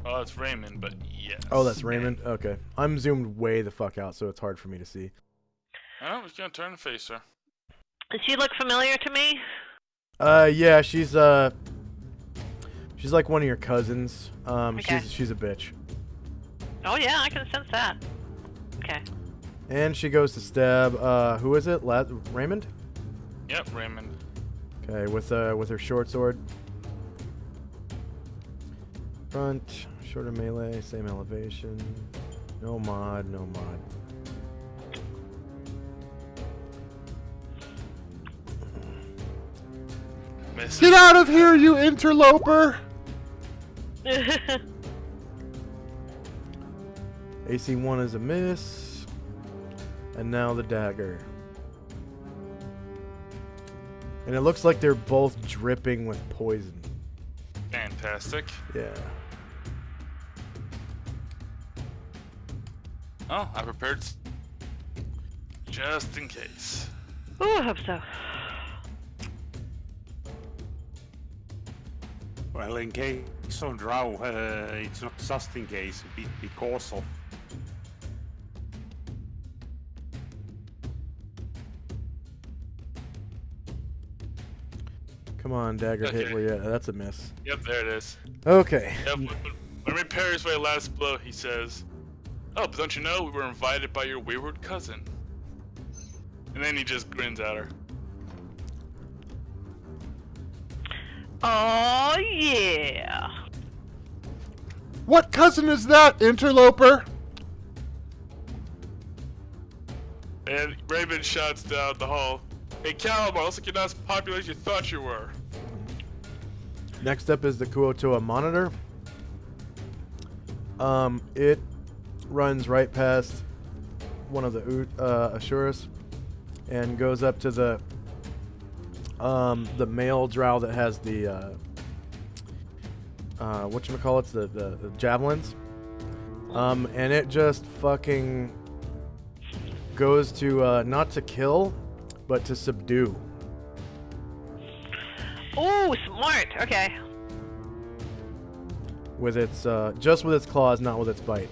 Oh, it's Raymond, but yes. Oh, that's Raymond? Okay. I'm zoomed way the fuck out, so it's hard for me to see. I'm just gonna turn and face her. Does she look familiar to me? Yeah, she's like one of your cousins. Okay. She's a bitch. Oh yeah, I can sense that. Okay. And she goes to stab, who is it? Raymond? Yep, Raymond. Okay, with her short sword. Front, shorter melee, same elevation. No mod. Misses. Get out of here, you interloper! AC1 is a miss. And now the dagger. And it looks like they're both dripping with poison. Fantastic. Yeah. Oh, I prepared just in case. Oh, I hope so. Well, in case on Drow, it's not just in case, because of. Come on, dagger hit where you at. That's a miss. Yep, there it is. Okay. Yep, when Ray parries my last blow, he says, "Oh, but don't you know we were invited by your wayward cousin?" And then he just grins at her. Oh yeah. What cousin is that, interloper? And Raymond shouts down the hall, "Hey, Calamar, looks like you're not as popular as you thought you were." Next up is the Kuotoa monitor. It runs right past one of the Assuras and goes up to the male drow that has the whatchamacallits, the javelins. And it just fucking goes to not to kill, but to subdue. Oh, smart. Okay. with its just with its claws, not with its bite.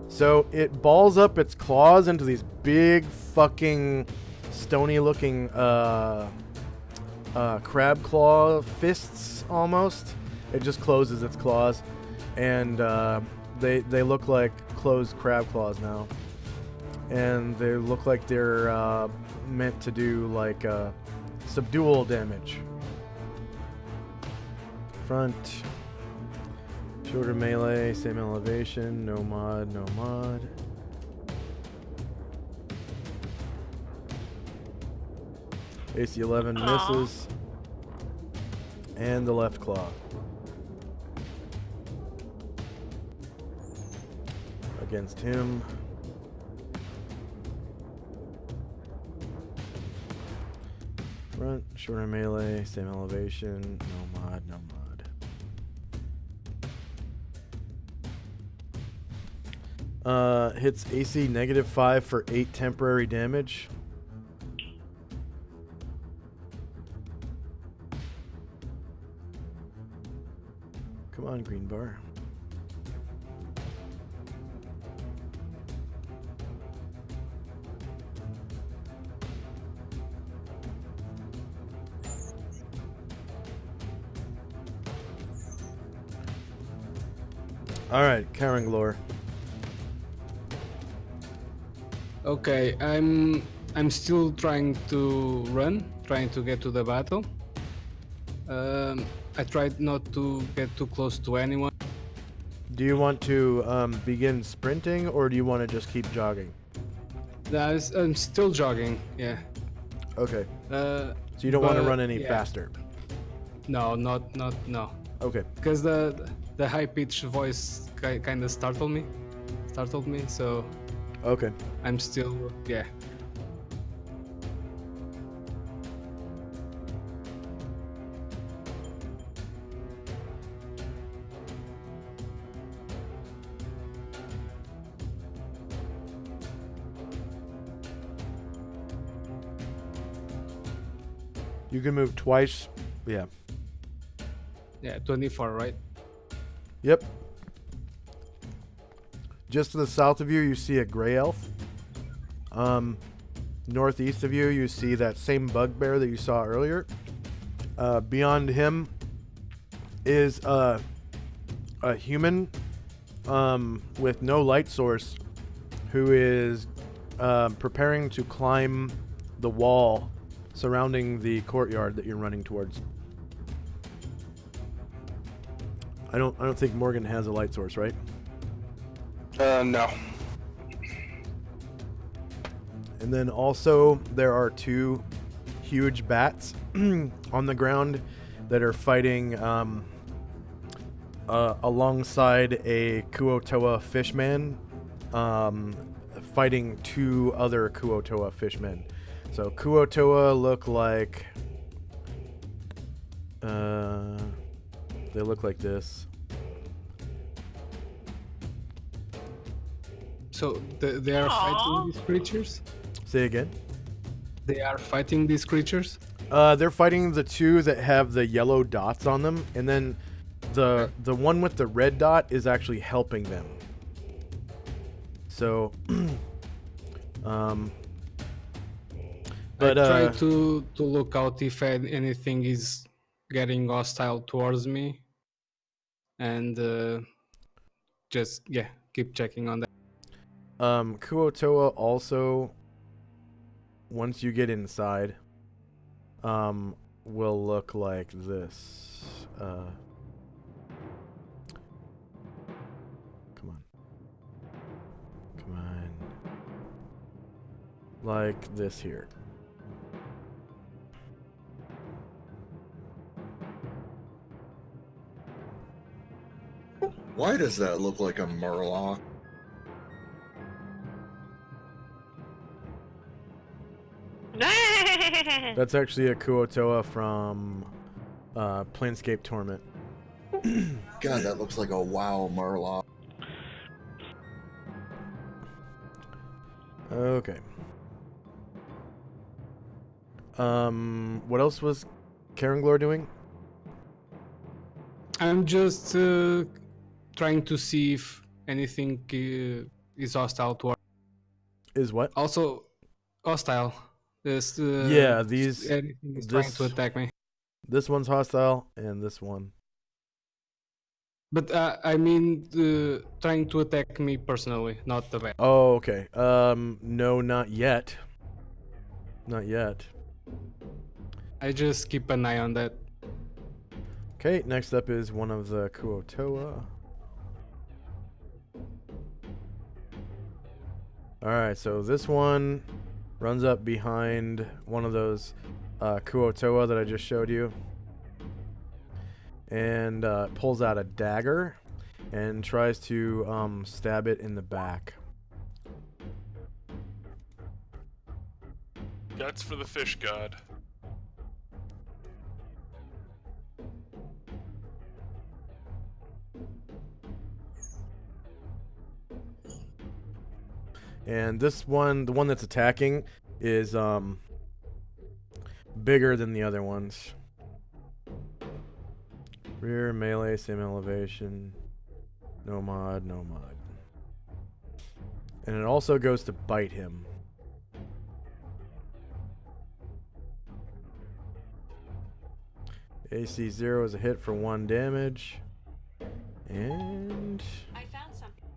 So it balls up its claws into these big fucking stony-looking crab claw fists almost. It just closes its claws, and they look like closed crab claws now, and they look like they're meant to do like subdual damage. Front, shorter melee, same elevation, no mod, no mod. AC 11 misses, and the left claw. Against him. Front, shorter melee, same elevation, no mod, no mod. Hits AC -5 for 8 temporary damage. Come on, green bar. All right, Karanglor. Okay, I'm still trying to run, trying to get to the battle. I tried not to get too close to anyone. Do you want to begin sprinting, or do you want to just keep jogging? I'm still jogging, yeah. Okay. So you don't want to run any yeah. faster? No. Okay. Because the high-pitched voice kind of startled me, so... Okay. I'm still, yeah. You can move twice. Yeah. Yeah, 24, right? Yep. Just to the south of you, you see a gray elf. Northeast of you, you see that same bugbear that you saw earlier. Beyond him is a human with no light source who is preparing to climb the wall surrounding the courtyard that you're running towards. I don't think Morgan has a light source, right? No. And then also there are two huge bats on the ground that are fighting alongside a Kuotoa fishman, fighting two other Kuotoa fishmen. So Kuotoa look like they look like this. So they are fighting these creatures? Say again? They are fighting these creatures? They're fighting the two that have the yellow dots on them, and then the one with the red dot is actually helping them. So, but I try to look out if anything is getting hostile towards me, and just keep checking on that. Kuotoa also, once you get inside, will look like this. Come on. Like this here. Why does that look like a murloc? That's actually a Kuotoa from Planescape Torment. God, that looks like a WoW murloc. Okay. What else was Karanglor doing? I'm just trying to see if anything is hostile to. Is what? Also, hostile. This. Yeah, these. Anything is trying to attack me. This one's hostile, and this one. But I mean, trying to attack me personally, not the bat. Oh, okay. No, not yet. Not yet. I just keep an eye on that. Okay, next up is one of the Kuotoa. Alright, so this one runs up behind one of those Kuotoa that I just showed you. And pulls out a dagger and tries to stab it in the back. Guts for the fish god. And this one, the one that's attacking, is bigger than the other ones. Rear, melee, same elevation. No mod, no mod. And it also goes to bite him. AC 0 is a hit for 1 damage. And... I found something.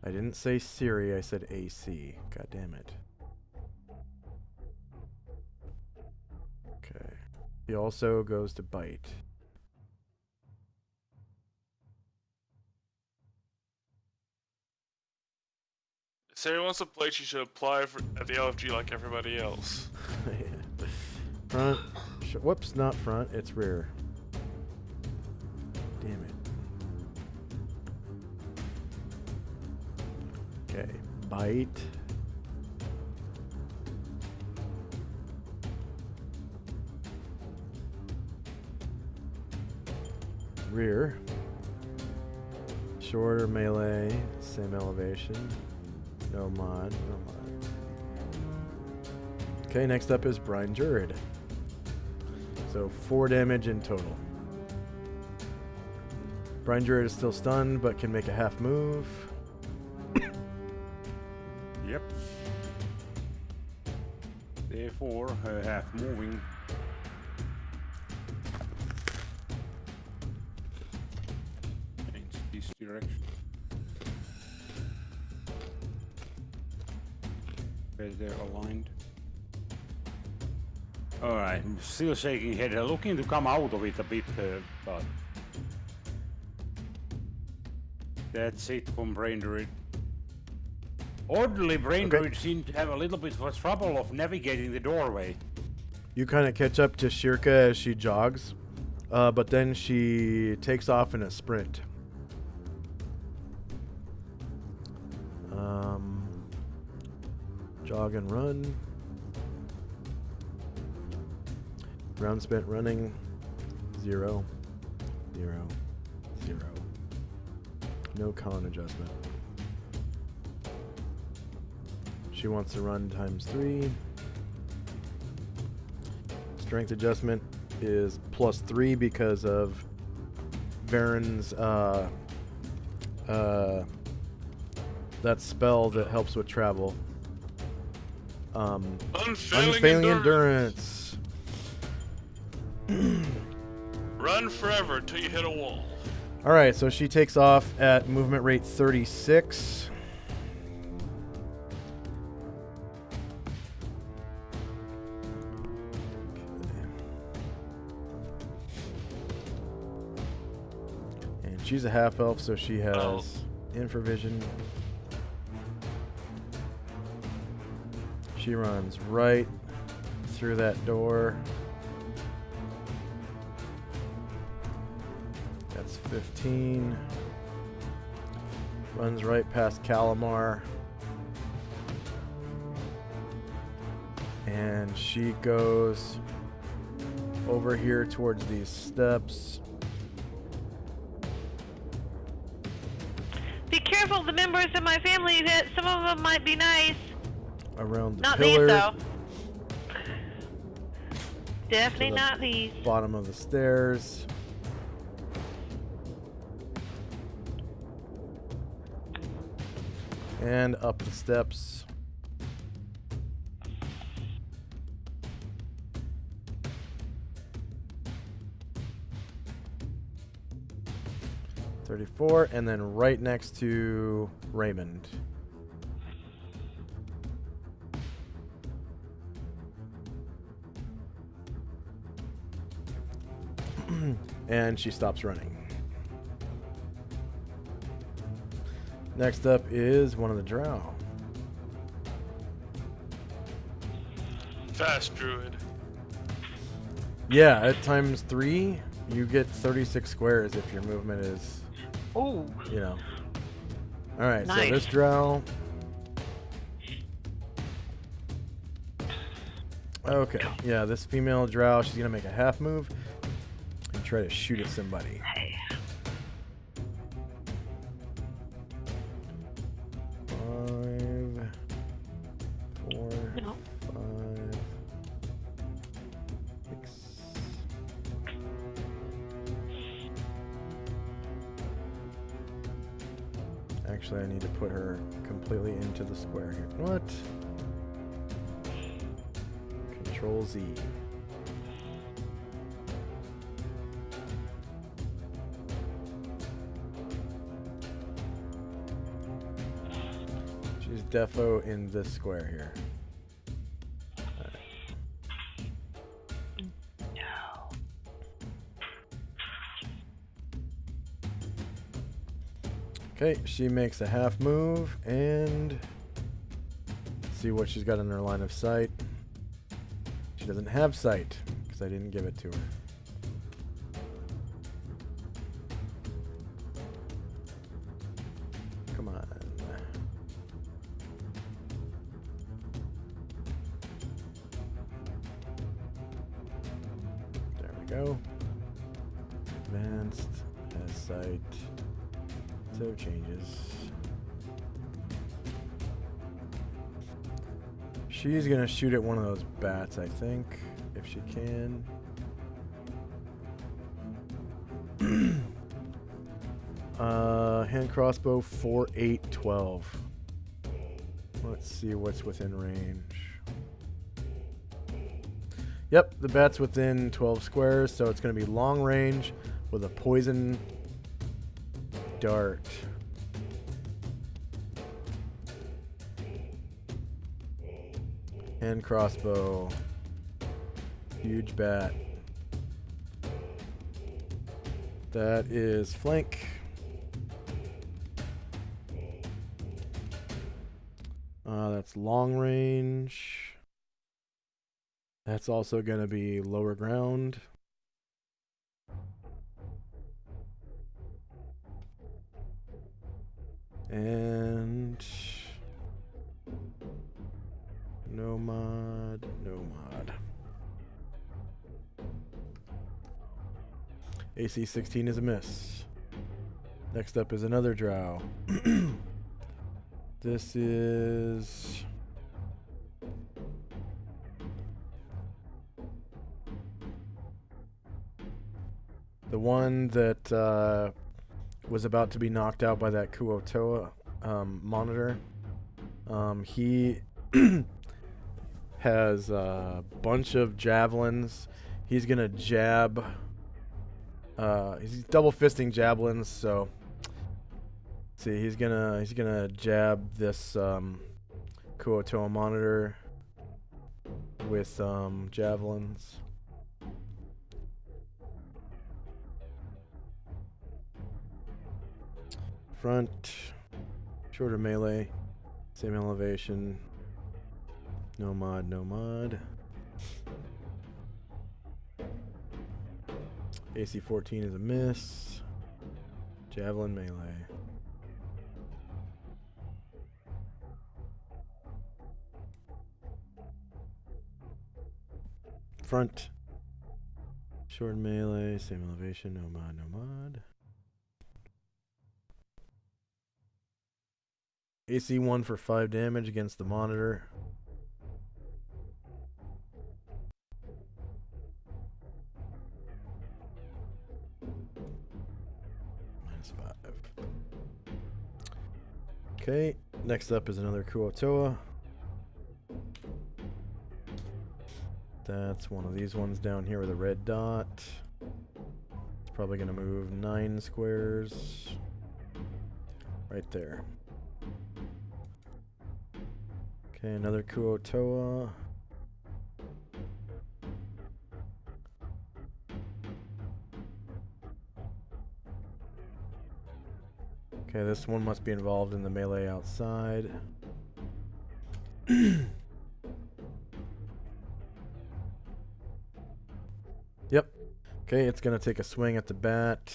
I didn't say Siri, I said AC. God damn it. Okay. He also goes to bite. If Sarah wants to play, she should apply at the LFG like everybody else. Front. Whoops, not front. It's rear. Damn it. Okay. Bite. Rear. Shorter melee. Same elevation. No mod. No mod. Okay, next up is Brian Jurid. So 4 damage in total. Brian Jurid is still stunned, but can make a half move. Yep. Therefore, half moving. Change this direction. Where they're aligned. Alright, I'm still shaking head. Looking to come out of it a bit, but that's it from Brain Druid. Oddly, Brain Druid seemed to have a little bit of trouble of navigating the doorway. You kind of catch up to Shirka as she jogs, but then she takes off in a sprint. Jog and run. Round spent running. 0, 0, 0. No con adjustment. She wants to run times 3. Strength adjustment is +3 because of Baron's that spell that helps with travel. Unfailing endurance. Run forever till you hit a wall. Alright, so she takes off at movement rate 36. And she's a half elf, so she has infravision. She runs right through that door. That's 15. Runs right past Calamar. And she goes over here towards these steps. Be careful, the members of my family, that some of them might be nice. Around the Not pillar. these, though. Definitely to the not these. bottom of the stairs. And up the steps. $34, and then right next to Raymond. And she stops running. Next up is one of the drow. Fast druid. Yeah, at times 3, you get 36 squares if your movement is, Ooh. you know. Alright, Nice. so this drow. Okay, yeah, this female drow, she's going to make a half move and try to shoot at somebody. Hey. 5, 4, No. 5, 6. Actually, I need to put her completely into the square here. What? Control Z. She's defo in this square here. No. Okay, she makes a half move and see what she's got in her line of sight. She doesn't have sight because I didn't give it to her. Come on. There we go. Advanced, has sight. Save changes. She's gonna shoot at one of those bats, I think, if she can. Hand crossbow 4, 8, 12. Let's see what's within range. Yep, the bat's within 12 squares, so it's gonna be long range with a poison dart. Hand crossbow. Huge bat. That is flank. That's long range. That's also going to be lower ground. And no mod, no mod. AC 16 is a miss. Next up is another drow. This is the one that was about to be knocked out by that Kuotoa monitor. He has a bunch of javelins. He's gonna jab. He's double fisting javelins. So, let's see, he's gonna jab this Kuotoa monitor with javelins. Front, shorter melee, same elevation. No mod, no mod. AC 14 is a miss. Javelin melee. Front, short melee, same elevation. No mod, no mod. AC 1 for 5 damage against the monitor. Okay, next up is another Kuotoa. That's one of these ones down here with a red dot. It's probably going to move 9 squares. Right there. Okay, another Kuotoa. Okay, this one must be involved in the melee outside. Yep. Okay, it's gonna take a swing at the bat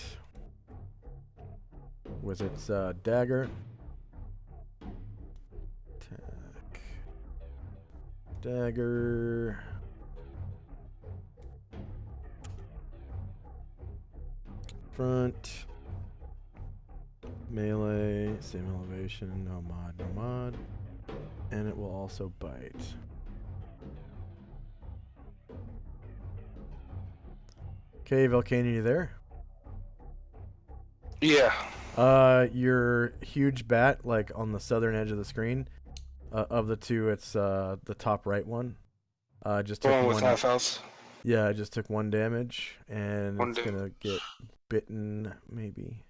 with its dagger. Attack. Dagger. Front. Melee. Same elevation. No mod, no mod. And it will also bite. Okay, Volcanion, you there? Yeah. Your huge bat, like on the southern edge of the screen. Of the two, it's the top right one. Just took The one with one. half health. Yeah, I just took 1 damage, and One it's gonna get bitten, maybe.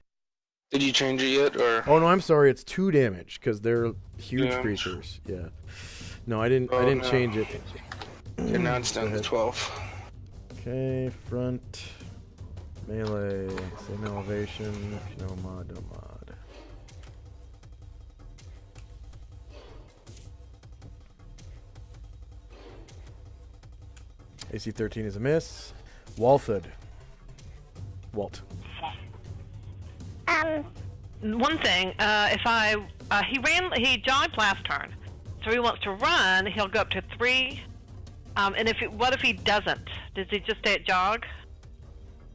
Did you change it yet, or? Oh no, I'm sorry. It's 2 damage because they're huge Damage. creatures. Yeah. No, I didn't. Oh, I didn't no. change it. Okay, now it's Go down to ahead. 12. Okay, front, melee, same elevation, no mod, no mod. AC 13 is a miss. Walthud. Walt. One thing, he jogged last turn, so he wants to run. He'll go up to 3. And what if he doesn't? Does he just stay at jog,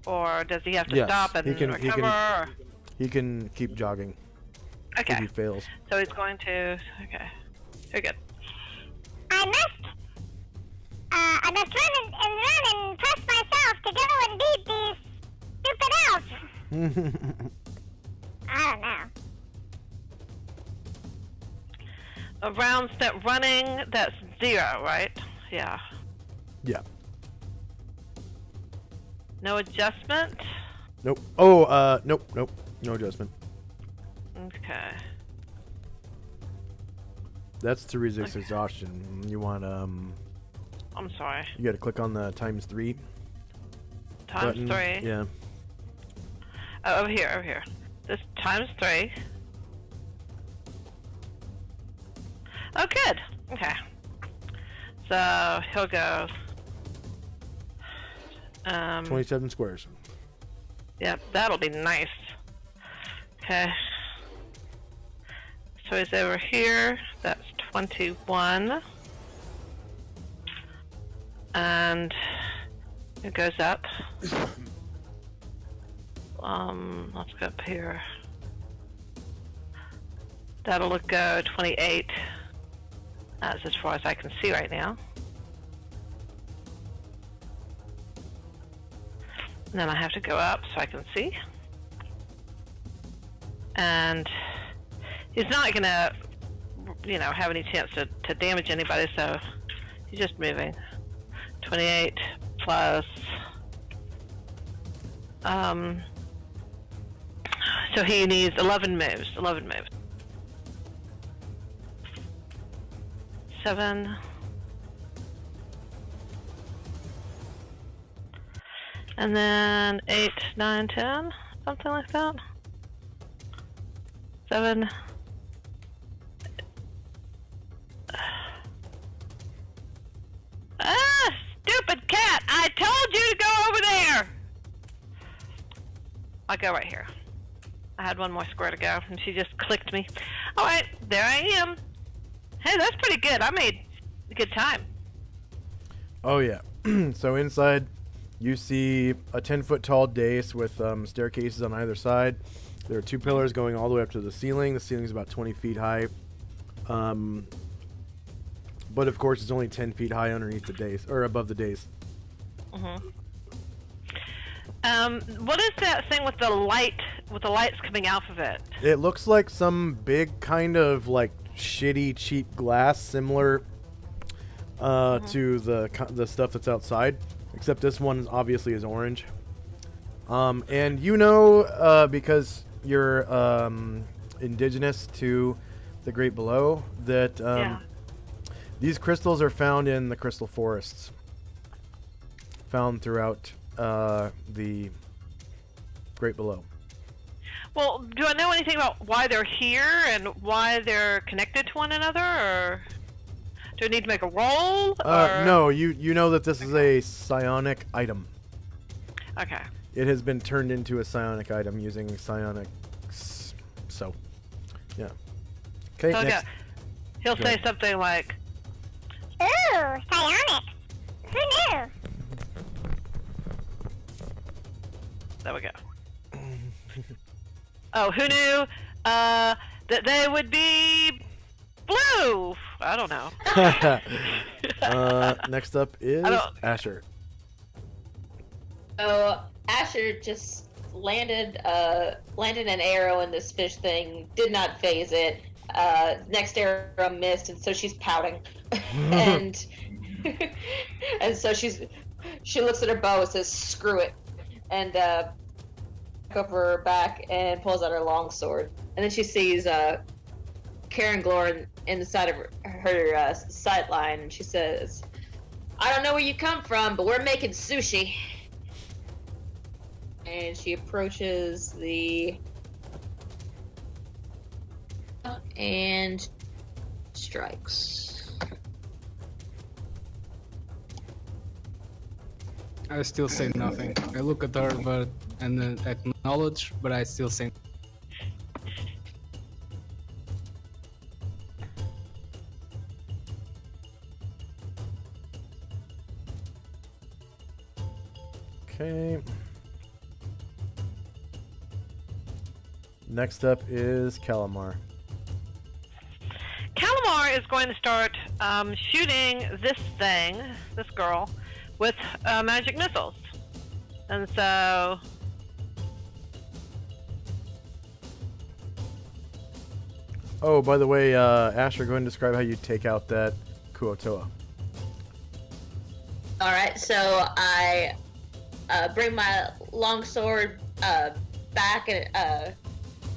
or does he have to Yes, stop and recover? He can keep jogging. Okay. If he fails. So he's going to. Okay. Very good. I must run and press myself to go and beat these stupid elves. I don't know. Rounds that running, that's 0, right? Yeah. Yeah. No adjustment? Nope. Oh, nope. No adjustment. Okay. That's to resist exhaustion. You want, I'm sorry. you gotta click on the ×3 Times button. 3? Yeah. Oh, over here. This times 3. Oh, good. Okay. So he'll go. 27 squares. Yep, that'll be nice. Okay. So he's over here. That's 21. And it goes up. Let's go up here. That'll go 28. That's as far as I can see right now. And then I have to go up so I can see. And he's not gonna, have any chance to damage anybody, so he's just moving. 28 plus. So he needs 11 moves. 7. And then 8, 9, 10, something like that. 7. Stupid cat! I told you to go over there! I'll go right here. I had one more square to go, and she just clicked me. Alright, there I am. Hey, that's pretty good. I made a good time. Oh yeah. So inside, you see a 10-foot tall dais with staircases on either side. There are 2 pillars going all the way up to the ceiling. The ceiling is about 20 feet high. But of course, it's only 10 feet high underneath the dais, or above the dais. Mm-hmm. What is that thing with the light with the lights coming out of it? It looks like some big kind of like shitty cheap glass, similar to the stuff that's outside, except this one obviously is orange. And you know, because you're indigenous to the Great Below, that these crystals are found in the crystal forests, found throughout the Great Below. Well, do I know anything about why they're here and why they're connected to one another, or do I need to make a roll? No, you know that this is a psionic item. Okay. It has been turned into a psionic item using psionics. So, yeah. Okay, So next. he'll Go say ahead. something like, Ooh, psionic. Who knew? there we go. Oh, who knew that they would be blue? I don't know. Next up is Asher. So Asher just landed an arrow in this fish thing, did not phase it. Next arrow missed, and so she's pouting. and and so she looks at her bow and says, "Screw it," and over her back and pulls out her longsword. And then she sees Karen Glor in the side of her sight line, and she says, "I don't know where you come from, but we're making sushi." And she approaches the and strikes. I still say nothing. I look at her and then acknowledge, but I still say. Okay. Next up is Calamar. Calamar is going to start shooting this girl, with magic missiles. And so... Oh, by the way, Asher, go ahead and describe how you take out that Kuotoa. Alright, so I bring my longsword back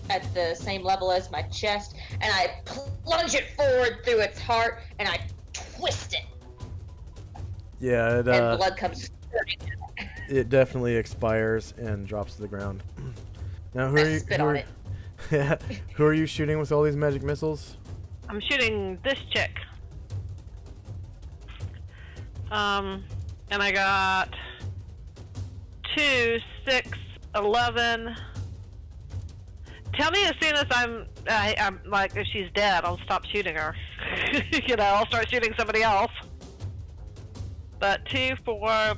at the same level as my chest, and I plunge it forward through its heart, and I twist it. Yeah, And blood comes. it definitely expires and drops to the ground. Now, who I are you? spit on it. Who are you shooting with all these magic missiles? I'm shooting this chick. And I got 2, 6, 11. Tell me as soon as I'm like, if she's dead, I'll stop shooting her. You know, I'll start shooting somebody else. But 2, 4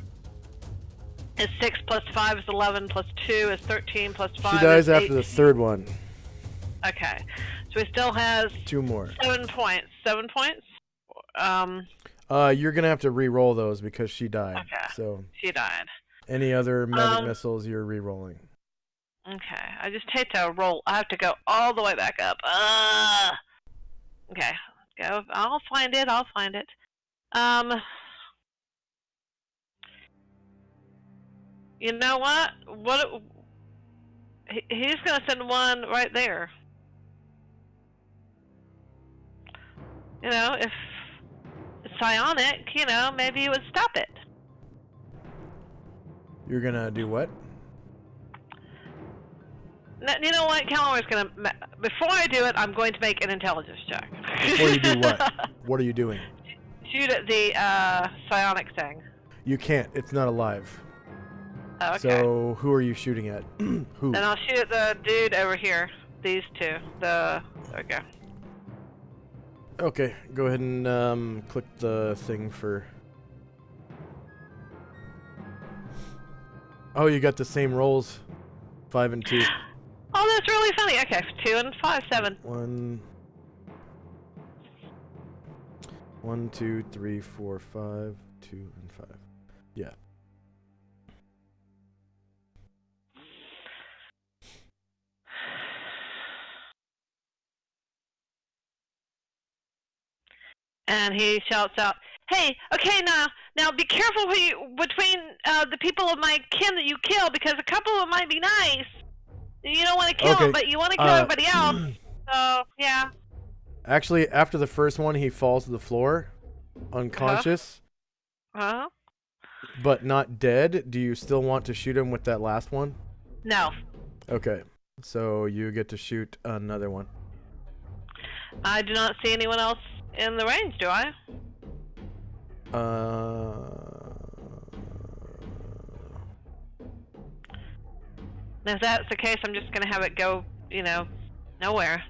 is 6 plus 5 is 11 plus 2 is 13 plus 5 She dies is after 18. the third one. Okay. So he still has 2 more. 7 points. 7 points? You're gonna have to re-roll those because she died. Okay. So She died. any other magic missiles, you're re-rolling. Okay. I just hate to roll. I have to go all the way back up. Okay. Go. I'll find it. You know what? He's gonna send one right there. You know, if it's psionic, you know, maybe it would stop it. You're gonna do what? You know what? Calamar's gonna. Before I do it, I'm going to make an intelligence check. Before you do what? What are you doing? Shoot at the psionic thing. You can't. It's not alive. Oh, okay. So who are you shooting at? Who? Then I'll shoot at the dude over here. These two. Okay. Okay, go ahead and click the thing for... Oh, you got the same rolls. 5 and 2. Oh, that's really funny. Okay, 2 and 5, 7. 1, 2, 3, 4, 5, 2, and 5. Yeah. And he shouts out, "Hey, okay, now be careful between the people of my kin that you kill, because a couple of them might be nice. You don't want to kill them, but you want to kill everybody else. So, yeah." Actually, after the first one, he falls to the floor, unconscious, but not dead. Do you still want to shoot him with that last one? No. Okay, so you get to shoot another one. I do not see anyone else in the range, do I? If that's the case, I'm just going to have it go, nowhere.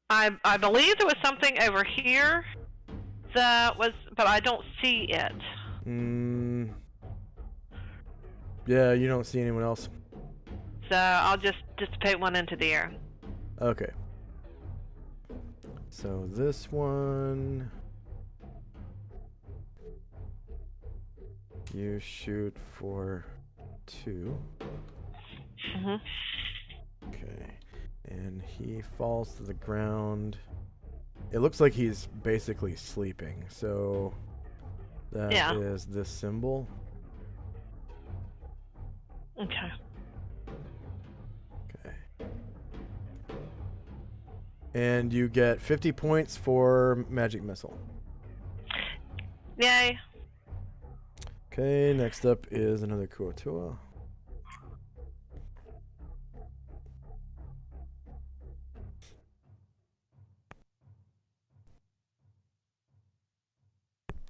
I believe there was something over here that was, but I don't see it. Yeah, you don't see anyone else. So I'll just dissipate one into the air. Okay. So this one, you shoot for 2. Okay. And he falls to the ground. It looks like he's basically sleeping. So that is this symbol. Okay. And you get 50 points for magic missile. Yay. Okay, next up is another Kuotoa.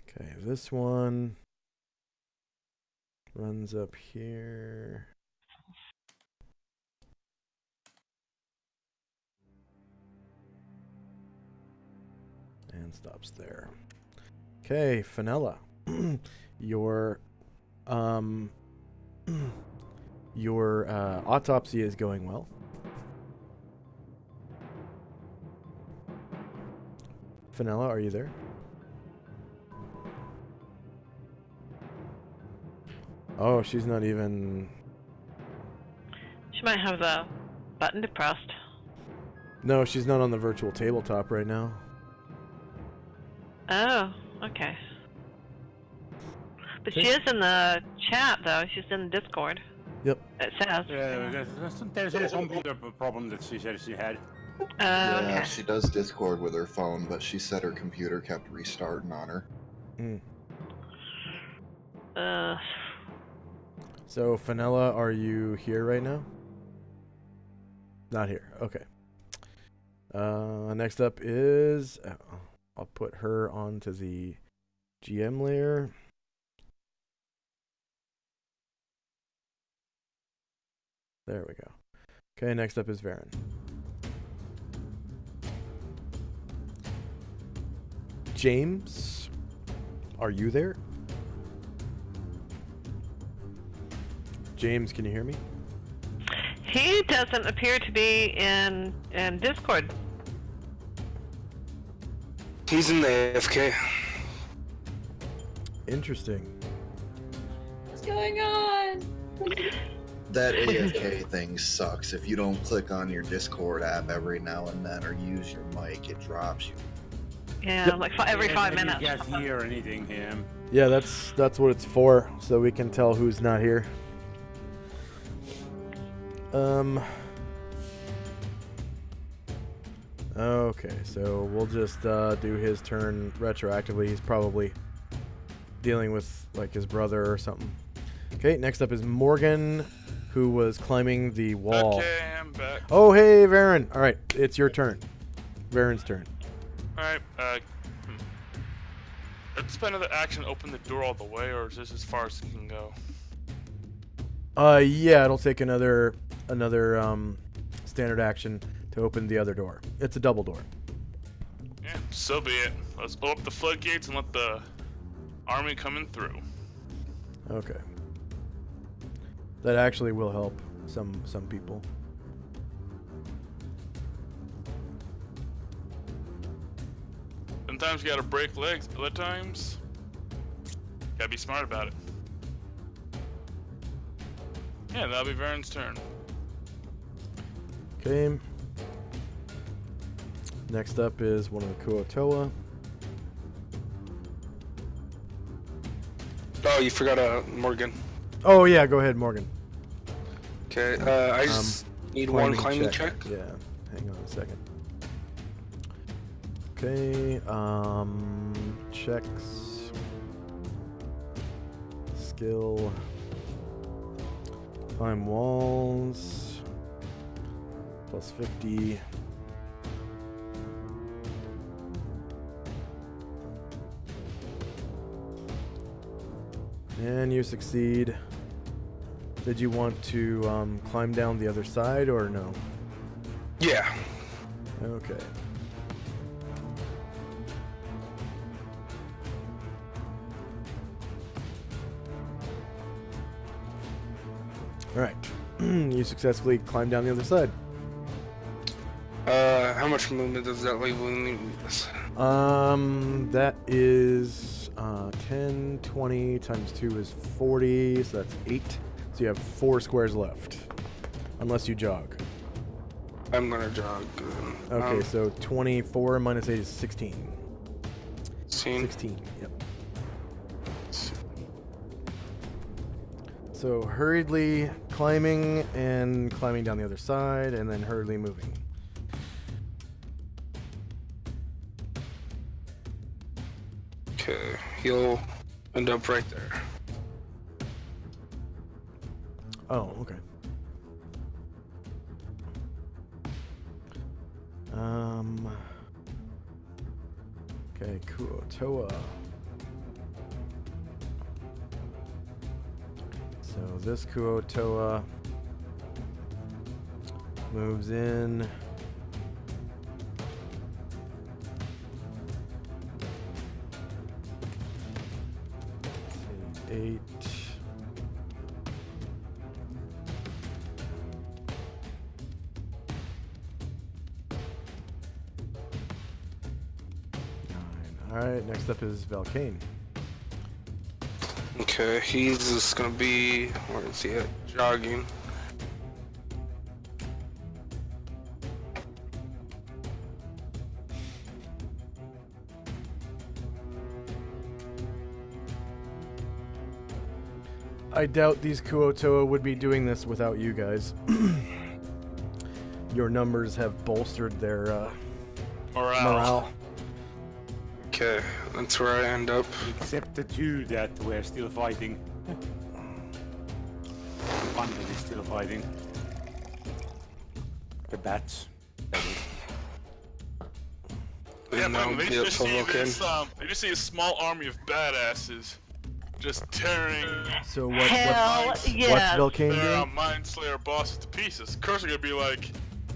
Okay, this one runs up here. And stops there. Okay, Fenella. Your autopsy is going well. Fenella, are you there? Oh, she's not even... She might have the button depressed. No, she's not on the virtual tabletop right now. Oh, okay. But she is in the chat, though. She's in Discord. Yep. It says. Yeah, there's a computer problem that she said she had. Yeah, Okay. she does Discord with her phone, but she said her computer kept restarting on her. So, Fenella, are you here right now? Not here. Okay. Next up is... I'll put her onto the GM layer. There we go. Okay, next up is Varen. James, are you there? James, can you hear me? He doesn't appear to be in Discord. He's in the AFK. Interesting. What's going on? That AFK thing sucks. If you don't click on your Discord app every now and then or use your mic, it drops you. Yeah, like every 5 minutes. You can't hear anything, him. Yeah, that's what it's for, so we can tell who's not here. Okay, so we'll just do his turn retroactively. He's probably dealing with like his brother or something. Okay, next up is Morgan, who was climbing the wall. Okay, I'm back. Oh, hey, Varen. All right, it's your turn. Varen's turn. Alright, let's spend another action to open the door all the way, or is this as far as it can go? Yeah, it'll take another standard action to open the other door. It's a double door. Yeah, so be it. Let's open up the floodgates and let the army come in through. Okay. That actually will help some people. Sometimes you gotta break legs, other times, gotta be smart about it. Yeah, that'll be Varen's turn. Okay. Next up is one of the Kuotoa. Oh, you forgot Morgan. Oh yeah, go ahead, Morgan. Okay, I just need one climbing check. Yeah, hang on a second. Okay, checks. Skill. Climb walls. Plus 50. And you succeed. Did you want to climb down the other side or no? Yeah. Okay. Alright. You successfully climb down the other side. How much movement does that leave me? That is 10, 20 times 2 is 40, so that's 8. So you have 4 squares left. Unless you jog. I'm gonna jog. Okay, so 24 minus 8 is 16. 16, yep. So hurriedly climbing and climbing down the other side, and then hurriedly moving. Okay, he'll end up right there. Oh, okay. Okay, Kuotoa. So this Kuotoa moves in. Let's see, 8. Alright, next up is Valkane. Okay, he's just gonna be, where is he at? Jogging. I doubt these Kuotoa would be doing this without you guys. Your numbers have bolstered their morale. Okay, that's where I end up. Except the two that were still fighting. One that is still fighting. The bats. Yeah, No, man, they yeah, just see Vulcan. this. They just see a small army of badasses just tearing. So Hell what's yeah. Valkane their doing? Mind Slayer bosses to pieces. Curse are gonna be like,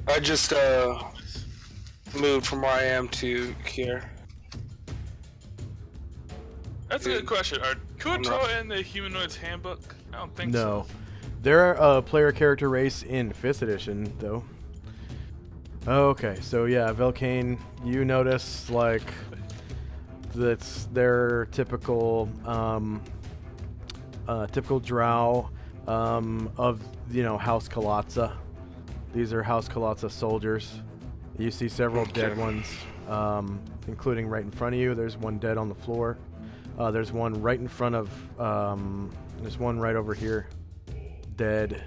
I just moved from where I am to here. that's a good question. Are Kuotoa in the Humanoid's Handbook? I don't think No. so. They're a player character race in 5th edition, though. Okay, so yeah, Valkane, you notice, like, that's their typical, typical drow of, House Kalatza. These are House Kalatza soldiers. You see several dead ones, including right in front of you. There's one dead on the floor. There's one right in front of, there's one right over here. Dead.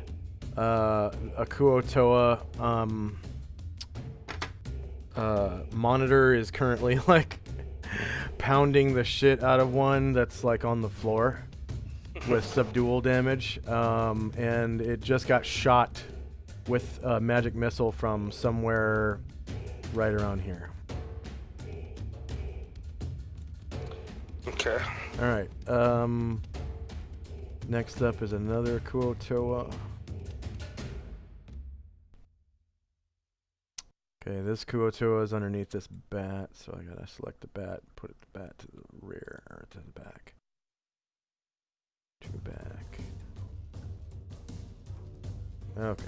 A Kuotoa monitor is currently like pounding the shit out of one that's like on the floor with subdual damage, and it just got shot with a magic missile from somewhere right around here. Okay. All right. Next up is another Kuotoa. Okay, this Kuotoa is underneath this bat, so I gotta select the bat, put the bat to the rear, or to the back. To the back. Okay.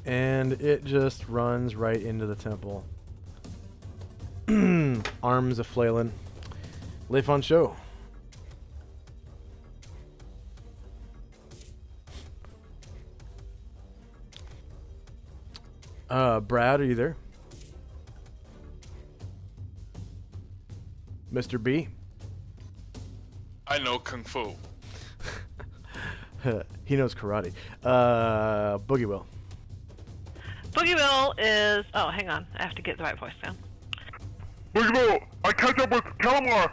And it just runs right into the temple. Arms a flailing. Life on show. Brad, are you there? Mr. B? I know Kung Fu. He knows karate. Boogie Will. Boogie Will is. Oh, hang on. I have to get the right voice down. Boogie Bill, I catch up with Calamar.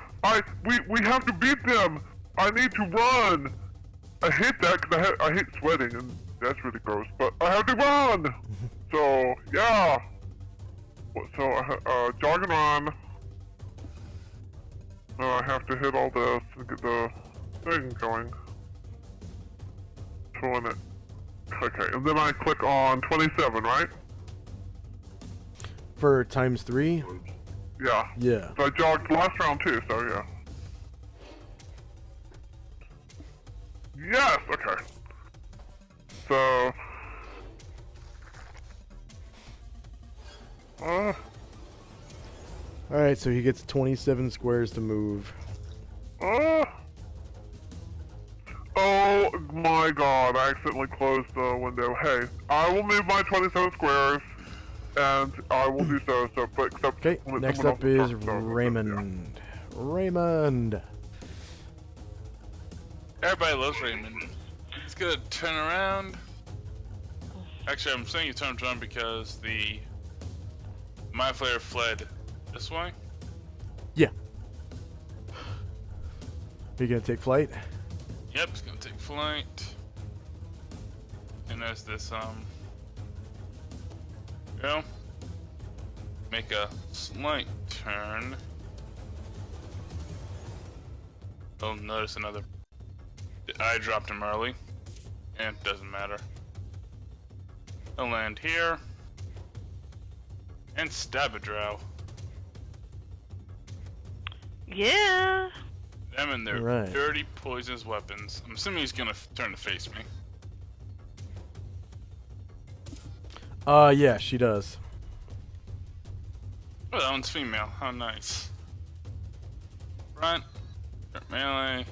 We have to beat them. I need to run. I hate that because I hate sweating and that's really gross. But I have to run. So yeah. So jog and run. I have to hit all this and get the thing going. Pulling it. Okay, and then I click on 27, right? For ×3? Yeah. Yeah. So I jogged last round too, so yeah. Yes, okay. So... Alright, so he gets 27 squares to move. Oh my god, I accidentally closed the window. Hey, I will move my 27 squares, and I will do so, but except... Okay, next up is Raymond. Raymond! Everybody loves Raymond. He's gonna turn around. Actually, I'm saying he turned around because the Mind Flayer fled this way. Yeah. Are you gonna take flight? Yep, he's gonna take flight. And there's this, make a slight turn. You'll notice another. I dropped him early, and it doesn't matter. He'll land here and stab a drow. Yeah. Them and their Right. dirty, poisonous weapons. I'm assuming he's gonna turn to face me. Yeah, she does. Oh, that one's female. How nice. Front, melee.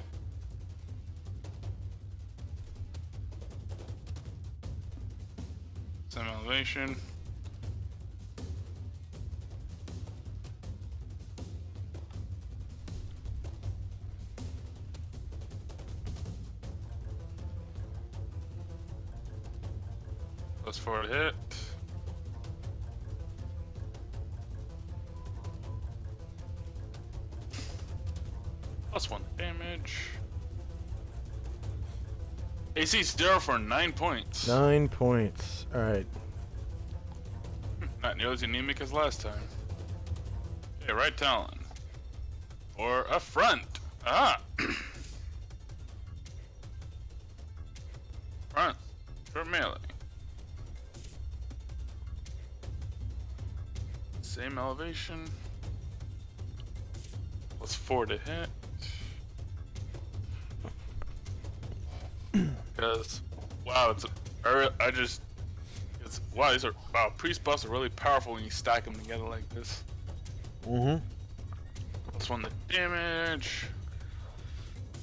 Some elevation. +4 to hit. +1 damage. AC 0 for 9 points. 9 points. Alright. Not nearly as anemic as last time. Okay, right talon. Or a front. Ah! Front. For melee. Same elevation. +4 to hit. Because, wow, wow, priest buffs are really powerful when you stack them together like this. Mm-hmm. +1 the damage.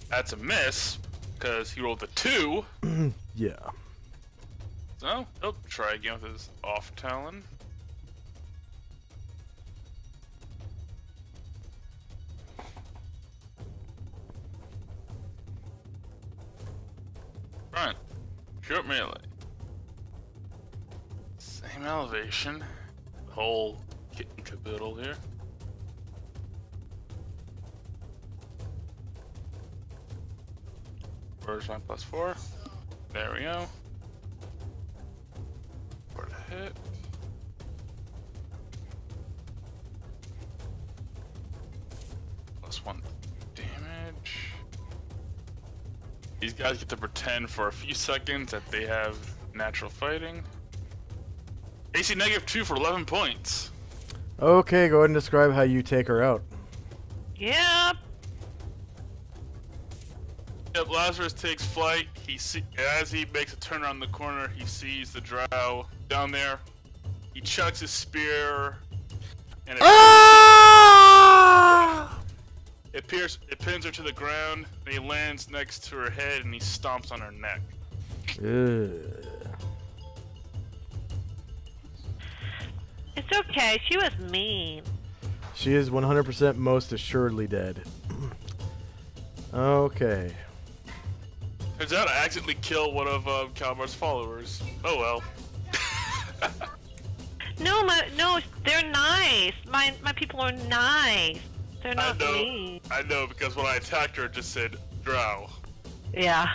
That's a miss, because he rolled a 2. Yeah. So, he'll try again with his off talon. Front. Short melee. Same elevation. The whole kit and caboodle here. First line +4. There we go. 4 to hit. +1 damage. These guys get to pretend for a few seconds that they have natural fighting. AC -2 for 11 points. Okay, go ahead and describe how you take her out. Yep. Yep, Lazarus takes flight. As he makes a turn around the corner, he sees the drow down there. He chucks his spear, and it pins her to the ground. And he lands next to her head, and he stomps on her neck. It's okay. She was mean. She is 100% most assuredly dead. Okay. Turns out I accidentally killed one of Calmar's followers. Oh well. No, they're nice. My people are nice. They're not mean. I know, because when I attacked her, it just said drow. Yeah,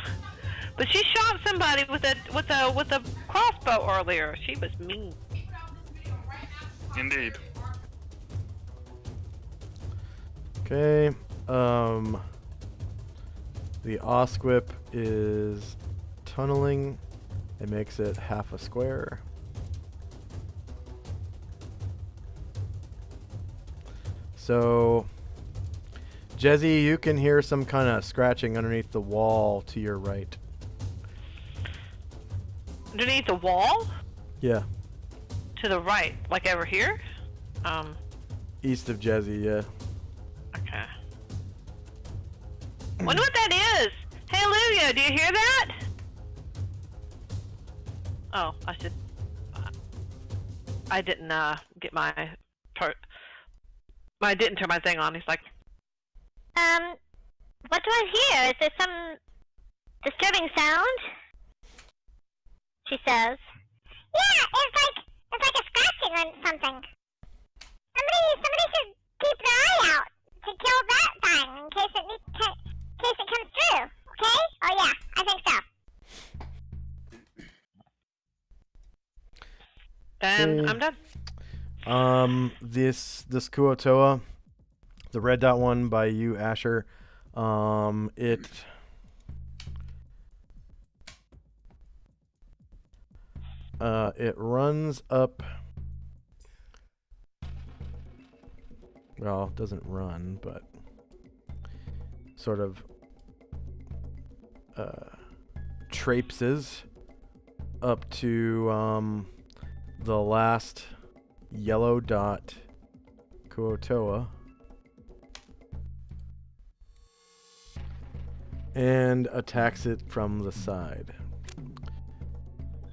but she shot somebody with a crossbow earlier. She was mean. Indeed. Okay. The Osquip is tunneling. It makes it half a square. So, Jezzy, you can hear some kind of scratching underneath the wall to your right. Underneath the wall? Yeah. To the right, like over here? East of Jezzy, yeah. Okay. Wonder what that is. Hey, Olivia, do you hear that? Oh, I didn't get my I didn't turn my thing on. He's like, what do I hear? Is there some disturbing sound? She says. Yeah, it's like a scratching on something. Somebody should keep their eye out to kill that thing in case it comes through. Okay? Oh yeah, I think so. then I'm done. This Kuotoa, the red dot one by you, Asher, it runs up. Well, it doesn't run, but sort of traipses up to the last yellow dot Kuotoa and attacks it from the side.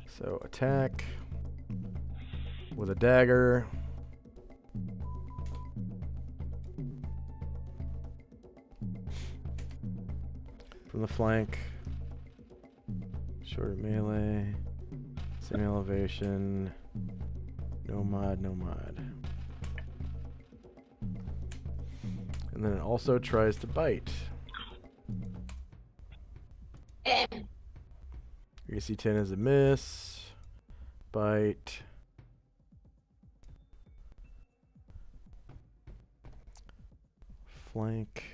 So attack with a dagger. From the flank. Short melee. Same elevation. No mod. And then it also tries to bite. AC 10 is a miss. Bite. Flank.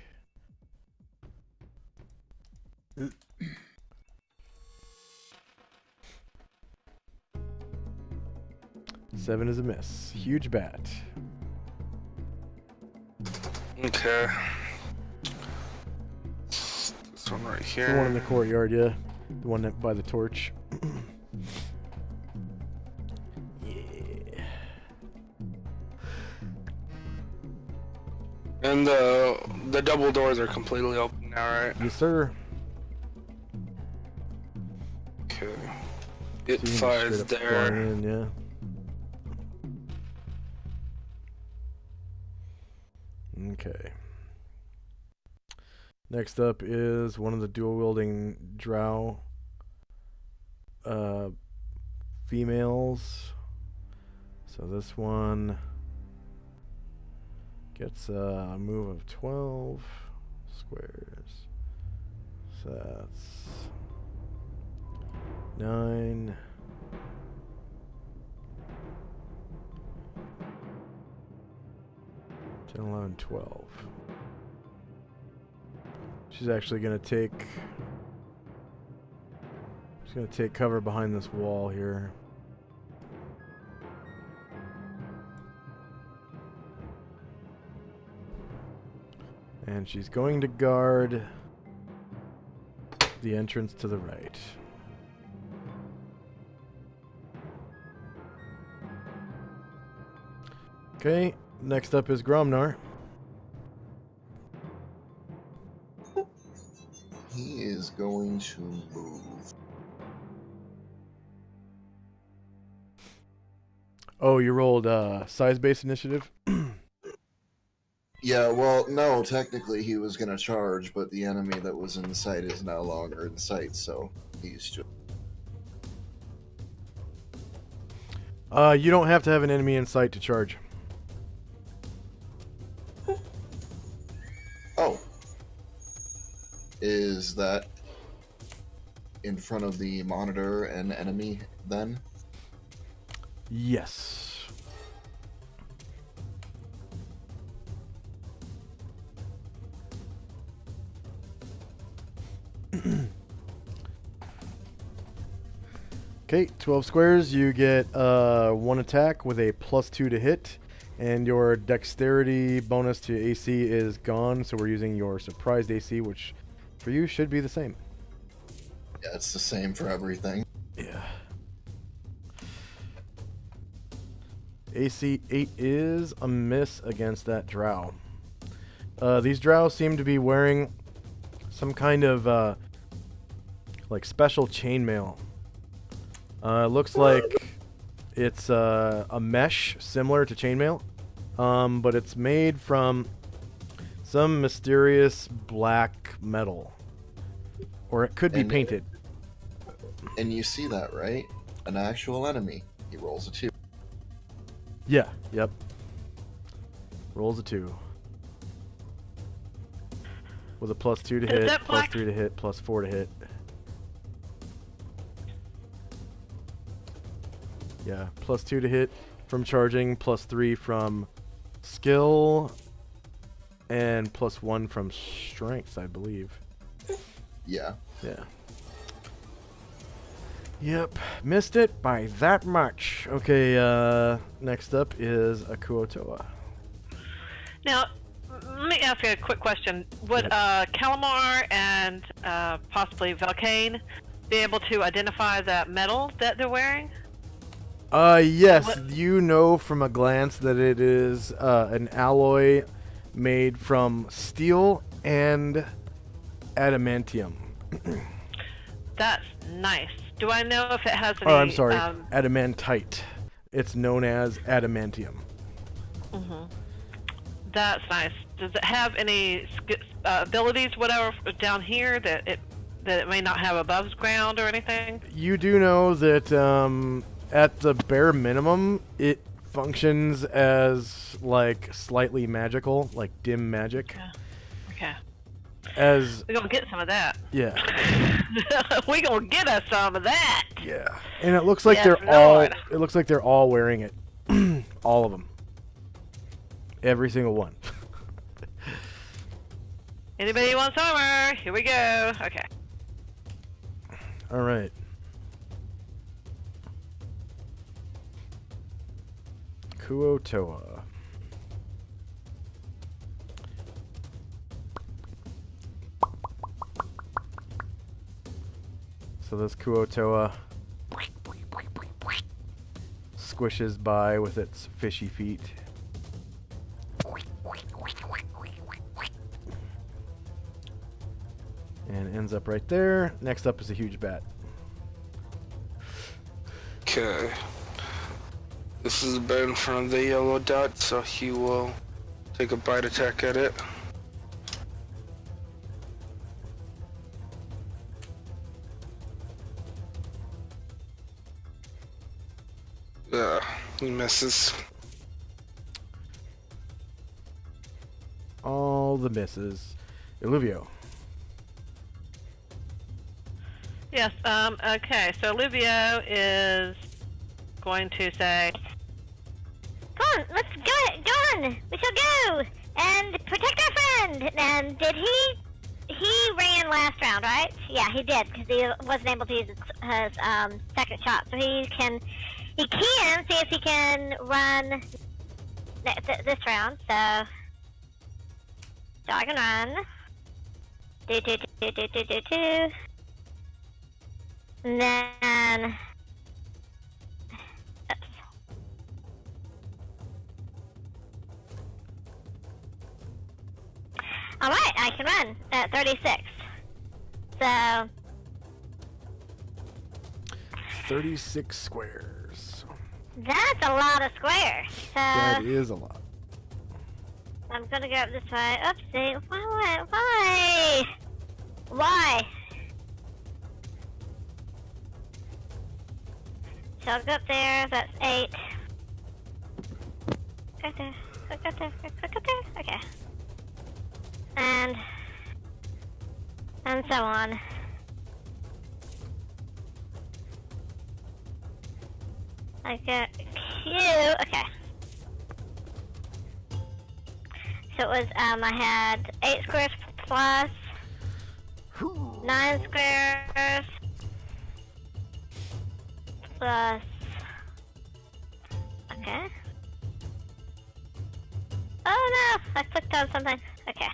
Seven is a miss. Huge bat. Okay. This one right here. The one in the courtyard, yeah. The one by the torch. Yeah. And the double doors are completely open now, right? Yes, sir. Okay. It So you can fires straight up there. fly in, yeah. Okay. Next up is one of the dual-wielding drow females. So this one gets a move of 12 squares. So that's 9. Ten, 11, 12. She's actually gonna take. She's gonna take cover behind this wall here. And she's going to guard the entrance to the right. Okay, next up is Gromnar. He is going to move. Oh, you rolled size-based initiative? Yeah, well, no, technically he was going to charge, but the enemy that was in sight is no longer in sight, so he's just... You don't have to have an enemy in sight to charge. Oh. Is that in front of the monitor and enemy, then? Yes. Okay, 12 squares. You get 1 attack with a +2 to hit, and your dexterity bonus to AC is gone, so we're using your surprised AC, which for you should be the same. Yeah, it's the same for everything. Yeah. AC 8 is a miss against that drow. These drow seem to be wearing some kind of like special chainmail. Looks like it's a mesh similar to chainmail, but it's made from some mysterious black metal, or it could be painted. And you see that, right? An actual enemy. He rolls a 2. Yeah. Yep. Rolls a 2 with a +2 to hit, +3 to hit, +4 to hit. Yeah, +2 to hit from charging, +3 from skill, and +1 from strength, I believe. Yeah. Yeah. Yep, missed it by that much. Okay, next up is Akuotoa. Now, let me ask you a quick question. Would Calamar and possibly Valkane be able to identify that metal that they're wearing? Yes, you know from a glance that it is an alloy made from steel and adamantium. That's nice. Do I know if it has any... Oh, I'm sorry, adamantite. It's known as adamantium. That's nice. Does it have any abilities, whatever, down here that it may not have above ground or anything? You do know that at the bare minimum, it functions as like slightly magical, like dim magic. Okay. As we're gonna get some of that. Yeah. We're gonna get us some of that. Yeah. And it looks like It looks like they're all wearing it. All of them. Every single one. Anybody want some more? Here we go. Okay. All right. Kuotoa. So this Kuotoa squishes by with its fishy feet. And ends up right there. Next up is a huge bat. Okay. This is the bat in front of the yellow dot, so he will take a bite attack at it. He misses. All the misses. Illuvio. Yes, okay, so Livio is going to say, Come on, let's go on! We shall go! And protect our friend! And did he ran last round, right? Yeah, he did, because he wasn't able to use his second shot. So he can see if he can run this round, so I can run. Do. And then... Oops. Alright, I can run at 36. So... 36 squares. That's a lot of squares. So... That is a lot. I'm gonna go up this way. Oopsie. Why? Why? So I'll go up there. That's 8. Go there. Go there. Go there. Okay. And so on. I get Q. Okay. So it was, I had 8 squares plus 9 squares plus, okay. Oh no, I clicked on something. Okay.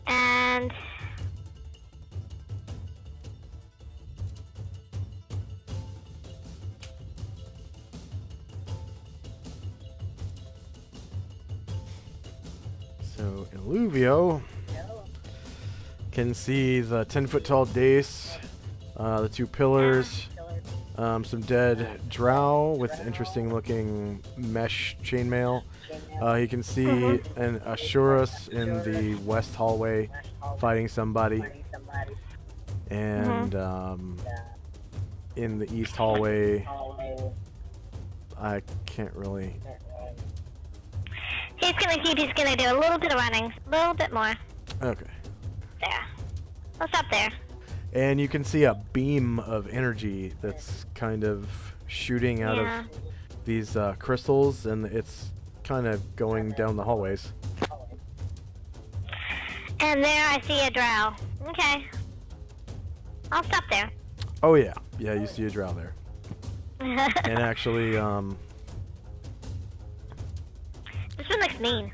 And So Illuvio can see the 10-foot tall dais, the 2 pillars, some dead drow with interesting looking mesh chainmail. He can see an Ashurus in the west hallway fighting somebody. And in the east hallway, I can't really... he's gonna do a little bit of running, a little bit more. Okay. There. I'll stop there. And you can see a beam of energy that's kind of shooting out of these crystals, and it's kind of going down the hallways. And there I see a drow. Okay. I'll stop there. Oh yeah, yeah, you see a drow there. And actually, this one looks mean.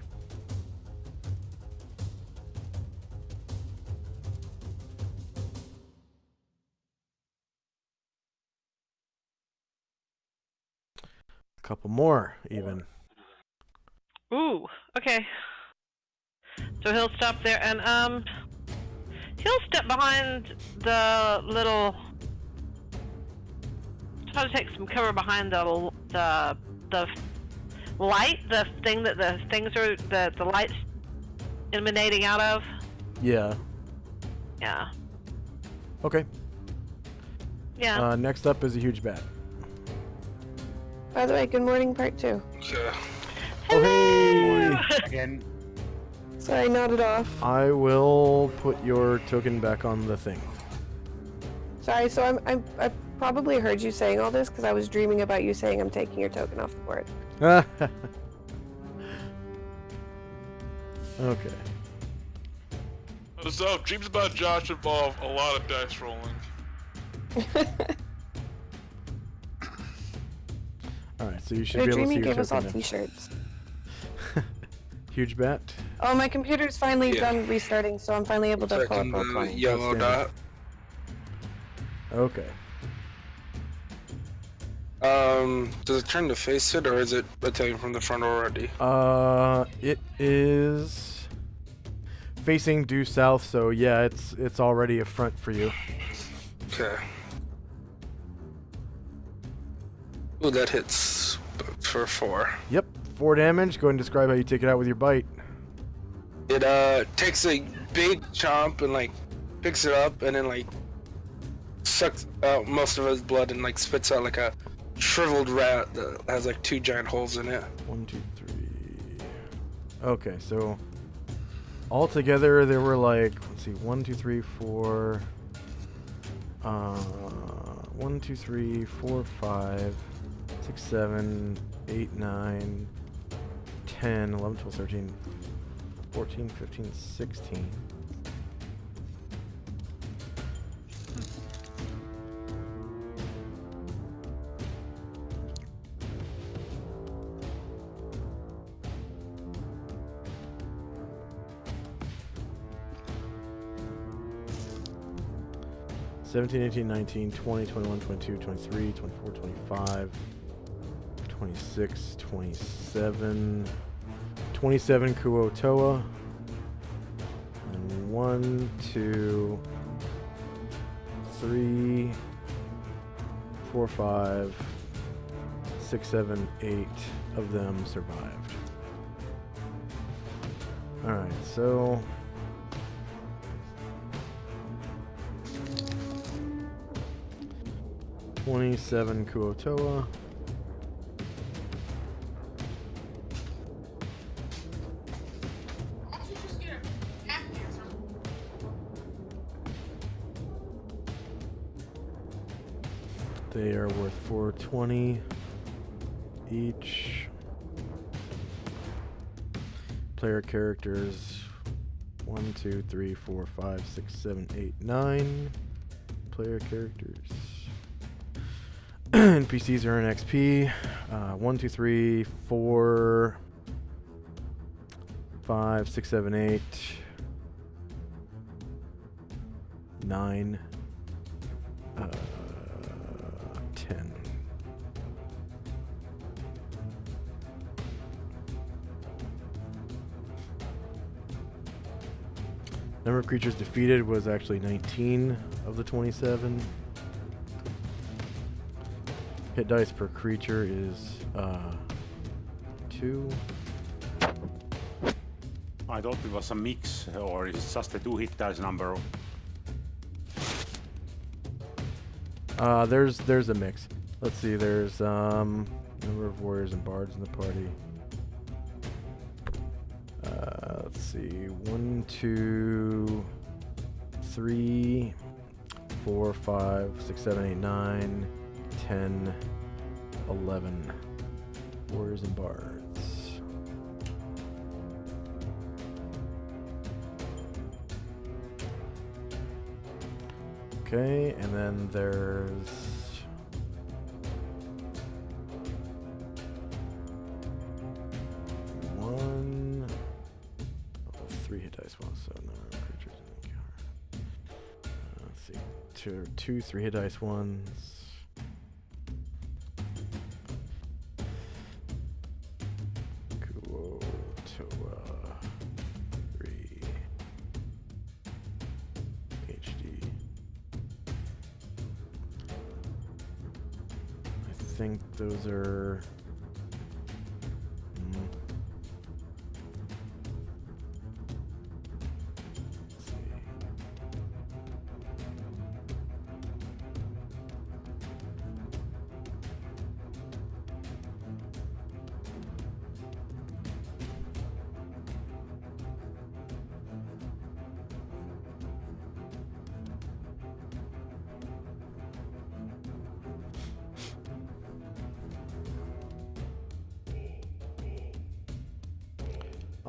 a couple more even. Ooh, okay. So he'll stop there, and he'll step behind the little. Try to take some cover behind the light, the thing that the things are, the light's emanating out of. Yeah. Yeah. Okay. Yeah. Next up is a huge bat. By the way, good morning, part 2. Yeah. Oh hey! Again. Sorry, nodded off. I will put your token back on the thing. Sorry, so I probably heard you saying all this because I was dreaming about you saying I'm taking your token off the board. Okay. So, dreams about Josh involve a lot of dice rolling. Alright, so you should Your be able to see dreaming your gave us all token now. t-shirts. Huge bat. Oh, my computer's finally done restarting, so I'm finally able to pull up Checking roll the 20. yellow dot. Okay. Does it turn to face it, or is it attacking from the front already? It is facing due south, so yeah, it's already a front for you. Okay. Ooh, that hits for 4. Yep, 4 damage. Go ahead and describe how you take it out with your bite. It takes a big chomp and like picks it up and then like sucks out most of his blood and like spits out like a shriveled rat that has like 2 giant holes in it. 1, 2, 3. Okay, so altogether there were like, let's see, 1, 2, 3, 4. 1, 2, 3, 4, 5, 6, 7, 8, 9, 10, 11, 12, 13, 14, 15, 16. 17, 18, 19, 20, 21, 22, 23, 24, 25, 26, 27, 27 Kuotoa, and 1, 2, 3, 4, 5, 6, 7, 8 of them survived. Alright, so 27 Kuotoa. They are worth 420 each. Player characters 1, 2, 3, 4, 5, 6, 7, 8, 9. Player characters. NPCs earn XP. 1, 2, 3, 4, 5, 6, 7, 8, 9, 10. Number of creatures defeated was actually 19 of the 27. Hit dice per creature is 2. I thought it was a mix, or is it just a 2 hit dice number? There's a mix. Let's see. There's number of warriors and bards in the party. Let's see. 1, 2, 3, 4, 5, 6, 7, 8, 9, 10, 11 warriors and bards. Okay, and then there's 3 hit dice ones, so number of creatures in the card. Let's see, two 3 hit dice ones. Kuotoa 3 HD. I think those are.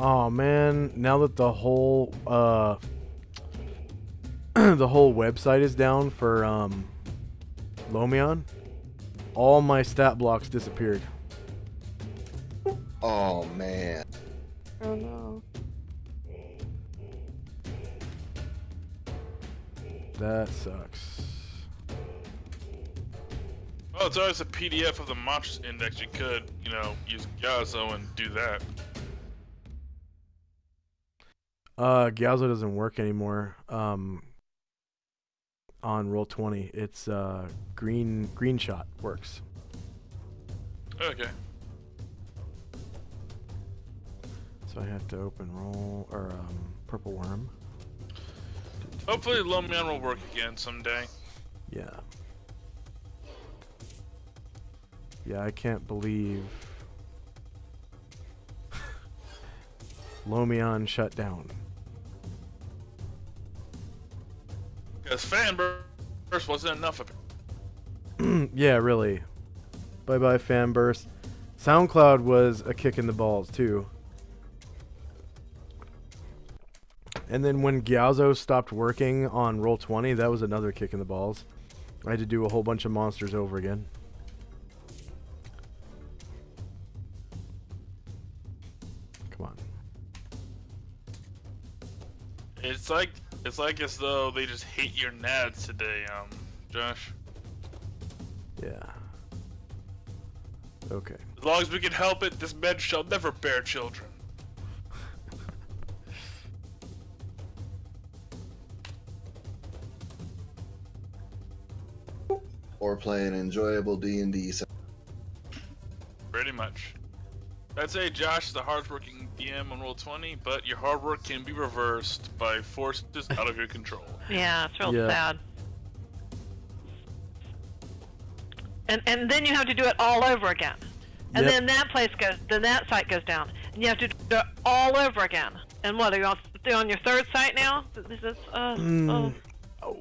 Oh man, now that the whole the whole website is down for Lomion, all my stat blocks disappeared. Oh man. Oh no. That sucks. Well, it's always a PDF of the monsters index. You could, use Gazo and do that. Galzo doesn't work anymore. On Roll20, it's green shot works. Okay. So I have to open roll or purple worm. Hopefully, Lomion will work again someday. Yeah. Yeah, I can't believe Lomion shut down. Because Fanburst wasn't enough of it. Yeah, really. Bye-bye, Fanburst. SoundCloud was a kick in the balls, too. And then when Gyauzo stopped working on Roll20, that was another kick in the balls. I had to do a whole bunch of monsters over again. Come on. It's like It's like as though they just hate your nads today, Josh. Yeah. Okay. As long as we can help it, this man shall never bear children. Or play an enjoyable D&D. Pretty much. I'd say Josh is a hardworking DM on Roll20, but your hard work can be reversed by forces out of your control. Yeah, it's real Yeah. sad. And then you have to do it all over again. And Yep. then that site goes down. And you have to do it all over again. And what, are you on your third site now? This is, Oh,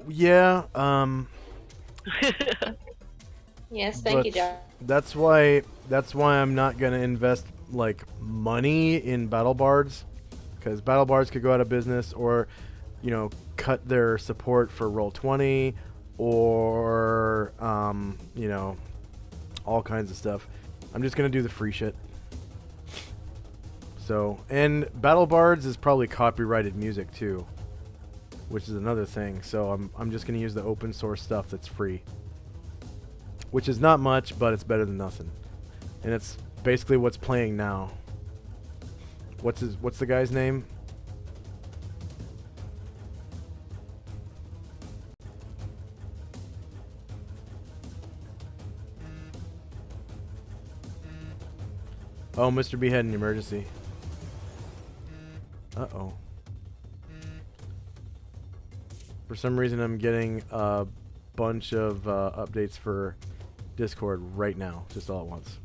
yeah. Yes, thank you, Josh. That's why I'm not gonna invest like money in battle bards, because battle bards could go out of business, or cut their support for Roll20, or all kinds of stuff. I'm just gonna do the free shit. So, and battle bards is probably copyrighted music too, which is another thing. So I'm just gonna use the open source stuff that's free, which is not much, but it's better than nothing. And it's basically what's playing now. What's the guy's name? Oh, Mr. B had an emergency. Uh-oh. For some reason, I'm getting a bunch of updates for Discord right now, just all at once.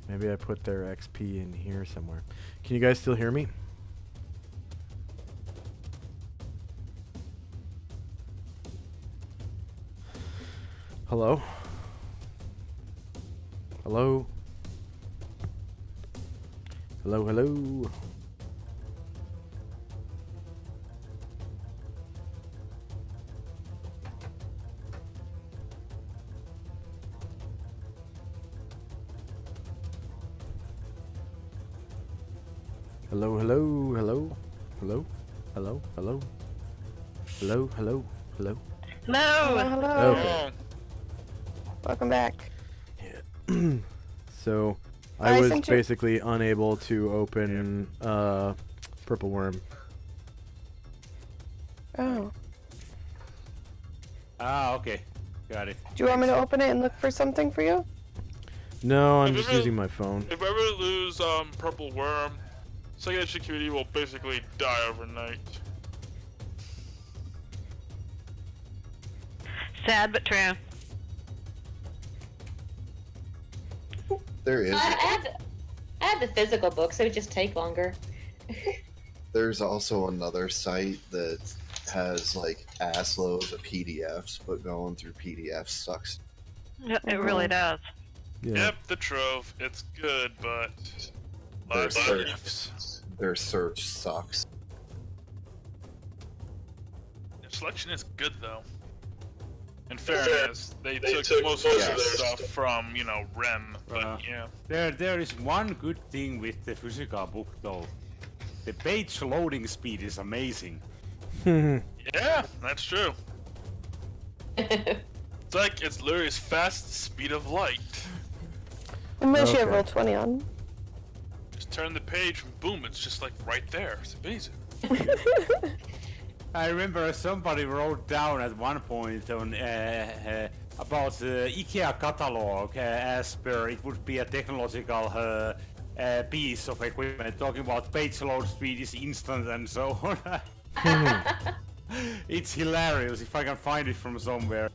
Maybe I put their XP in here somewhere. Can you guys still hear me? Hello? Hello? Hello, hello? Hello, hello, hello? Hello? Hello, hello? Hello, hello, hello? No! Hello. Okay. Welcome back. So, I I was sent you- basically unable to open Purple Worm. Oh. Ah, okay. Got it. Do you want me to open it and look for something for you? No, I'm just using my phone. If I ever lose Purple Worm, Second Security will basically die overnight. Sad but true. There is. I had the physical books. It would just take longer. There's also another site that has like ass loads of PDFs, but going through PDFs sucks. It really does. Yeah. Yep, the Trove. It's good, but Their live search, PDFs. their search sucks. Their selection is good though. In fairness, they took most of their stuff from, Rem, but yeah. There is one good thing with the physical book though. The page loading speed is amazing. Yeah, that's true. It's literally as fast as the speed of light. Unless you have Okay. Roll20 on. Just turn the page and boom, it's just like right there. It's amazing. I remember somebody wrote down at one point on about the IKEA catalog as per it would be a technological piece of equipment, talking about page load speed is instant and so on. It's hilarious if I can find it from somewhere.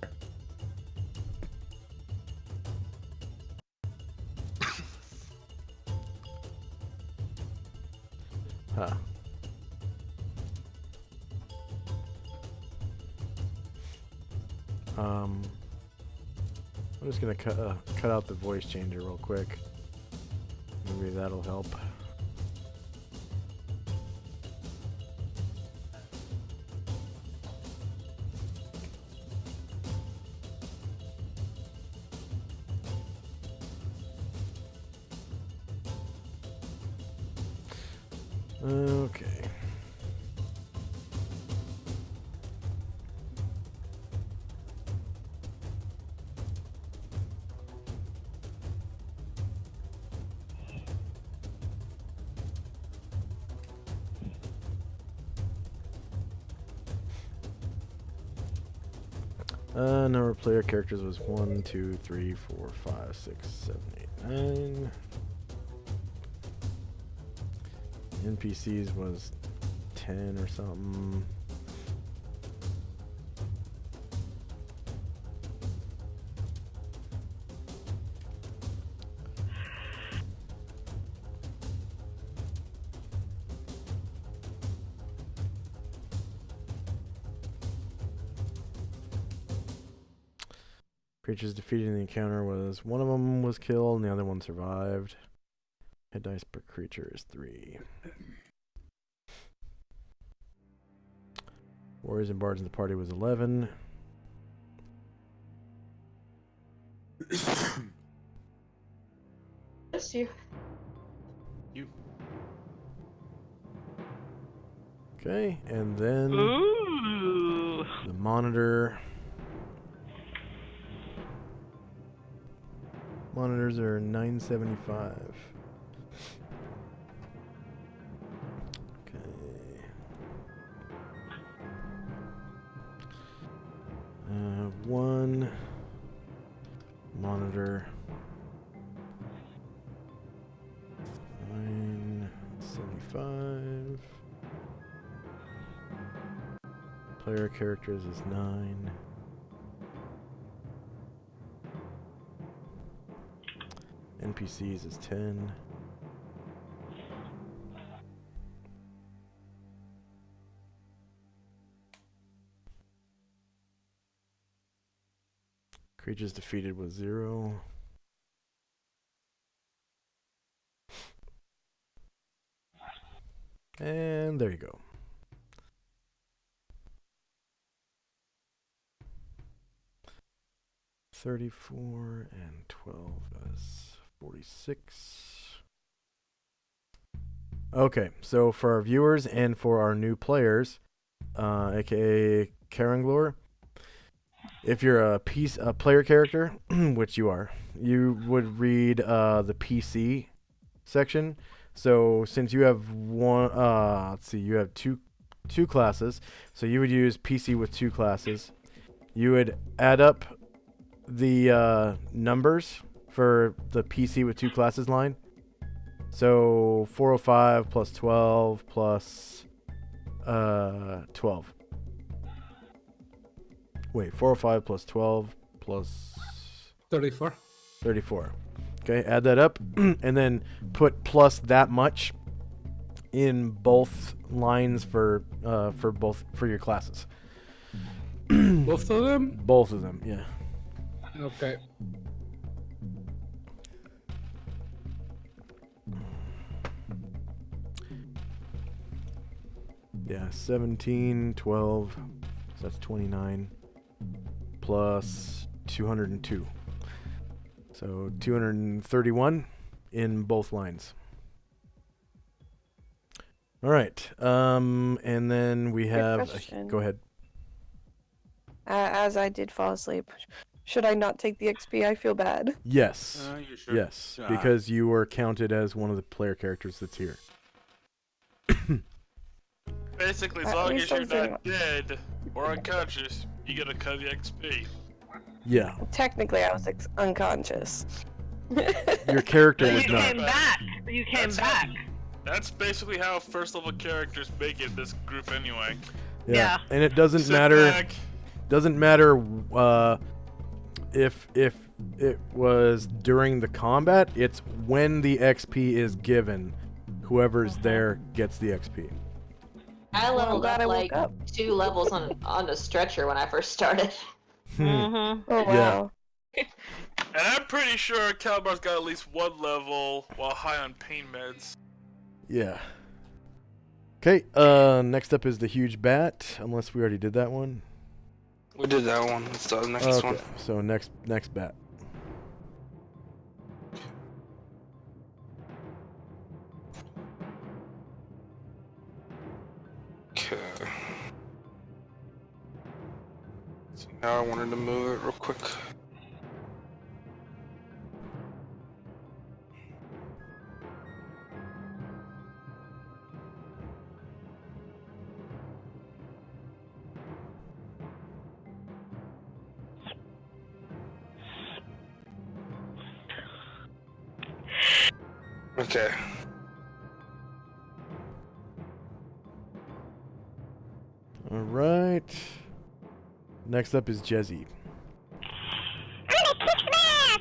Huh. I'm just gonna cut out the voice changer real quick. Maybe that'll help. Okay. Number of player characters was 1, 2, 3, 4, 5, 6, 7, 8, 9. NPCs was 10 or something. Creatures defeated in the encounter was one of them was killed and the other one survived. Hit dice per creature is 3. Warriors and bards in the party was 11. Bless you. Okay, and then Ooh. the monitor. Monitors are 975. Okay. 1 monitor. 975. Player characters is 9. NPCs is 10. Creatures defeated was 0. And there you go. $34 and 12 is 46. Okay, so for our viewers and for our new players, aka Karanglor, if you're a player character, which you are, you would read the PC section. So since you have you have two classes, so you would use PC with 2 classes. You would add up the numbers for the PC with 2 classes line. So 405 plus 12 plus 12. Wait, 405 plus 12 plus 34. 34. Okay, add that up and then put plus that much in both lines for your classes. Both of them? Both of them, yeah. Okay. Yeah, 17, 12, so that's 29, plus 202. So 231 in both lines. All right, and then we have... question. Go ahead. As I did fall asleep, should I not take the XP? I feel bad. Yes. You should. Yes, because you were counted as one of the player characters that's here. Basically, as At long least as I you're was doing not dead or unconscious, you get a cut of the XP. Yeah. Technically, I was unconscious. Your character You was came not. back. You came back. That's basically how first level characters make it this group anyway. Yeah. And it doesn't Sit matter. back. Doesn't matter if it was during the combat. It's when the XP is given. Whoever's there gets the XP. I leveled glad up I woke like up. 2 levels on a stretcher when I first started. Mm-hmm. Oh Yeah. wow. And I'm pretty sure Calabar's got at least 1 level while high on pain meds. Yeah. Okay. Next up is the huge bat. Unless we already did that one. We did that one. Let's do the next one. So next bat. turn to move it real quick. Okay. All right. Next up is Jezzy. I'm gonna kick some ass!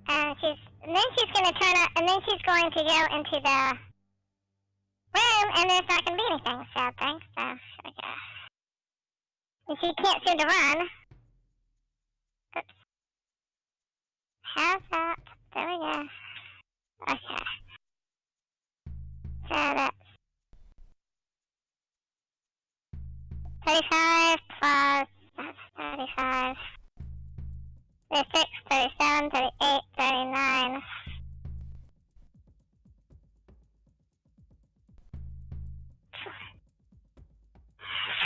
Come on! And then she's gonna turn up, and then she's going to go into the room, and there's not gonna be anything, so thanks, so here we go. And she can't seem to run. Oops. How's that? There we go. Okay. So that's 35 plus, that's 35. 36, 37, 38, 39.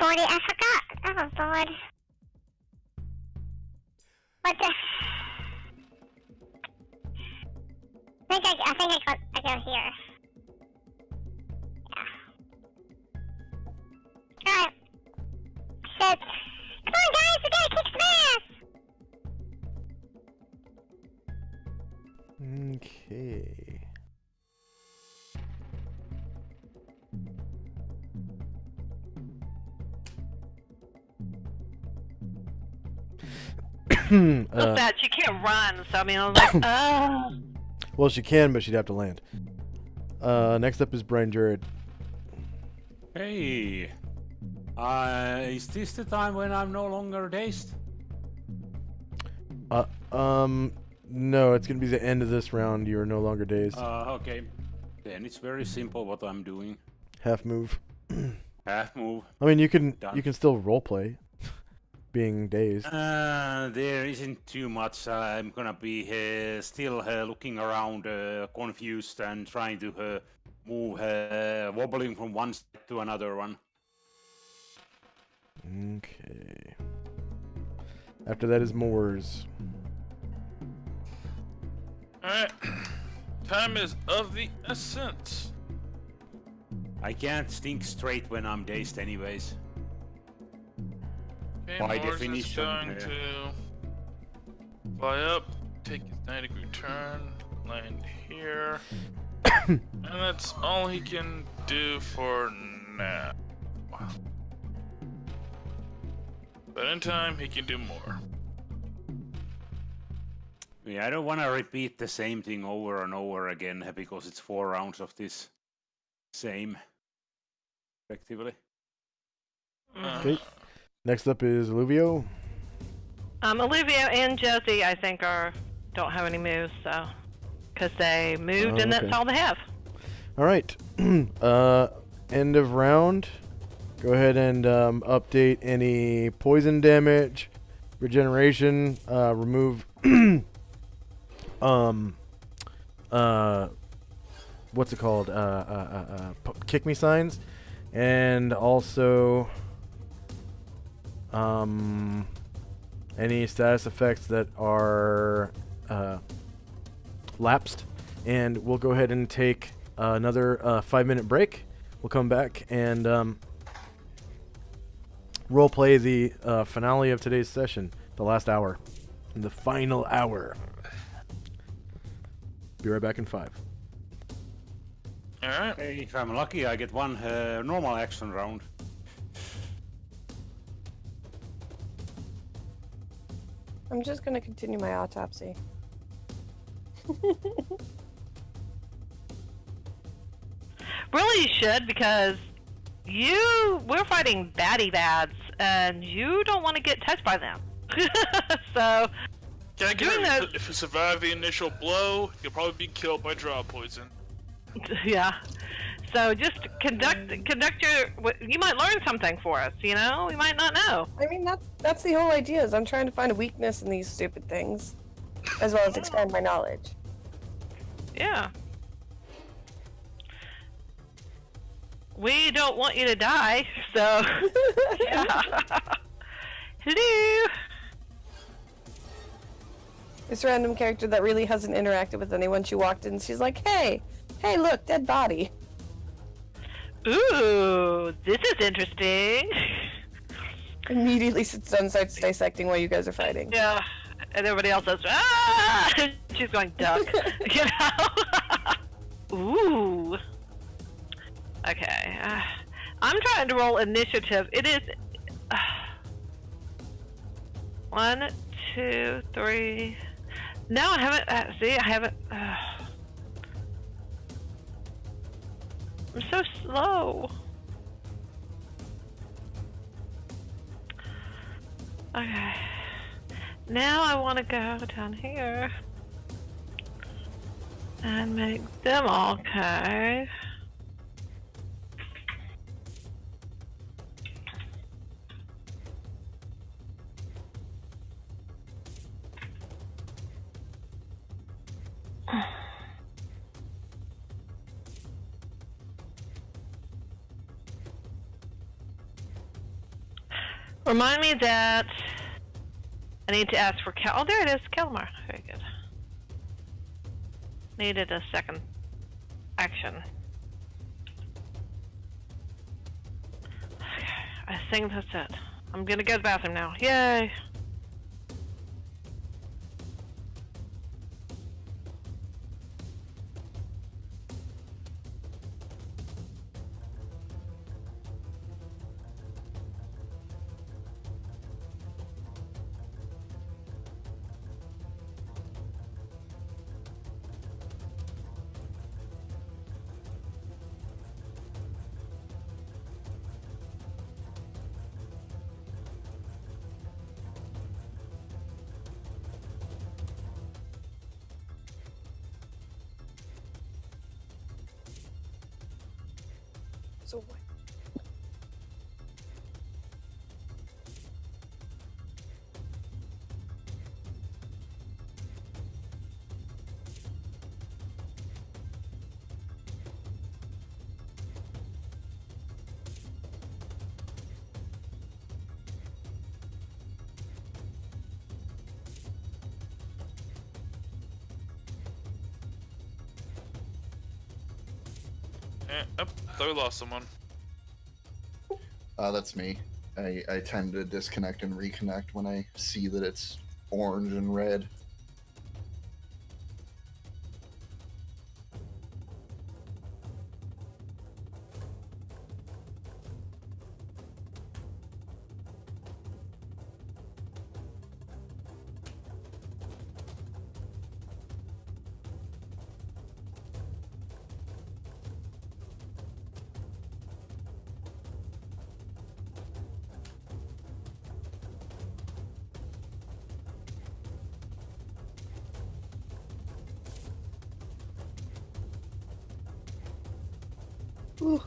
40, I forgot. Oh, Lord. What the? I think I go here. Yeah. Alright. Said, come on guys, we gotta kick some ass! Okay. Look that she can't run, so I mean I was like, oh. Well, she can, but she'd have to land. Next up is Brian Jared. Hey. Is this the time when I'm no longer dazed? No, it's gonna be the end of this round. You are no longer dazed. Okay. Then it's very simple what I'm doing. Half move. Half move. I mean, you can Done. still roleplay, being dazed. There isn't too much. I'm gonna be still looking around, confused and trying to move, wobbling from one side to another one. Okay. After that is Moors. Alright. Time is of the essence. I can't think straight when I'm dazed anyways. Okay, By Mars is definition, going to fly up, take his 90-degree turn, land here. And that's all he can do for now. But in time, he can do more. Yeah, I don't want to repeat the same thing over and over again because it's 4 rounds of this same, effectively. Okay. Next up is Alluvio. Alluvio and Josie, I think, don't have any moves, so because they moved and that's all they have. All right. End of round. Go ahead and update any poison damage, regeneration, remove what's it called? Kick me signs, and also any status effects that are lapsed. And we'll go ahead and take another 5-minute break. We'll come back and roleplay the finale of today's session, the last hour, the final hour. Be right back in 5. Alright. Hey, if I'm lucky, I get one normal action round. I'm just gonna continue my autopsy. Really, you should, because we're fighting baddie bads, and you don't want to get touched by them. So, If you survive the initial blow, you'll probably be killed by draw poison. yeah. So just conduct your. You might learn something for us. You know, we might not know. I mean, that's the whole idea. Is I'm trying to find a weakness in these stupid things, as well as expand my knowledge. Yeah. We don't want you to die, so yeah. Hello. This random character that really hasn't interacted with anyone. She walked in. She's like, "Hey, look, dead body." Ooh, this is interesting. Immediately sits down and starts dissecting while you guys are fighting. Yeah, and everybody else says, "Ah!" She's going duck. You know. Ooh. Okay. I'm trying to roll initiative. It is 1, 2, 3. No, I haven't. See, I haven't. I'm so slow. Okay. Now I want to go down here and make them all okay. Remind me that I need to ask for oh, there it is, Kelmar. Very good. Needed a second action. Okay, I think that's it. I'm gonna go to the bathroom now. Yay! So what? Oh, thought we lost someone. That's me. I tend to disconnect and reconnect when I see that it's orange and red. Ooh.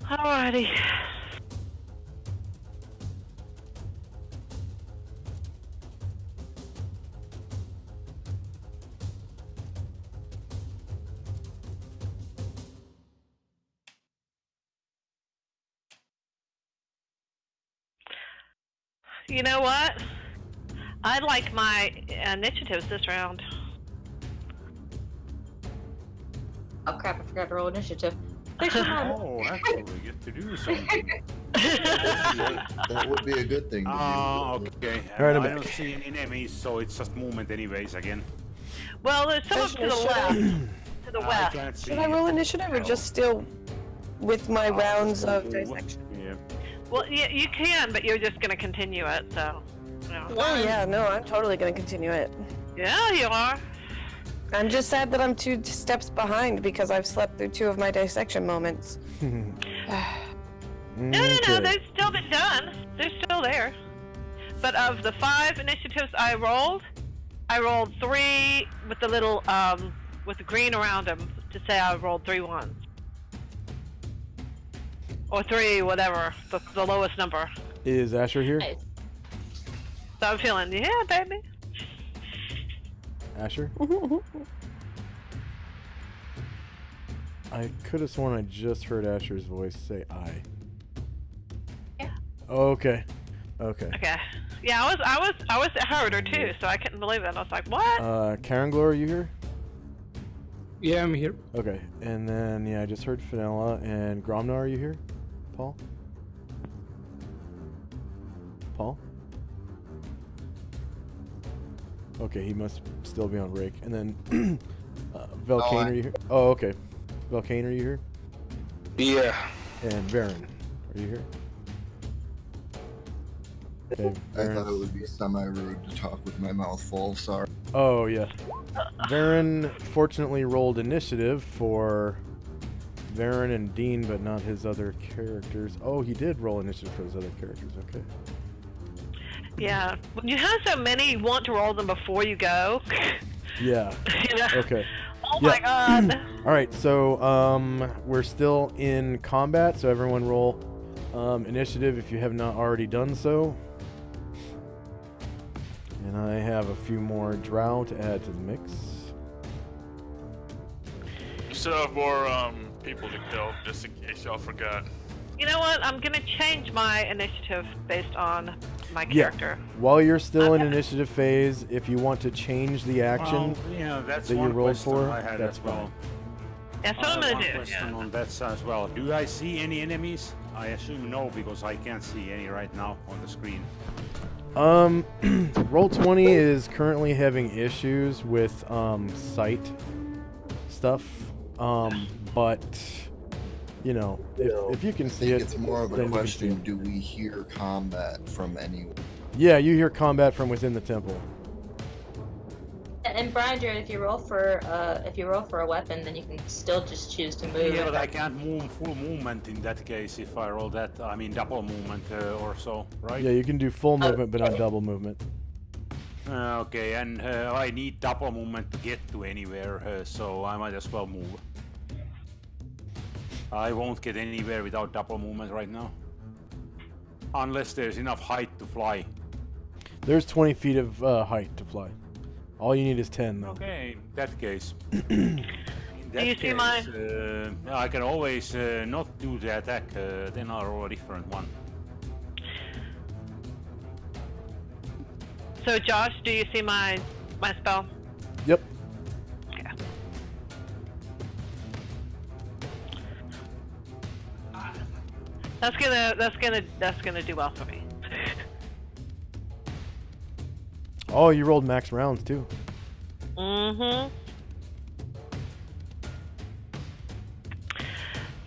Alrighty. You know what? I like my initiatives this round. Oh crap, I forgot to roll initiative. Oh, actually, we get to do something. That would be a good thing to do. Okay. Alright, I'm I back. don't see any enemies, so it's just movement anyways again. Well, there's some up to the left. To the I west. can't see Should I roll it. initiative or just still with my rounds of Move. dissection? Yeah. Well, you can, but you're just gonna continue it, so. No. Oh yeah, no, I'm totally gonna continue it. Yeah, you are. I'm just sad that I'm 2 steps behind because I've slept through 2 of my dissection moments. No, they've still been done. They're still there. But of the 5 initiatives I rolled 3 with the little, with the green around them to say I rolled 3 ones. Or 3, whatever, the lowest number. Is Asher here? Nice. So I'm feeling, yeah, baby. Asher? I could have sworn I just heard Asher's voice say I. Yeah. Okay. Okay. Okay. Yeah, I heard her too, so I couldn't believe it. I was like, what? Karen Glor, are you here? Yeah, I'm here. Okay. And then, yeah, I just heard Fenella. And Gromnar, are you here? Paul? Paul? Okay, he must still be on break. And then, Velcane, are you here? Oh, okay. Velcane, are you here? Yeah. And Varen, are you here? Okay, I thought it would be semi-rude to talk with my mouth full, sorry. Oh, yeah. Varen fortunately rolled initiative for Varen and Dean, but not his other characters. Oh, he did roll initiative for his other characters, okay. Yeah. When you have so many, you want to roll them before you go. Yeah. You know? Okay. Oh Yeah. my god. Alright, so we're still in combat, so everyone roll initiative if you have not already done so. And I have a few more drow to add to the mix. You still have more people to kill, just in case y'all forgot. You know what? I'm gonna change my initiative based on my character. While you're still in initiative phase, if you want to change the action That's that you one rolled question for, I had that's as well. fine. That's what I'm One gonna do. question Yeah. on that side as well. Do I see any enemies? I assume no, because I can't see any right now on the screen. Roll20 is currently having issues with sight stuff. But you know, if you can see it, It's more of a then you can see question, it. do we hear combat from anyone? Yeah, you hear combat from within the temple. And Brian, if you roll for a weapon, then you can still just choose to move. Yeah, but I can't move full movement in that case if I roll that. I mean, double movement or so, right? Yeah, you can do full movement, but not double movement. Okay, and I need double movement to get to anywhere, so I might as well move. I won't get anywhere without double movement right now. Unless there's enough height to fly. There's 20 feet of height to fly. All you need is 10, though. Okay, in that case. In that you see mine? I can always not do the attack, then I'll roll a different one. So Josh, do you see my spell? Yep. Okay. That's gonna do well for me. Oh, you rolled max rounds, too. Mm-hmm.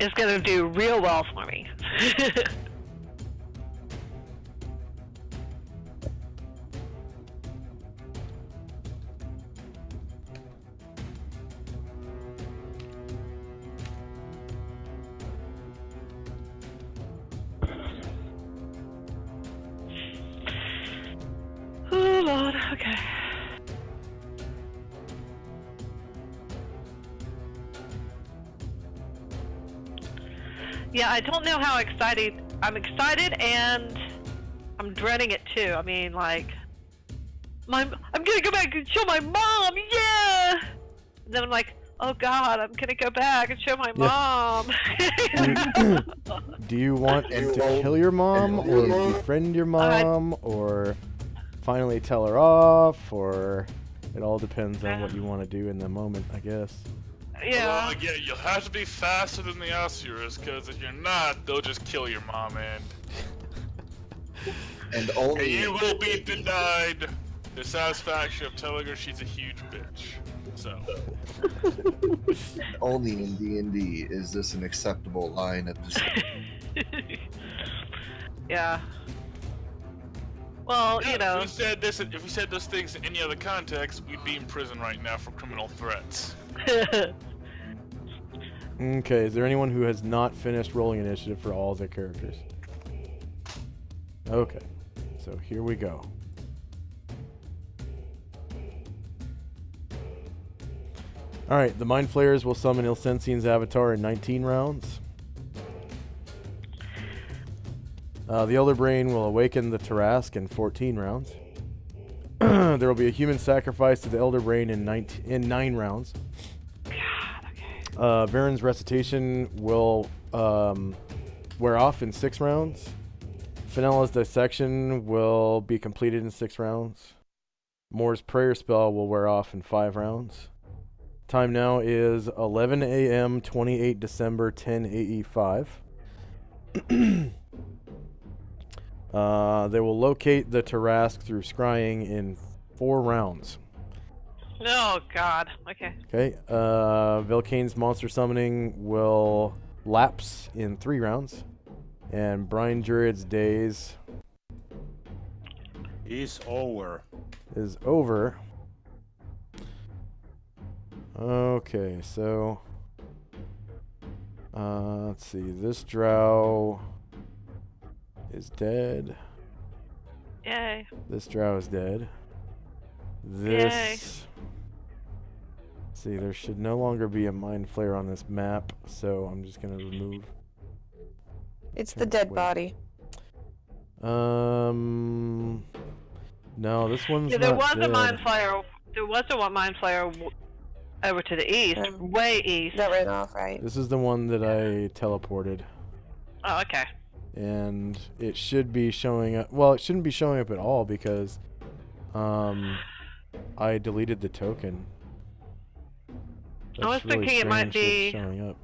It's gonna do real well for me. Oh Lord, okay. Yeah, I don't know how excited. I'm excited and I'm dreading it too. I mean, like, I'm gonna go back and show my mom. Yeah. And then I'm like, oh God, I'm gonna go back and show my mom. Do you want to kill your mom, or befriend your mom, or finally tell her off, or it all depends on what you want to do in the moment, I guess. Yeah. Well, again, you'll have to be faster than the Asuras, because if you're not, they'll just kill your mom, And only you will be denied the satisfaction of telling her she's a huge bitch. So. only in D&D is this an acceptable line of discussion. Yeah. Well, Yeah, you know. if we said those things in any other context, we'd be in prison right now for criminal threats. Okay, is there anyone who has not finished rolling initiative for all their characters? Okay, so here we go. Alright, the Mind Flayers will summon Ilsensian's avatar in 19 rounds. The Elder Brain will awaken the Tarask in 14 rounds. There will be a human sacrifice to the Elder Brain in 9 rounds. Varen's Recitation will wear off in 6 rounds. Fenella's Dissection will be completed in 6 rounds. Moore's Prayer Spell will wear off in 5 rounds. Time now is 11 a.m. 28 December 10 AE5. They will locate the Tarask through scrying in 4 rounds. Oh God. Okay. Okay. Vilkane's Monster Summoning will lapse in 3 rounds. And Brian Druid's Days Is over. is over. Okay, so let's see. This drow is dead. Yay. This drow is dead. This. See, there should no longer be a Mind Flare on this map, so I'm just gonna remove. It's the dead body. No, this one's Yeah, there not was dead. a Mind Flayer. There was a Mind Flayer over to the east, way east. That ran off, right? This is the one that I teleported. Oh, okay. And it should be showing up. Well, it shouldn't be showing up at all because I deleted the token. I was That's really thinking it might strange that be. it's showing up.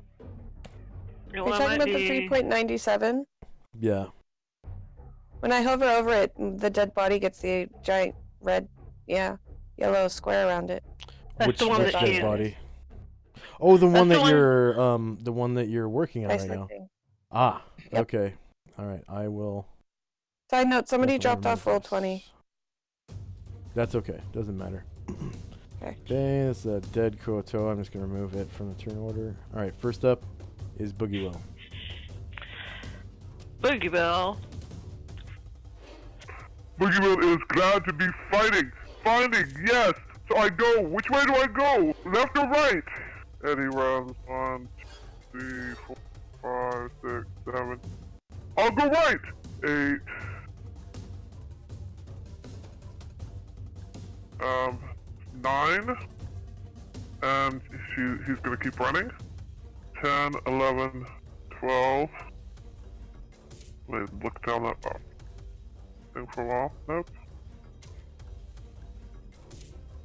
You're talking about the 3.97? Yeah. When I hover over it, the dead body gets the giant red, yellow square around it. Which the one which that dead you- body? Oh, the one That's that the one- the one that you're working on right now. Dissecting. Ah, Yep. okay. All right, I will. Side note, somebody definitely dropped off remove roll this. 20. That's okay. Doesn't matter. Okay. Okay, this is a dead Koto. I'm just gonna remove it from the turn order. All right, first up is Boogie Will. Boogie Bill. Boogie Bill is glad to be fighting. Finding, yes. So I go. Which way do I go? Left or right? And he runs 1, 2, 3, 4, 5, 6, 7. I'll go right. 8. 9. And he's gonna keep running. 10, 11, 12. Wait, look down that thing for a while. Nope.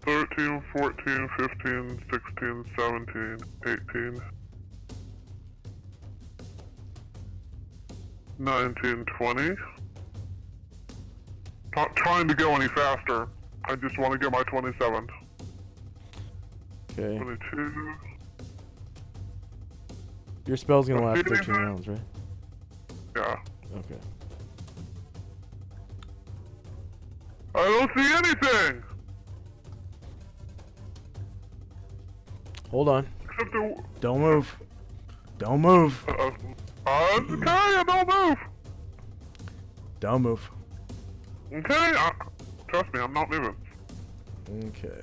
13, 14, 15, 16, 17, 18, 19, 20. Not trying to go any faster. I just want to get my 27. Okay. 22. Your spell's gonna last Okay. 13 rounds, right? Yeah. Okay. I don't see anything! Hold on. Except the... Don't move. Don't move. Okay, I don't move! Don't move. Okay, trust me, I'm not moving. Okay.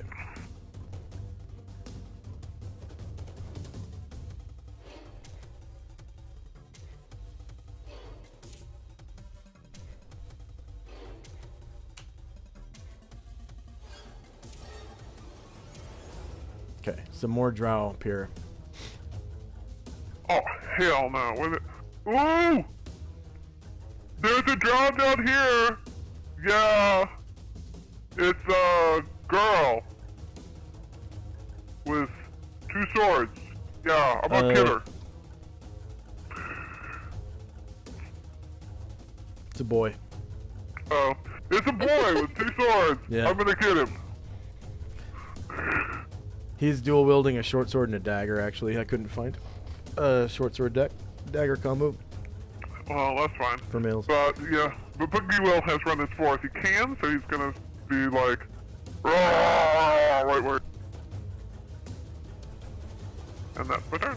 Okay, some more drow appear. Oh, hell no. Ooh! There's a drow down here! Yeah. It's a girl. With 2 swords. Yeah, I'm gonna kill her. It's a boy. Oh. It's a boy with 2 swords! Yeah. I'm gonna kill him. He's dual wielding a short sword and a dagger, actually. I couldn't find a short sword dagger combo Well, that's fine. for males. But, yeah. But Boogie Will has run his force. He can, so he's gonna be like... "Rah!" right where... And that's my turn.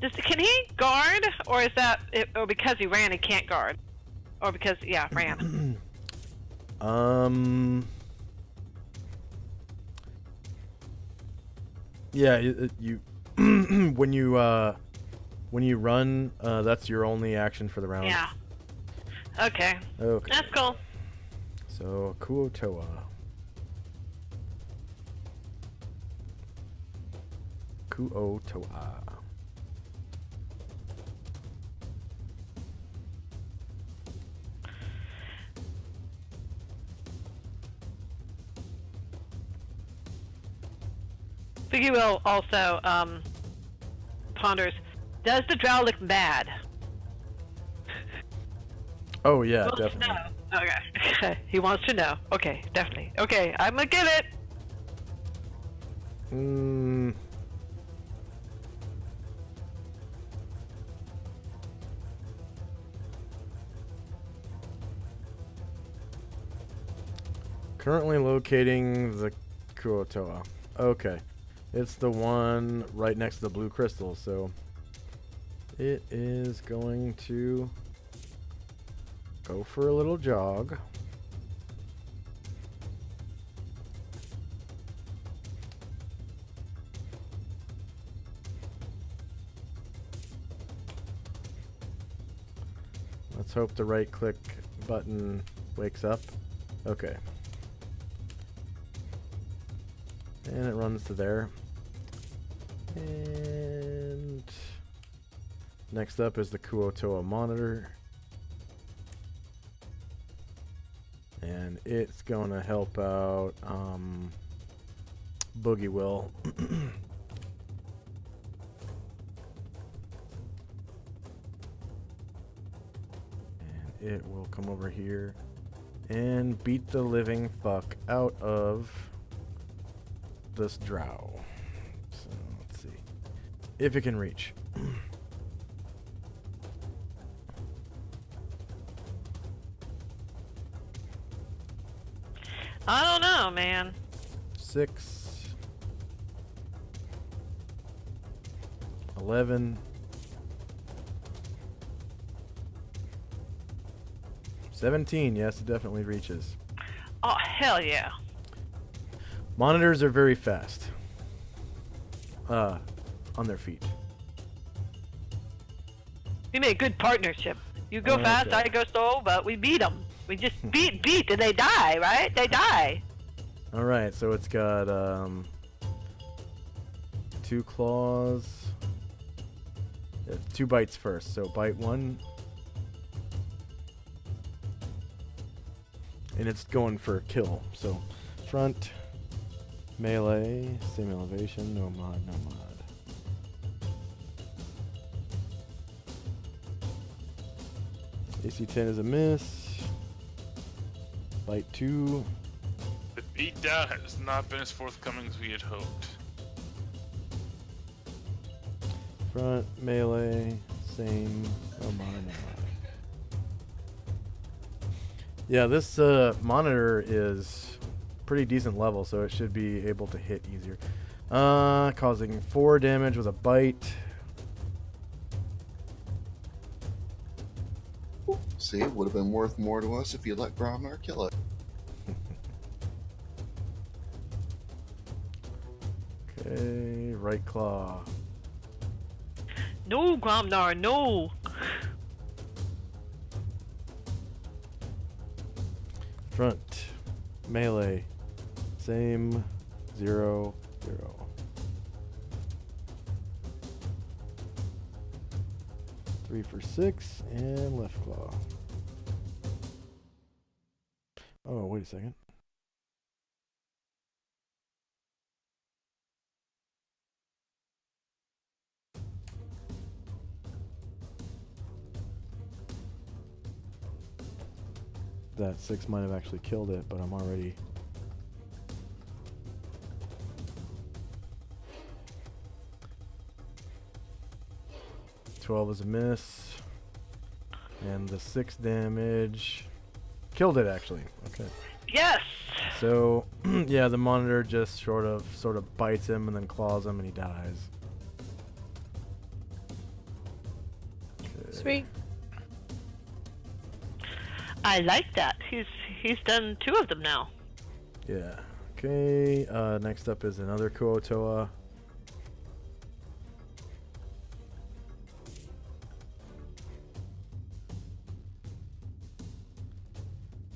Can he guard, or is that, or because he ran, he can't guard, or because ran? Yeah, you when you run, that's your only action for the round. Yeah. Okay. Okay. That's cool. So Kuotoa. Kuotoa. Figgy Will also ponders, does the drow look mad? Oh yeah, Wants to definitely. know. Okay. He wants to know. Okay, definitely. Okay, I'm gonna get it. Currently locating the Kuotoa. Okay. It's the one right next to the blue crystal, so it is going to go for a little jog. Let's hope the right click button wakes up. Okay. And it runs to there. And next up is the Kuotoa monitor. And it's gonna help out Boogie Will. And it will come over here and beat the living fuck out of this drow. So let's see if it can reach. I don't know, man. 6, 11, 17. Yes, it definitely reaches. Oh, hell yeah. Monitors are very fast. On their feet. We made a good partnership. You go fast, I go slow, but we beat them. We just beat, and they die, right? They die. All right, so it's got 2 claws. 2 bites first. So bite 1. And it's going for a kill. So front, melee, same elevation, no mod, no mod. AC 10 is a miss. Bite 2. The beatdown has not been as forthcoming as we had hoped. Front, melee, same, no mod, no mod. Yeah, this monitor is pretty decent level, so it should be able to hit easier. Causing 4 damage with a bite. See, it would have been worth more to us if you let Gromnar kill it. Okay, right claw. No, Gromnar, no. Front, melee, same. 0, 0. 3 for 6 and left claw. Oh, wait a second. That 6 might have actually killed it, but I'm already... $12 is a miss. And the 6 damage... Killed it, actually. Okay. Yes! So, yeah, the monitor just sort of bites him and then claws him and he dies. Okay. Sweet. I like that. He's done 2 of them now. Yeah. Okay. Next up is another Kuotoa.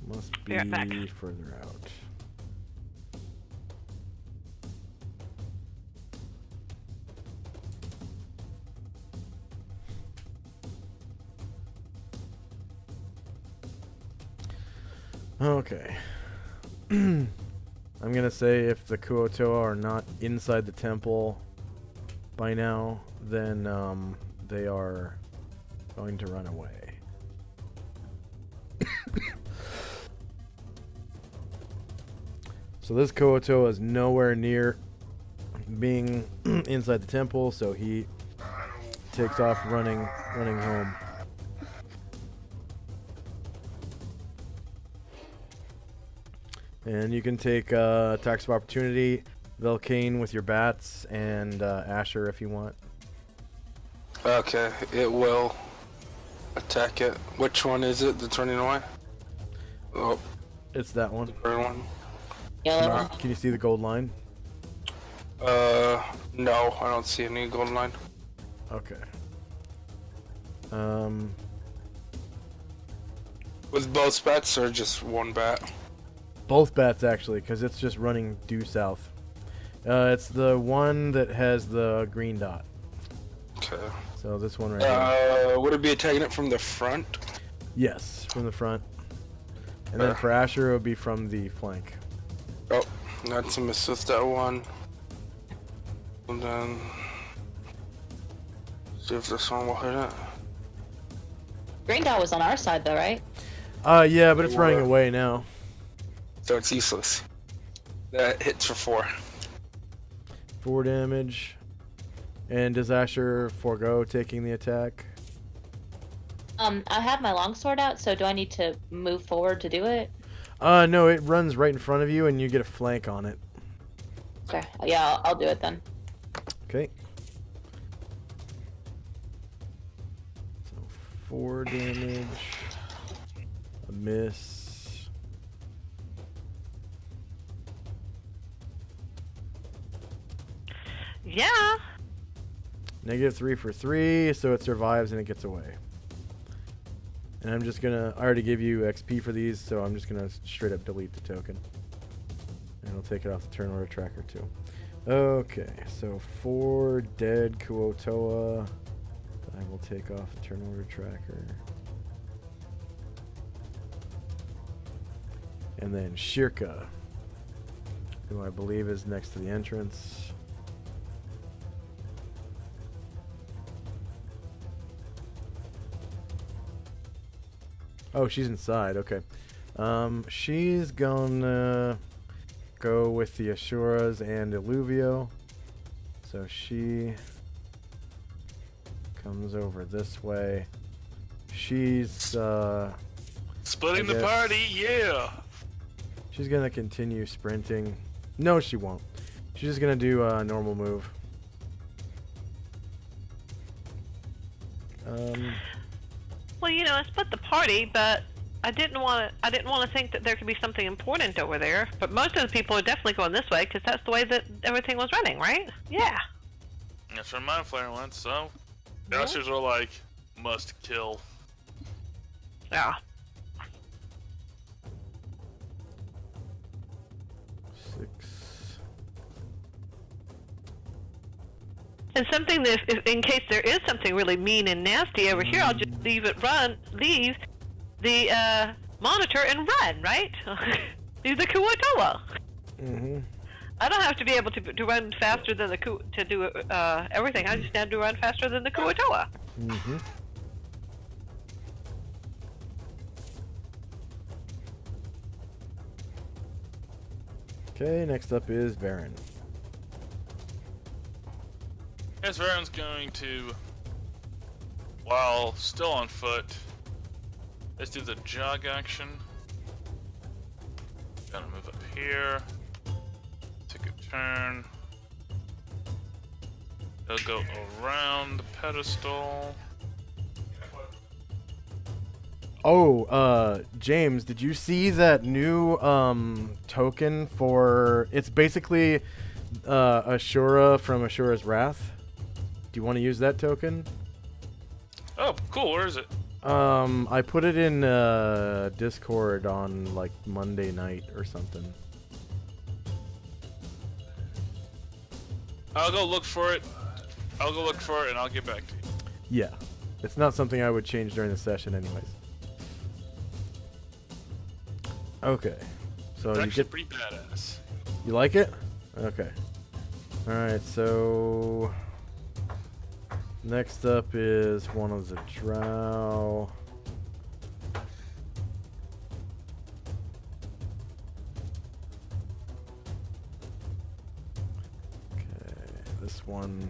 Must be Be right back. further out. Okay. I'm gonna say if the Kuotoa are not inside the temple by now, then they are going to run away. So this Kuotoa is nowhere near being inside the temple, so he takes off running home. And you can take attacks of opportunity, Velcane with your bats, and Asher if you want. Okay, it will attack it. Which one is it that's running away? Oh, It's that one. green one. Yellow one. Can you see the gold line? No, I don't see any golden line. Okay. With both bats or just one bat? Both bats actually, because it's just running due south. It's the one that has the green dot. Okay. So this one right here. Would it be attacking it from the front? Yes, from the front. And then for Asher, it would be from the flank. Oh, that's a miss with that one. And then see if this one will hit it. Green dot was on our side though, right? Yeah, but it's running away now. So it's useless. That hits for 4. 4 damage. And does Asher forego taking the attack? I have my longsword out, so do I need to move forward to do it? No, it runs right in front of you and you get a flank on it. Okay, yeah, I'll do it then. Okay. So 4 damage. A miss. Yeah. -3 for 3, so it survives and it gets away. And I'm just gonna, I already give you XP for these, so I'm just gonna straight up delete the token. And I'll take it off the turn order tracker too. Okay, so 4 dead Kuotoa. I will take off the turn order tracker. And then Shirka, who I believe is next to the entrance. Oh, she's inside. Okay. She's gonna go with the Asuras and Illuvio. So she comes over this way. She's Splitting the party, yeah. She's gonna continue sprinting. No, she won't. She's just gonna do a normal move. Well, you know, I split the party, but I didn't want to think that there could be something important over there. But most of the people are definitely going this way because that's the way that everything was running, right? Yeah. That's where Mind Flare went, so the ushers were like, must kill. Yeah. 6. And something that, if, in case there is something really mean and nasty over here, I'll just leave the monitor and run, right? Leave the Kuotoa. I don't have to be able to run faster than the to do everything. I just have to run faster than the Kuotoa. Okay, next up is Varen. Yes, Varen's going to, while still on foot, let's do the jog action. Gonna move up here. Take a turn. He'll go around the pedestal. Oh, James, did you see that new token for? It's basically Ashura from Ashura's Wrath. Do you want to use that token? Oh, cool. Where is it? I put it in Discord on like Monday night or something. I'll go look for it. And I'll get back to you. Yeah, it's not something I would change during the session, anyways. Okay, so It's you actually get pretty badass. You like it? Okay. All right, so next up is one of the drow. Okay, this one.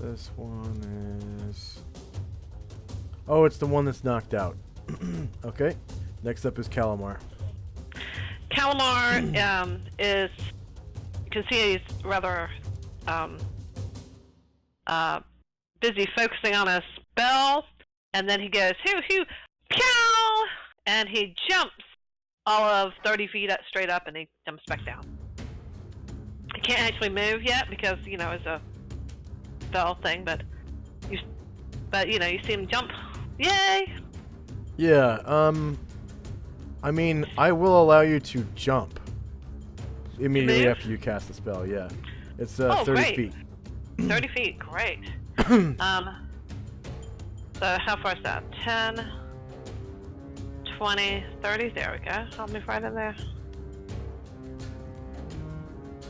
This one is... Oh, it's the one that's knocked out. Okay. Next up is Calamar. Calamar is... You can see he's rather busy focusing on a spell, and then he goes, hoo hoo, pow! And he jumps all of 30 feet up, straight up, and he jumps back down. He can't actually move yet because, you know, it's a spell thing, but you see him jump. Yay! Yeah, I mean, I will allow you to jump immediately Move? after you cast the spell, yeah. It's 30 great. feet. 30 feet, great. So how far is that? 10, 20, 30, there we go. I'll move right in there.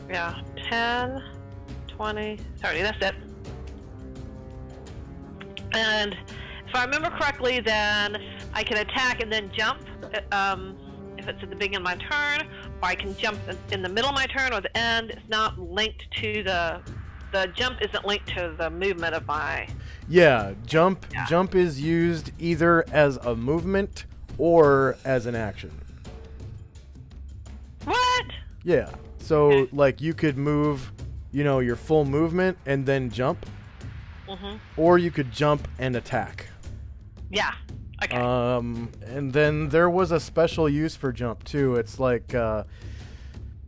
Yeah, 10, 20, 30, that's it. And if I remember correctly, then I can attack and then jump if it's at the beginning of my turn, or I can jump in the middle of my turn or the end. It's not linked to the jump isn't linked to the movement of my... Yeah, jump is used either as a movement or as an action. What? Yeah, so like you could move, you know, your full movement and then jump. Or you could jump and attack. Yeah. Okay. And then there was a special use for jump too. It's like combat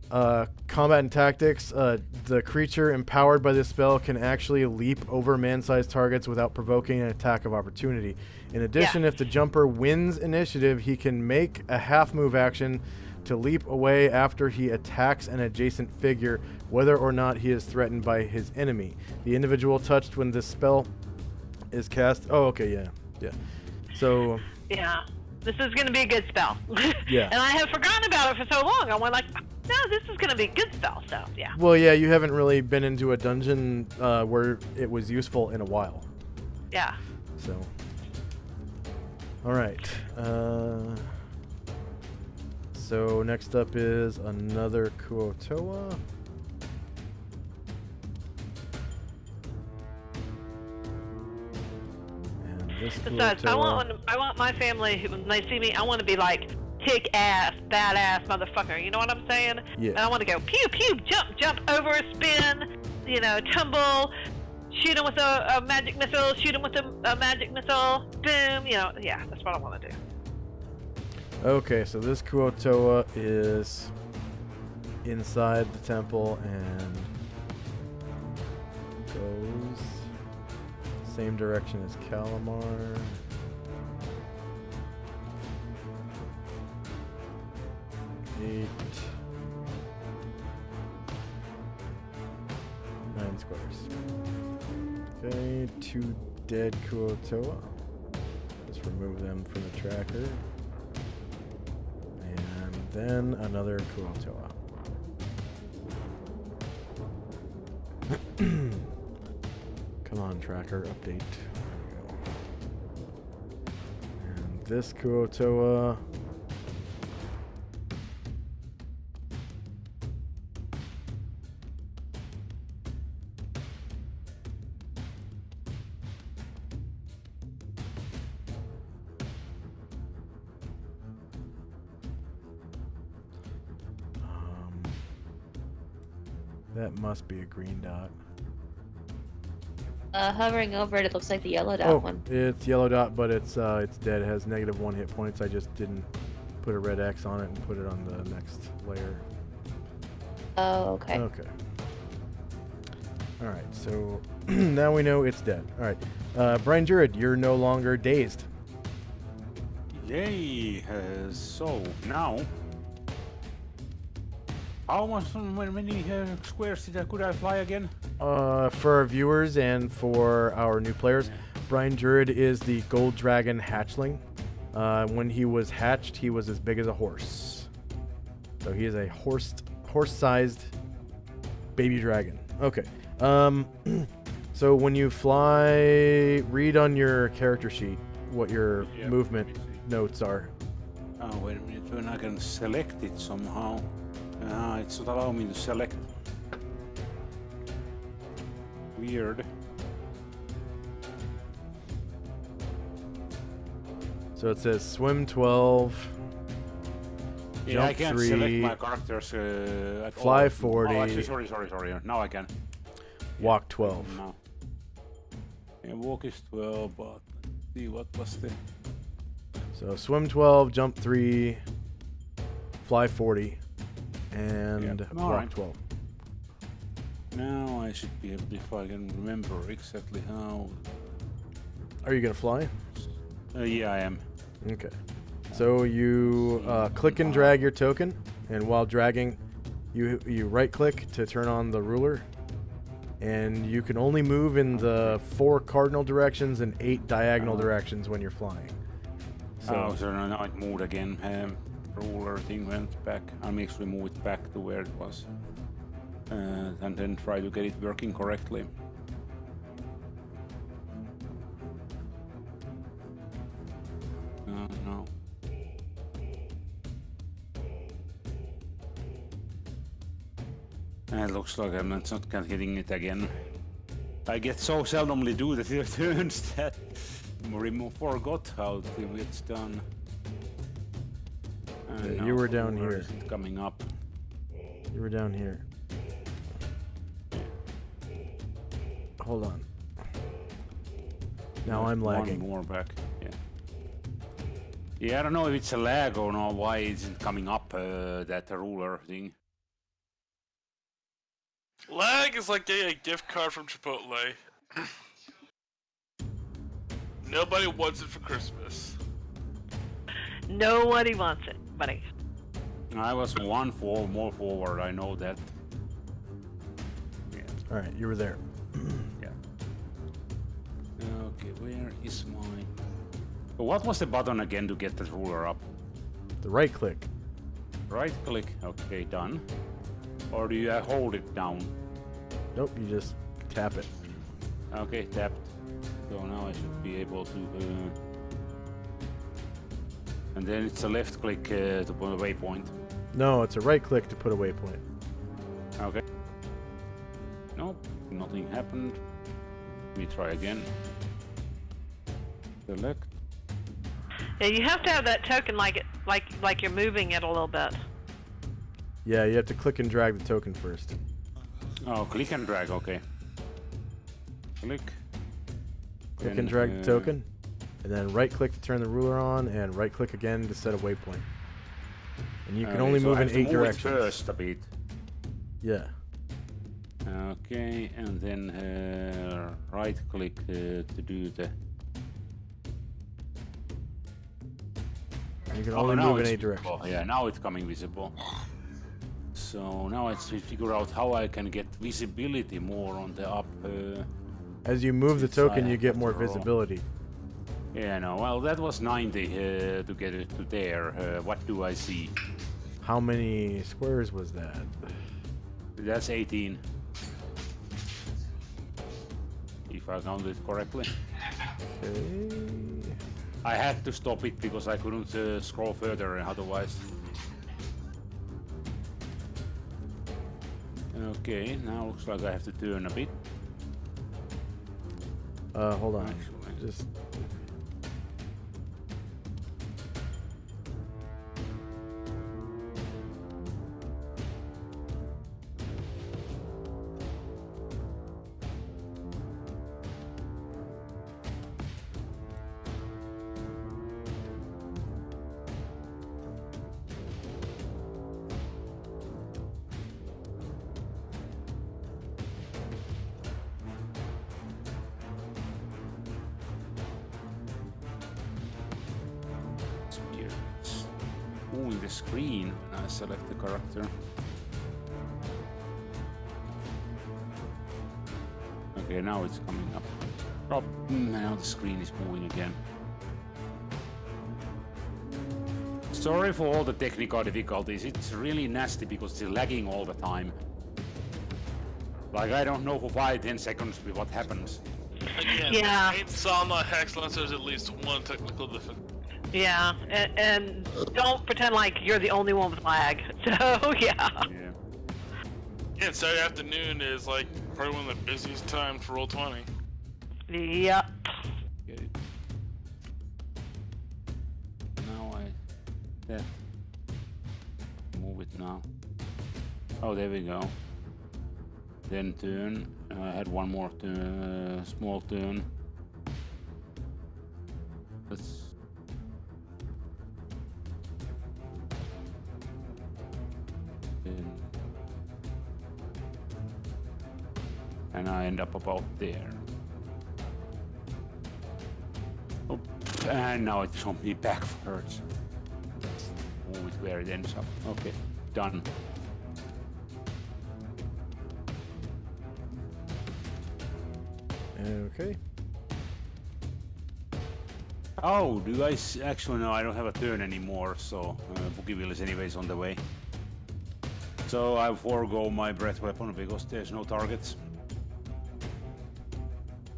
and tactics. The creature empowered by this spell can actually leap over man-sized targets without provoking an attack of opportunity. In addition, if the jumper wins initiative, he can make a half-move action to leap away after he attacks an adjacent figure, whether or not he is threatened by his enemy. The individual touched when this spell is cast... Oh, okay, yeah. So... Yeah, this is going to be a good spell. Yeah. And I have forgotten about it for so long. I went like, no, this is going to be a good spell, so yeah. Well, yeah, you haven't really been into a dungeon where it was useful in a while. Yeah. So... Alright. So next up is another Kuotoa. And this Besides, I want my family, when they see me, I want to be like, kick-ass, badass motherfucker. You know what I'm saying? Yeah. And I want to go pew pew, jump over, spin, you know, tumble, shoot him with a magic missile, shoot him with a magic missile, boom. You know, yeah, that's what I want to do. Okay, so this Kuotoa is inside the temple, and Same direction as Calamar. Eight. 9 squares. Okay, 2 dead Kuotoa. Just remove them from the tracker. And then another Kuotoa. Come on, tracker, update. There we go. And this Kuotoa. That must be a green dot. Hovering over it, it looks like the yellow dot one. It's yellow dot, but it's dead. It has -1 hit points. I just didn't put a red X on it and put it on the next layer. Oh, okay. Okay. All right. So now we know it's dead. All right. Brian Druid, you're no longer dazed. Yay! So now, how many squares could I fly again? For our viewers and for our new players, Brian Druid is the Gold Dragon hatchling. When he was hatched, he was as big as a horse. So he is a horse-sized baby dragon. Okay. So when you fly, read on your character sheet what your movement notes are. Oh, wait a minute. When I can select it somehow. It's not allowing me to select. Weird. So it says swim 12, Yeah, jump I can't 3, select my characters at fly all. 40. Oh, actually, sorry. Now I can. walk 12. No. Yeah, walk is 12, but let's see what was the... So swim 12, jump 3, fly 40, and walk alright. 12. Now I should be able, if I can remember exactly how... Are you going to fly? Yeah, I am. Okay. So you click and drag your token, and while dragging, you right click to turn on the ruler, and you can only move in the 4 cardinal directions and 8 diagonal directions when you're flying. So now it moved again. Ruler thing went back. I'm actually move it back to where it was, and then try to get it working correctly. No. It looks like I'm not getting it again. I get so seldomly do the turns that I forgot how it's done. Yeah, you were down here. Isn't coming up. You were down here. Hold on. Now I'm lagging. One more back. Yeah. Yeah, I don't know if it's a lag or not. Why isn't coming up that ruler thing? Lag is like getting a gift card from Chipotle. Nobody wants it for Christmas. Nobody wants it, buddy. I was more forward, I know that. Yeah. Alright, you were there. Yeah. Okay, where is my... What was the button again to get the ruler up? The right click. Right click, okay, done. Or do you hold it down? Nope, you just tap it. Okay, tapped. So now I should be able to... And then it's a left click to put a waypoint. No, it's a right click to put a waypoint. Okay. Nope, nothing happened. Let me try again. Select. Yeah, you have to have that token like you're moving it a little bit. Yeah, you have to click and drag the token first. Oh, click and drag, okay. Click. Click and drag the token, and then right click to turn the ruler on, and right click again to set a waypoint. And you can only so move I in have to 8 move it directions. first a bit. Yeah. Okay, and then right click to do the. You can only move in it's a direction. visible. Yeah, now it's coming visible. So now I have to figure out how I can get visibility more on the up. As you move the token, you get after more all. visibility. Yeah, no. Well, that was 90 to get it to there. What do I see? How many squares was that? That's 18. If I counted it correctly. Okay. I had to stop it because I couldn't scroll further otherwise. Okay, now looks like I have to turn a bit. Hold on. Actually. Just. Moving the screen when I select the character. Okay, now it's coming up. Oh, now the screen is moving again. Sorry for all the technical difficulties. It's really nasty because it's lagging all the time. Like I don't know for 5-10 seconds what happens. Again, Yeah. ain't Solynod Hex unless there's at least one technical difficulty. Yeah, and don't pretend like you're the only one with lag. So yeah. Yeah, Saturday afternoon is like probably one of the busiest times for Roll20. Yep. Get it. Now that move it now. Oh, there we go. Then turn. I had one more turn, small turn. Let's. And I end up about there. Oh, and now it showed me backwards. Always where it ends up. Okay, done. Okay. Oh, do I actually no? I don't have a turn anymore, so Boogieville is anyways on the way. So I forego my breath weapon because there's no targets.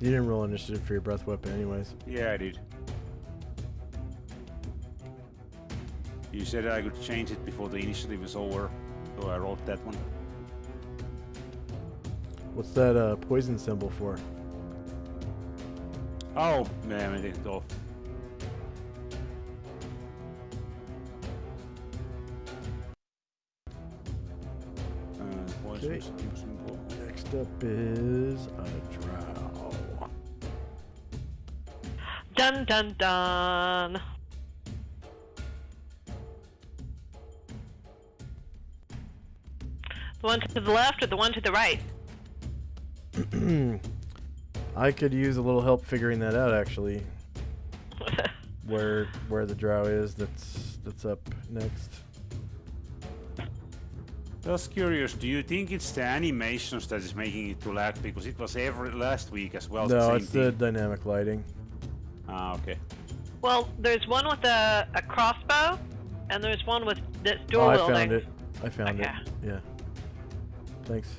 You didn't roll initiative for your breath weapon anyways. Yeah, I did. You said I could change it before the initiative is over, so I wrote that one. What's that poison symbol for? Oh, man, I take it off. Okay. Next up is a drow. Dun dun dun. The one to the left or the one to the right? I could use a little help figuring that out, actually. where the drow is that's up next. Just curious, do you think it's the animations that is making it to lag? Because it was last week as well. No, the it's same the thing. dynamic lighting. Ah, okay. Well, there's one with a crossbow, and there's one with that's dual Oh, I wielding. found it. I found it. Okay. Yeah. Thanks.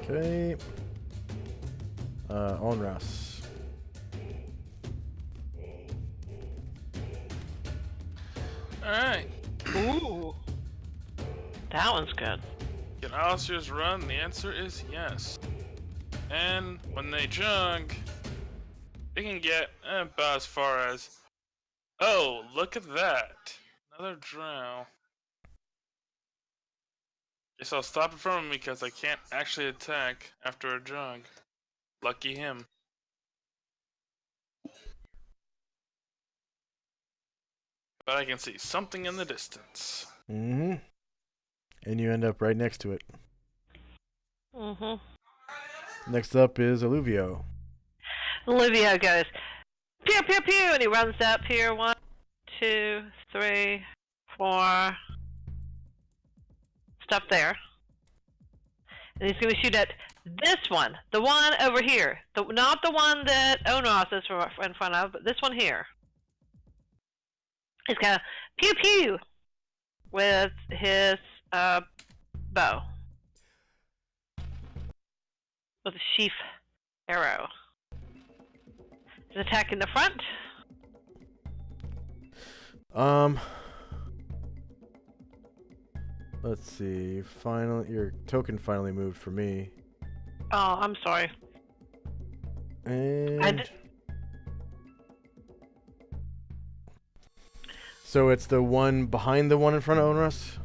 Okay. Onras. Alright. Ooh. That one's good. Can Alistair's run? The answer is yes. And when they junk, they can get about as far as... Oh, look at that. Another drow. Guess I'll stop it from him because I can't actually attack after a jog. Lucky him. But I can see something in the distance. Mm-hmm. And you end up right next to it. Mm-hmm. Next up is Alluvio. Olivia goes, pew, pew, pew, and he runs up here. 1, 2, 3, 4. Stop there. And he's going to shoot at this one. The one over here. Not the one that Onros is in front of, but this one here. He's going to pew, pew with his bow. With a sheath arrow. He's attacking the front. Let's see. Finally, your token finally moved for me. Oh, I'm sorry. And so it's the one behind the one in front of Onrus?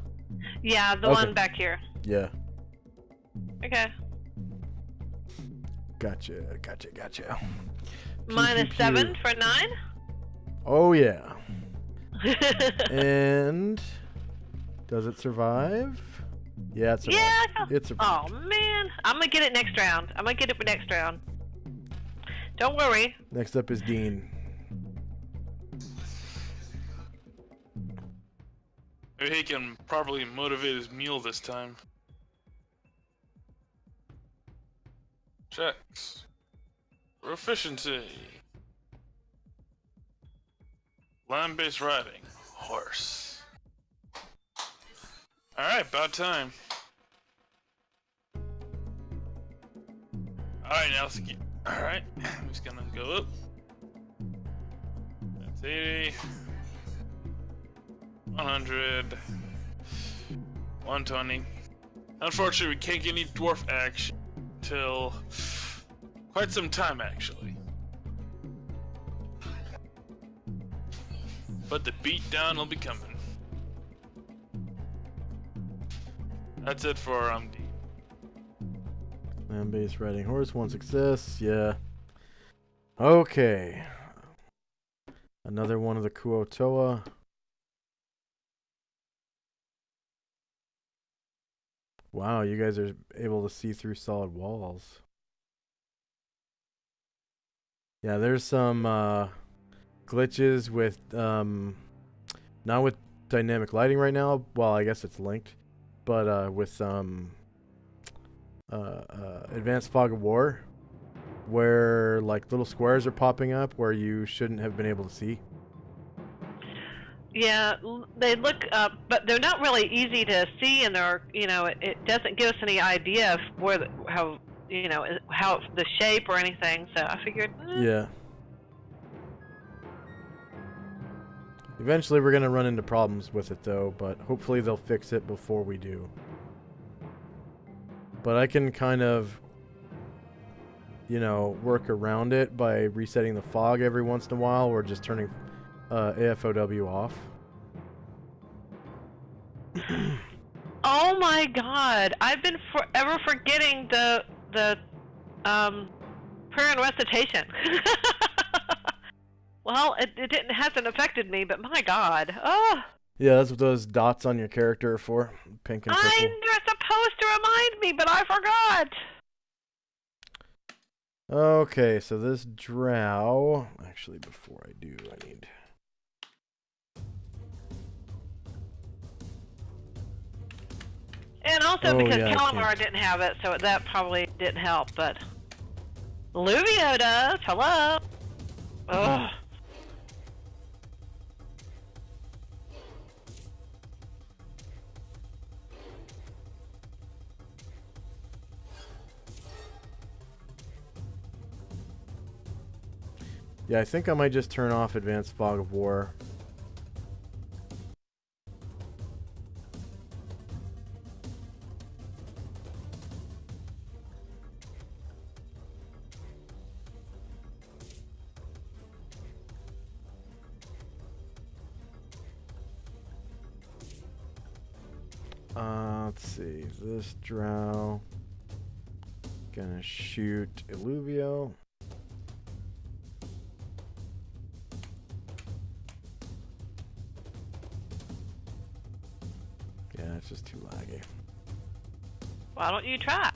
Yeah, the one back here. Yeah. Okay. Gotcha. -7 for 9. Oh yeah. And does it survive? Yeah, it survived. Yeah. It survived. Oh man, I'm gonna get it next round. Don't worry. Next up is Dean. Maybe he can properly motivate his mule this time. Checks. For efficiency. Land-based riding. Horse. Alright, about time. Alright, now let's get... Alright, I'm just gonna go up. That's 80. 100. 120. Unfortunately, we can't get any dwarf action until quite some time, actually. But the beatdown will be coming. That's it for D. Land-based riding horse, 1 success. Yeah. Okay. Another one of the Kuotoa. Wow, you guys are able to see through solid walls. Yeah, there's some glitches with not with dynamic lighting right now. Well, I guess it's linked, but with advanced fog of war, where like little squares are popping up where you shouldn't have been able to see. Yeah, they look up, but they're not really easy to see, and they're, it doesn't give us any idea of where, how the shape or anything. So I figured. Yeah. Eventually, we're gonna run into problems with it, though, but hopefully they'll fix it before we do. But I can kind of, work around it by resetting the fog every once in a while, or just turning AFOW off. Oh my God! I've been forever forgetting the prayer and recitation. Well, it hasn't affected me, but my God, oh. Yeah, that's what those dots on your character are for, pink and purple. They're supposed to remind me, but I forgot. Okay, so this drow... Actually, before I do, I need... And also because Calamar didn't have it, so that probably didn't help, but... Luvio does! Hello! Ugh. Yeah, I think I might just turn off Advanced Fog of War. Let's see. This drow. Gonna shoot Illuvio. Yeah, it's just too laggy. Why don't you try?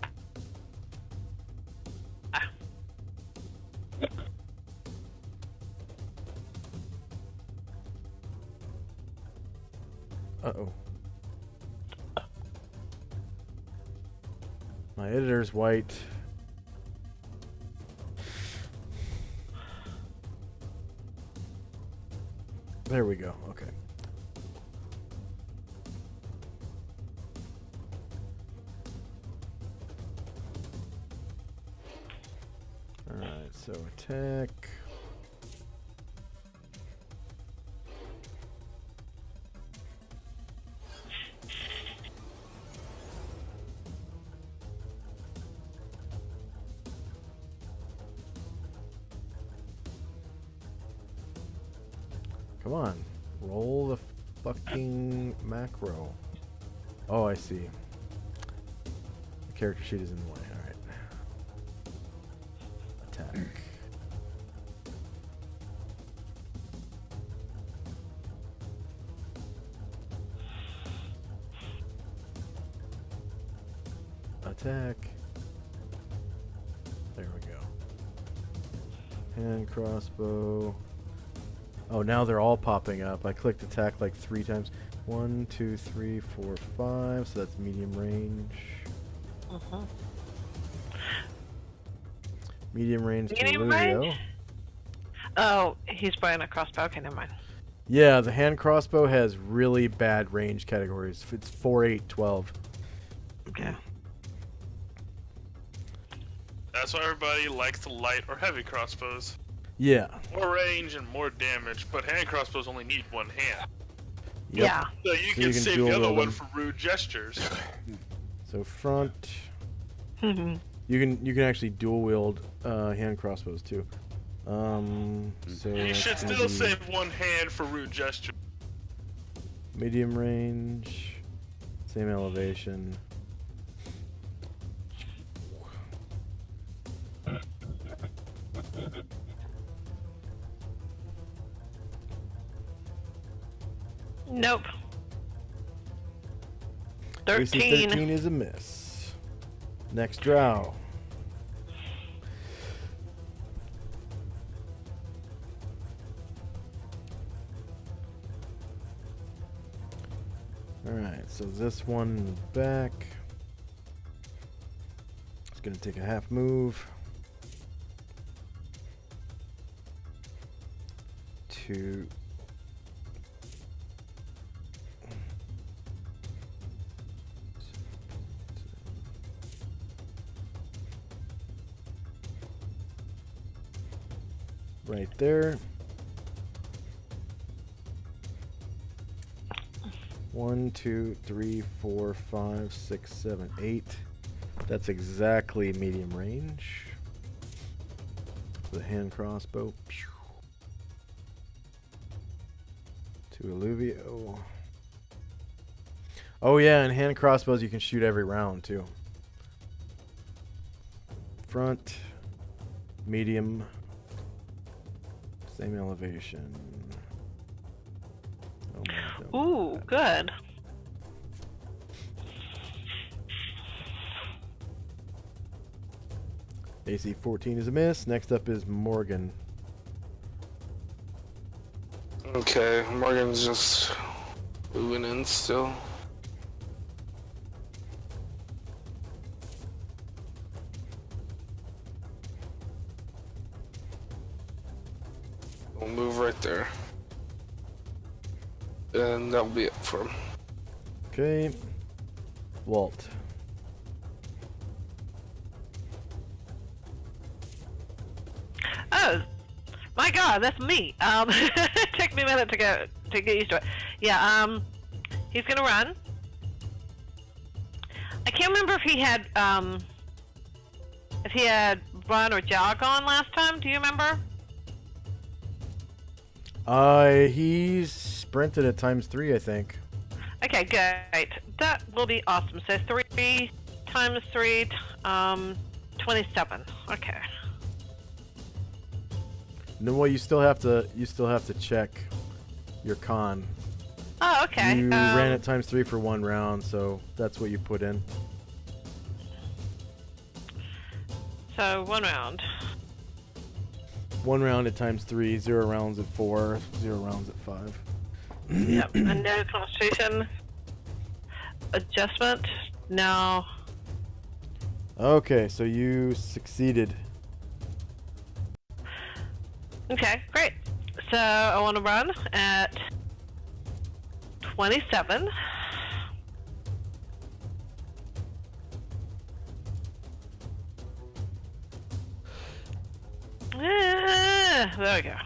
Uh-oh. My editor's white. There we go. Okay. Alright, so attack. Come on, roll the fucking macro. Oh, I see. The character sheet is in the way. Alright. Attack. Attack. There we go. Hand crossbow. Oh, now they're all popping up. I clicked attack like 3 times. 1, 2, 3, 4, 5. So that's medium range. Uh-huh. Medium range to Medium Illuvio. range? Oh, he's buying a crossbow. Okay, never mind. Yeah, the hand crossbow has really bad range categories. It's 4, 8, 12. Okay. That's why everybody likes the light or heavy crossbows. Yeah. More range and more damage, but hand crossbows only need one hand. Yep. Yeah. So you can save dual the other wield one them. for rude gestures. So front. Mm-hmm. You can actually dual wield hand crossbows too. So You should that's gonna still be save one hand for rude gestures. medium range, same elevation. Nope. AC 13. 13 is a miss. Next drow. Alright, so this one in the back. It's gonna take a half move. To right there. 1, 2, 3, 4, 5, 6, 7, 8. That's exactly medium range. The hand crossbow. To Illuvio. Oh yeah, and hand crossbows you can shoot every round too. Front, medium, same elevation. Oh my, Ooh, good. AC 14 is a miss. Next up is Morgan. Okay, Morgan's just moving in still. We'll move right there. And that'll be it for him. Okay. Walt. Oh, my God, that's me. It took me a minute to get used to it. Yeah. He's gonna run. I can't remember if he had run or jog on last time. Do you remember? He's sprinted at ×3, I think. Okay, great. That will be awesome. So 3 times 3, 27. Okay. No, well, you still have to check your con. Oh, okay. You ran it times 3 for 1 round, so that's what you put in. So 1 round. 1 round at times 3, 0 rounds at 4, 0 rounds at 5. Yep. And no concentration adjustment. No. Okay, so you succeeded. Okay, great. So I want to run at 27. There we go.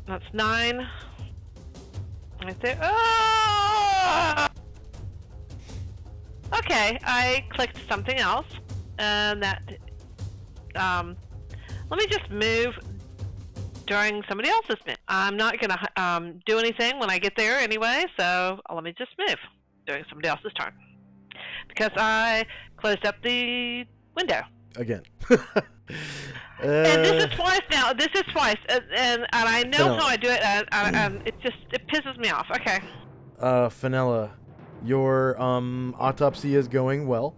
That's 9. Right there. Ah! Okay, I clicked something else, and that. Let me just move during somebody else's move. I'm not gonna do anything when I get there anyway, so let me just move during somebody else's turn because I closed up the window. Again. And this is twice now. This is twice, and I know how I do it. And it pisses me off. Okay. Fenella, your autopsy is going well.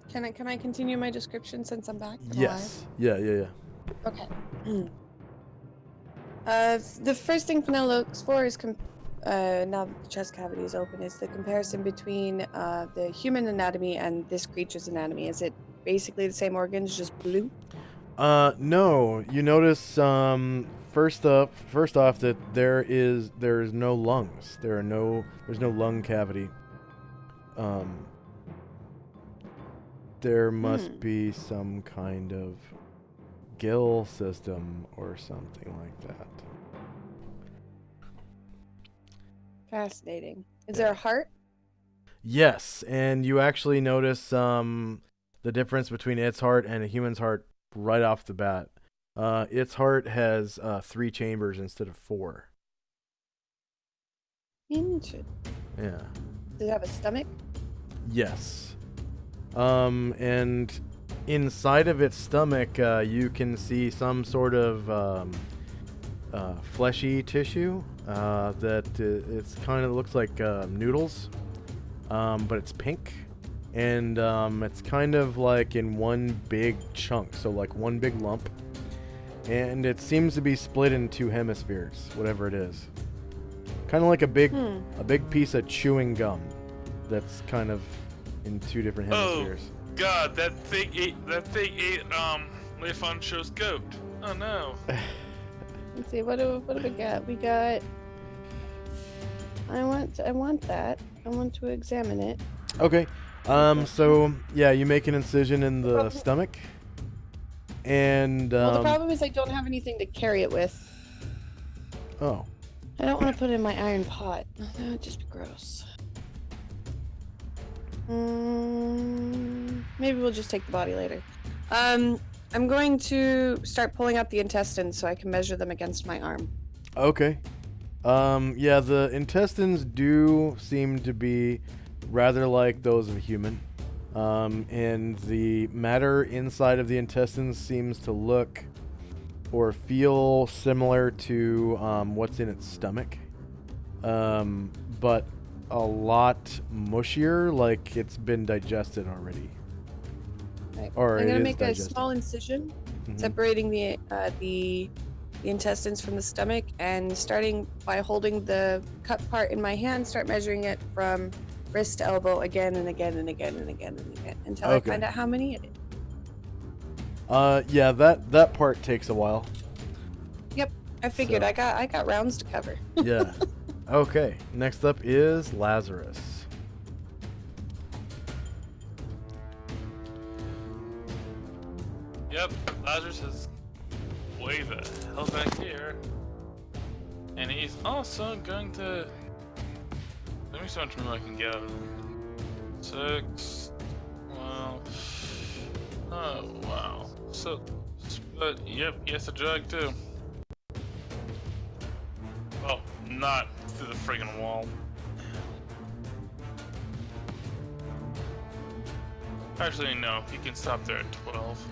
Can I continue my description since I'm back? Yes. Yeah. Okay. The first thing Fenella looks for is now that the chest cavity is open, is the comparison between the human anatomy and this creature's anatomy. Is it basically the same organs, just blue? No. You notice first off that there's no lungs. There's no lung cavity. There must be some kind of gill system or something like that. Fascinating. Is there a heart? Yes, and you actually notice the difference between its heart and a human's heart right off the bat. Its heart has 3 chambers instead of 4. Interesting. Yeah. Does it have a stomach? Yes. And inside of its stomach, you can see some sort of fleshy tissue that it's kind of looks like noodles, but it's pink, and it's kind of like in one big chunk, so like one big lump, and it seems to be split in 2 hemispheres, whatever it is. Kind of like a big piece of chewing gum that's kind of in 2 different hemispheres. Oh God, that thing ate Leifon goat. Oh no. Let's see, what do we got? We got. I want that. I want to examine it. Okay. So yeah, you make an incision in the stomach, and well, the problem is I don't have anything to carry it with. Oh. I don't want to put it in my iron pot. That would just be gross. Maybe we'll just take the body later. I'm going to start pulling out the intestines so I can measure them against my arm. Okay. Yeah, the intestines do seem to be rather like those of a human. And the matter inside of the intestines seems to look or feel similar to what's in its stomach. But a lot mushier, like it's been digested already. Right. Or I'm it gonna is make digested. a small incision, separating the intestines from the stomach, and starting by holding the cut part in my hand, start measuring it from wrist to elbow again and again and again and again and again until I find out how many it is. Yeah, that part takes a while. Yep, I figured. So. I got rounds to cover. Yeah. Okay, next up is Lazarus. Yep, Lazarus is way the hell back here. And he's also going to... Let me see how much more I can get. 6... 12... Oh, wow. So, But yep, he has to jug too. Oh, not through the friggin' wall. Actually, no. He can stop there at 12.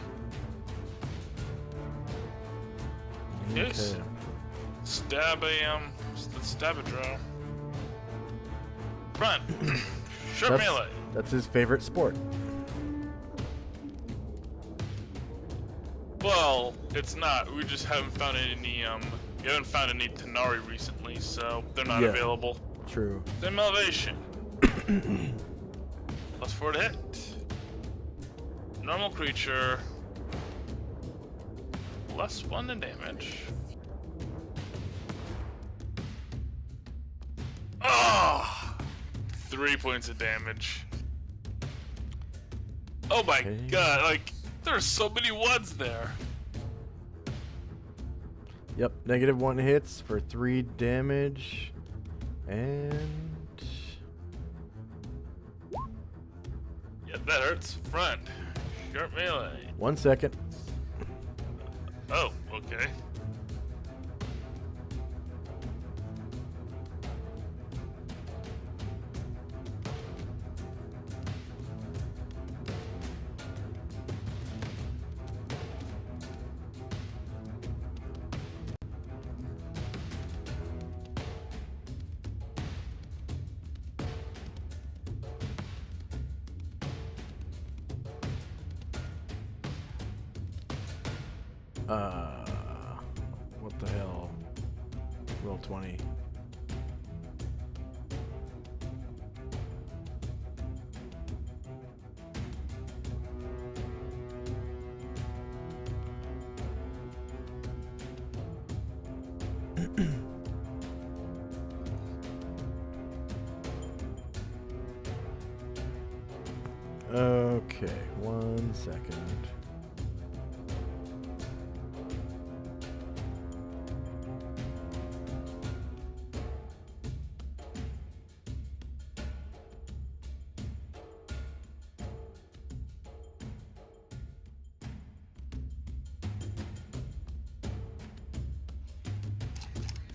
Yes. Okay. Stab a let's stab a draw. Front. Short melee. That's his favorite sport. Well, it's not. We just haven't found any we haven't found any Tanari recently, so they're not available. True. Same elevation. +4 to hit. Normal creature. +1 in damage. Ah! 3 points of damage. Oh my god, like, there's so many ones there. Yep, -1 hits for 3 damage. And... Yeah, that hurts. Front. Short melee. 1 second. Oh, okay. What the hell? Roll 20. Okay, 1 second.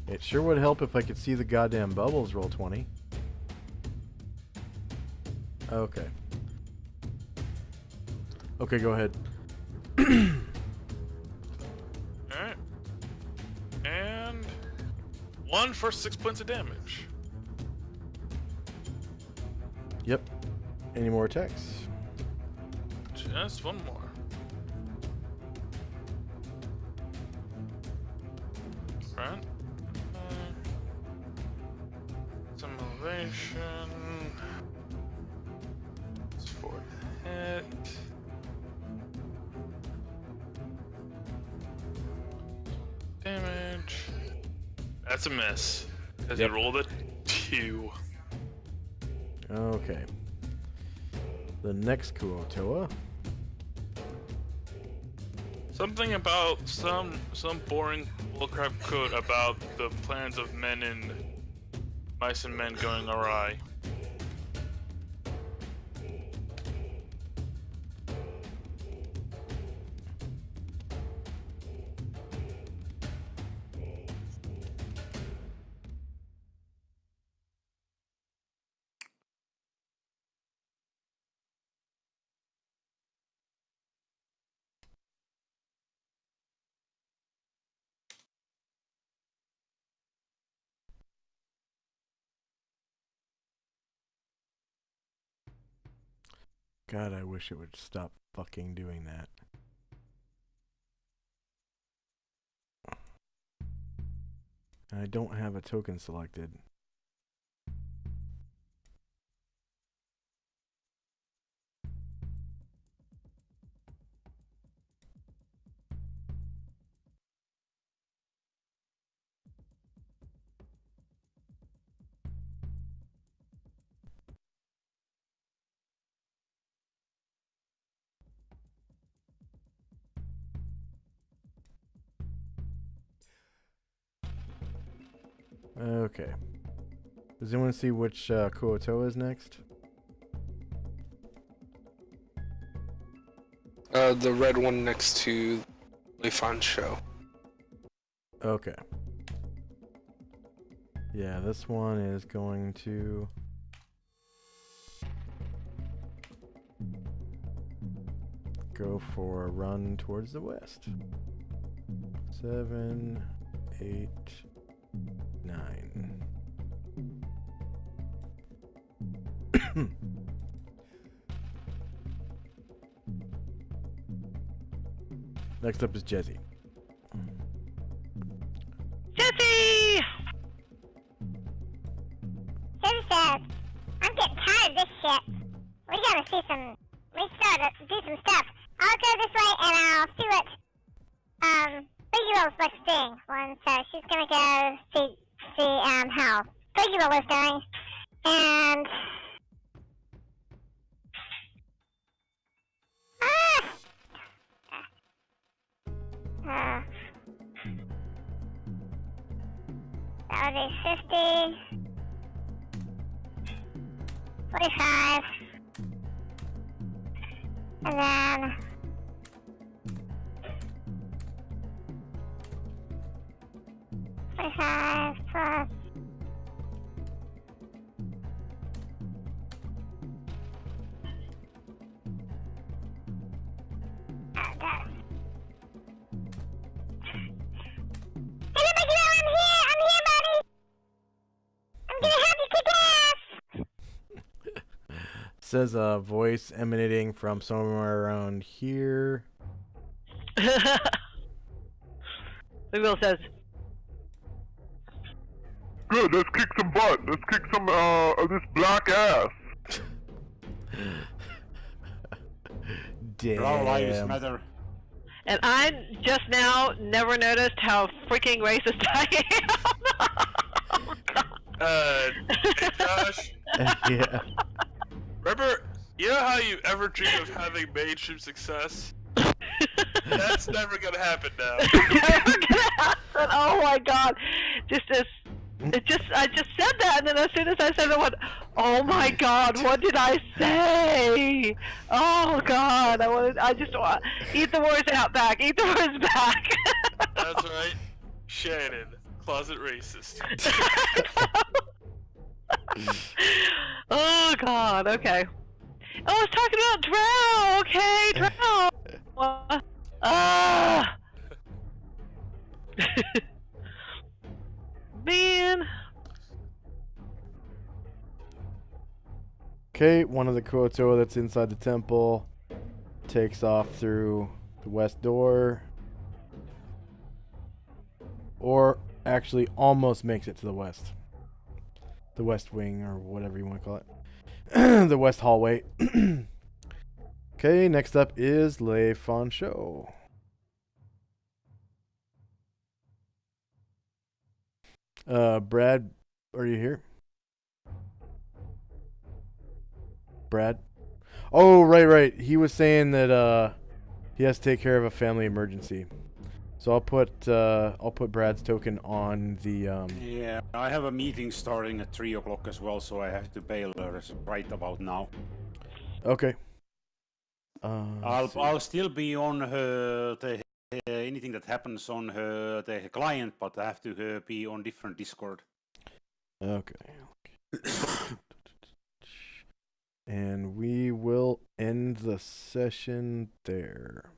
It sure would help if I could see the goddamn bubbles. Roll 20. Okay. Okay, go ahead. Alright. And 1 for 6 points of damage. Yep. Any more attacks? Just 1 more. Front. Some elevation. It's 4 to hit. Damage. That's a miss. Because he rolled a 2. Okay. The next Kuotoa. Something about some boring bullcrap quote about the plans of men and mice and men going awry. God, I wish it would stop fucking doing that. I don't have a token selected. Okay. Does anyone see which Kuotoa is next? The red one next to fun show. Okay. Yeah, this one is going to go for a run towards the west. 7, 8, 9. Next up is Jezzy. Jesse! Jesse says, I'm getting tired of this shit. We gotta do some stuff. I'll go this way and I'll see what, Biggie Will's supposed to do. So she's gonna go see, how Biggie Will is doing. And, that would be 50, 45, and then 45 plus. Says a voice emanating from somewhere around here. The Will says, Good, let's kick some butt. Let's kick some of this black ass. Damn. All lives matter. and I just now never noticed how freaking racist I am. Hey Josh, Yeah. remember, you know how you ever dream of having mainstream success? That's never gonna happen now. Never gonna happen. Oh my god. I just said that, and then as soon as I said it, I went, oh my god, what did I say? Oh god, I just want eat the words out back, eat the words back. That's right. Shannon, closet racist. Oh god, okay. Oh, I was talking about Drow, okay, Drow. Man. Okay, one of the Koto that's inside the temple takes off through the west door. Or actually almost makes it to the west. The west wing, or whatever you want to call it. The west hallway. Okay, next up is Le Fancho. Brad, are you here? Brad? Oh, right. He was saying that he has to take care of a family emergency. So I'll put Brad's token on the Yeah, I have a meeting starting at 3 o'clock as well, so I have to bail right about now. Okay. I'll still be on anything that happens on the client, but I have to be on different Discord. Okay. And we will end the session there.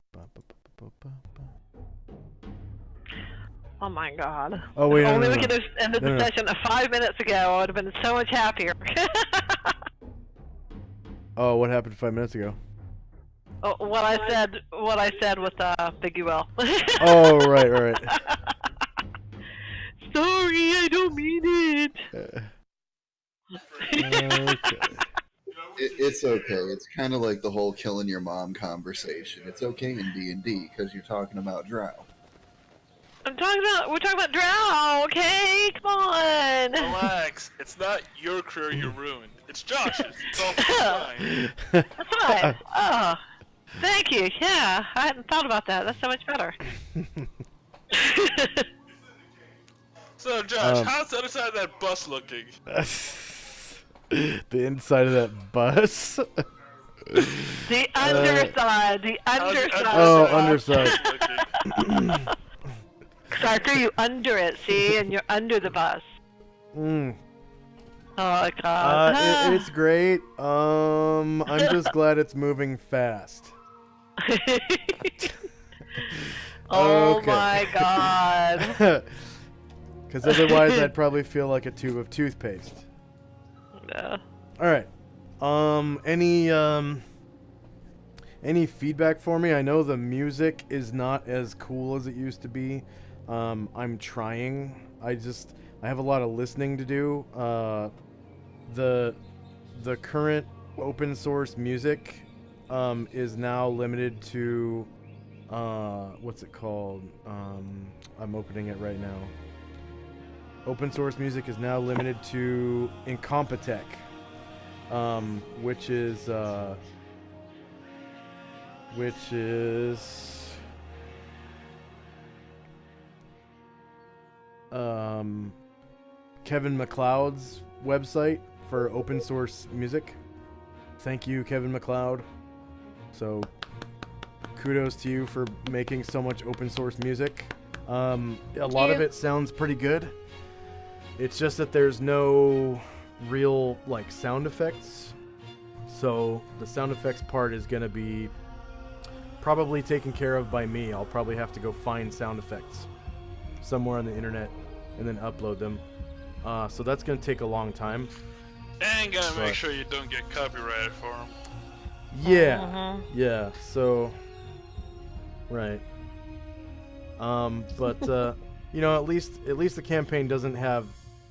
Oh my god. Oh wait, Only no. we could have ended the session 5 minutes ago. I would have been so much happier. Oh, what happened 5 minutes ago? Oh, what I said with Biggie Will. Oh, right. Sorry, I don't mean it. Okay. It's okay. It's kind of like the whole killing your mom conversation. It's okay in D&D because you're talking about Drow. We're talking about Drow, okay? Come on. Relax. It's not your career you ruined. It's Josh's. It's all fine. That's fine. Oh, thank you. Yeah, I hadn't thought about that. That's so much better. So, Josh, how's the other side of that bus looking? The inside of that bus? The underside. The underside. Oh, underside. So I threw you under it, see, and you're under the bus. Mm. Oh God. It's great. I'm just glad it's moving fast. Oh my God. Because otherwise I'd probably feel like a tube of toothpaste. No. Alright. Any feedback for me? I know the music is not as cool as it used to be. I'm trying. I have a lot of listening to do. The current open source music is now limited to what's it called? I'm opening it right now. Open source music is now limited to Incompetech, which is Kevin MacLeod's website for open source music. Thank you, Kevin MacLeod. So kudos to you for making so much open source music. A lot of it sounds pretty good. It's just that there's no real like sound effects. So the sound effects part is going to be probably taken care of by me. I'll probably have to go find sound effects somewhere on the internet and then upload them. So that's going to take a long time. And gotta make sure you don't get copyrighted for them. Yeah. Yeah. So right. But you know, at least the campaign doesn't have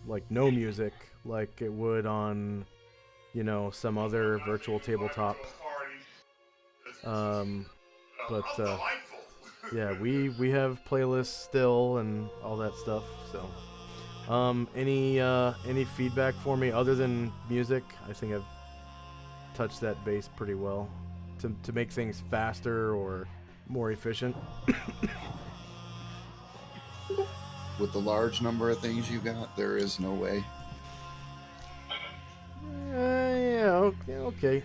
like no music like it would on, you know, some other virtual tabletop. But yeah, we have playlists still and all that stuff. So, any feedback for me other than music? I think I've touched that base pretty well to make things faster or more efficient. With the large number of things you got, there is no way. Yeah, okay.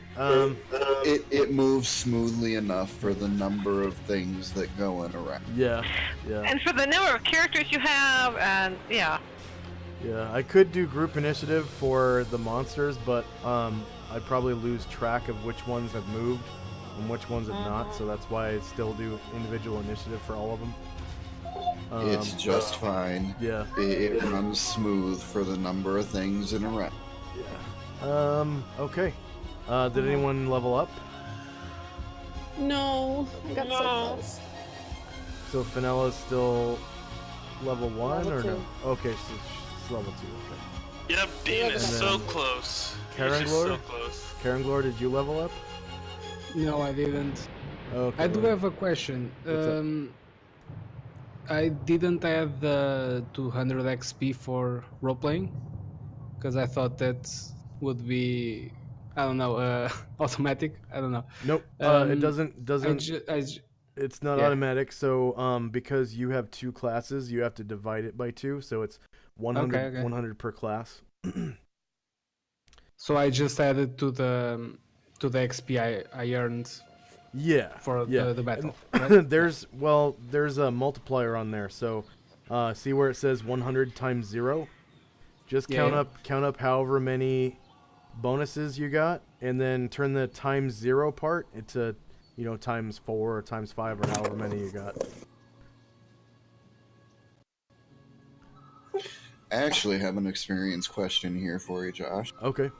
It moves smoothly enough for the number of things that go in around. Yeah. And for the number of characters you have, and yeah. Yeah, I could do group initiative for the monsters, but I'd probably lose track of which ones have moved and which ones have not, so that's why I still do individual initiative for all of them. It's just fine. Yeah. It runs smooth for the number of things in a round. Yeah. Okay. Did anyone level up? No, I got so close. So Fenella's still level 1 Level or no? 2. Okay, so she's level 2. Okay. Yep, Dean is And so then close. Karen He's just Glor? so close. Karen Glor, did you level up? No, I didn't. Okay. I do have a question. What's up? I didn't add the 200 XP for role playing because I thought that would be, I don't know, automatic. I don't know. Nope. It doesn't. It's not Yeah. automatic. So because you have 2 classes, you have to divide it by 2. So it's 100, Okay. 100 per class. So I just added to the XP I earned. Yeah. For the battle. And Right? there's a multiplier on there. So see where it says 100 times 0? Just count up however many bonuses you got, and then turn the times 0 part into, you know, times 4 or times 5 or however many you got. I actually have an experience question here for you, Josh. Okay.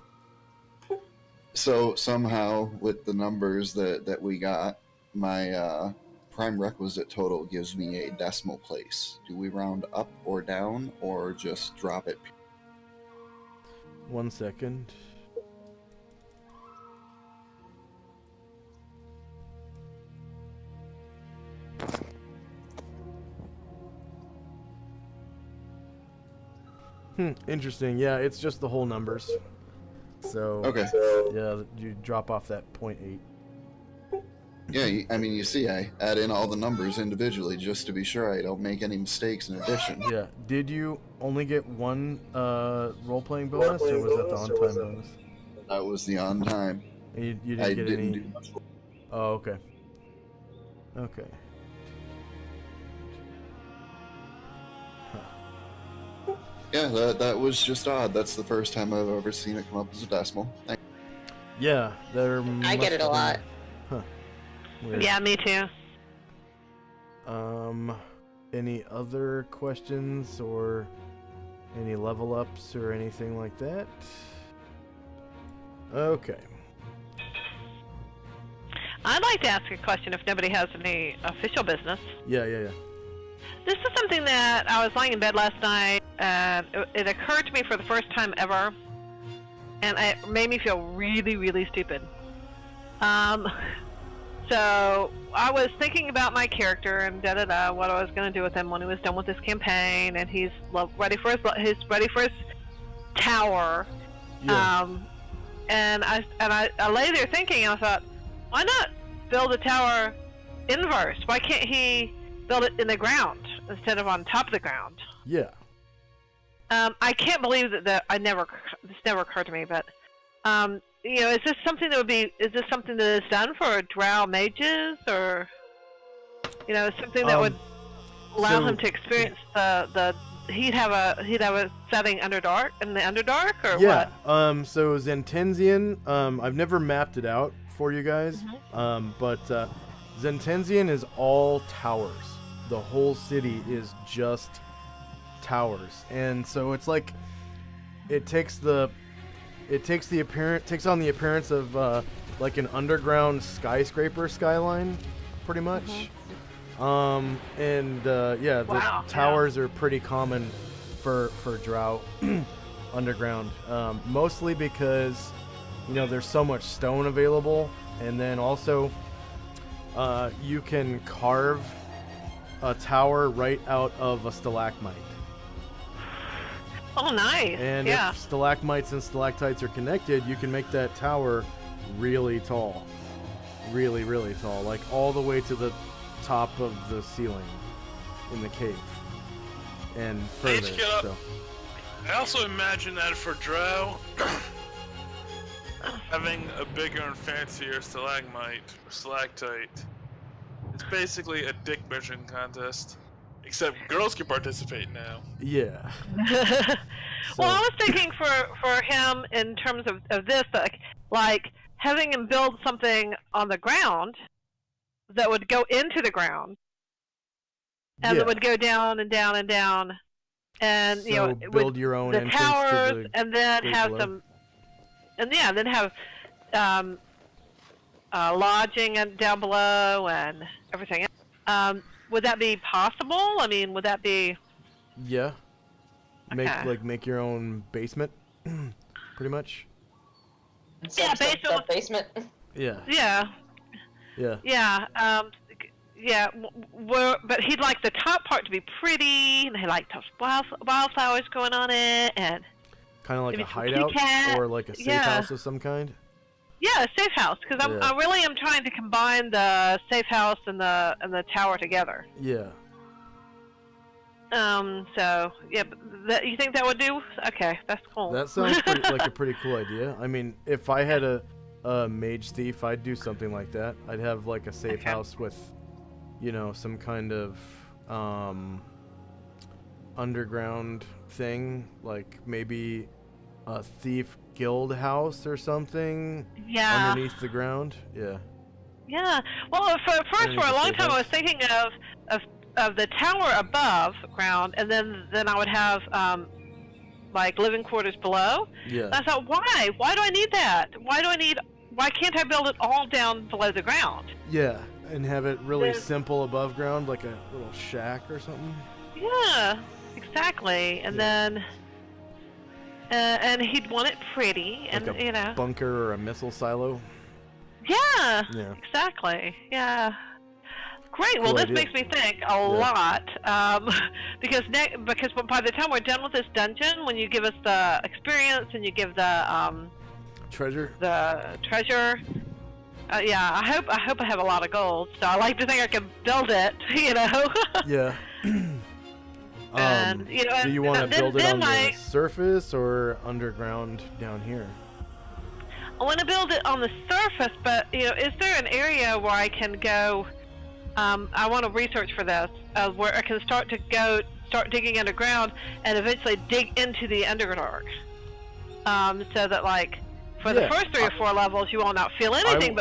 So somehow with the numbers that we got, my prime requisite total gives me a decimal place. Do we round up or down or just drop it? 1 second. Interesting. Yeah, it's just the whole numbers. So Okay. Yeah, you drop off that 0.8. Yeah, I mean, you see, I add in all the numbers individually just to be sure I don't make any mistakes in addition. Yeah. Did you only get 1 role-playing bonus, or was that the on-time bonus? That was the on time. And you didn't I get didn't any. do much. Oh, okay. Okay. Yeah, that was just odd. That's the first time I've ever seen it come up as a decimal. Yeah, there. I get it a lot. Huh. Weird. Yeah, me too. Any other questions or any level ups or anything like that? Okay. I'd like to ask a question if nobody has any official business. Yeah. This is something that I was lying in bed last night, and it occurred to me for the first time ever, and it made me feel really, really stupid. So I was thinking about my character and what I was going to do with him when he was done with this campaign, and he's ready for his tower. Yeah. And I lay there thinking, and I thought, why not build a tower inverse? Why can't he build it in the ground instead of on top of the ground? Yeah. I can't believe that this never occurred to me, but is this something that is done for drow mages, or something that would allow him to experience he'd have a setting in the Underdark, or yeah. what? So Zentenzian, I've never mapped it out for you guys, but Zentenzian is all towers. The whole city is just towers, and so it's like it takes on the appearance of like an underground skyscraper skyline, pretty much. The towers are pretty common for drow underground, mostly because there's so much stone available, and then also you can carve a tower right out of a stalagmite. Oh, nice. And if stalagmites and stalactites are connected, you can make that tower really tall. Really, really tall. Like all the way to the top of the ceiling in the cave. And further. So. I also imagine that for drow, having a bigger and fancier stalagmite or stalactite, it's basically a dick measuring contest. Except girls can participate now. Yeah. Well, I was thinking for him in terms of this, like having him build something on the ground that would go into the ground, and that would go down and down and down, and build your own the entrance towers, to the and then have below. some, and then have lodging down below and everything else. Would that be possible? I mean, would that be? Yeah. Okay. Make your own basement, pretty much. Yeah, basement. Yeah. Yeah. Yeah. Yeah. But he'd like the top part to be pretty, and he liked wildflowers going on it, and kind of like maybe a some hideout peacock. or like a safe house of some kind. Yeah, a safe house, because I really am trying to combine the safe house and the tower together. Yeah. So yeah, you think that would do? Okay, that's cool. That sounds like a pretty cool idea. I mean, if I had a mage thief, I'd do something like that. I'd have like a safe house with, some kind of underground thing, like maybe a thief guild house or something. Yeah. Underneath the ground. Yeah. Yeah. Well, for a long time, I was thinking of the tower above ground, and then I would have like living quarters below. Yeah. And I thought, why? Why do I need that? Why can't I build it all down below the ground? Yeah, and have it really simple above ground, like a little shack or something. Yeah, exactly. And then, and he'd want it pretty, and like a bunker or a missile silo. Yeah. Yeah. Exactly. Yeah. Great. Cool Well, this idea. makes me think a lot, because by the time we're done with this dungeon, when you give us the experience and you give the treasure, I hope I have a lot of gold. So I like to think I can build it. Yeah. And, do you want to build it on the like, surface or underground down here? I want to build it on the surface, but is there an area where I can go? I want to research for this, where I can start start digging underground and eventually dig into the Underdark. So that like for the first 3 or 4 levels you will not feel anything.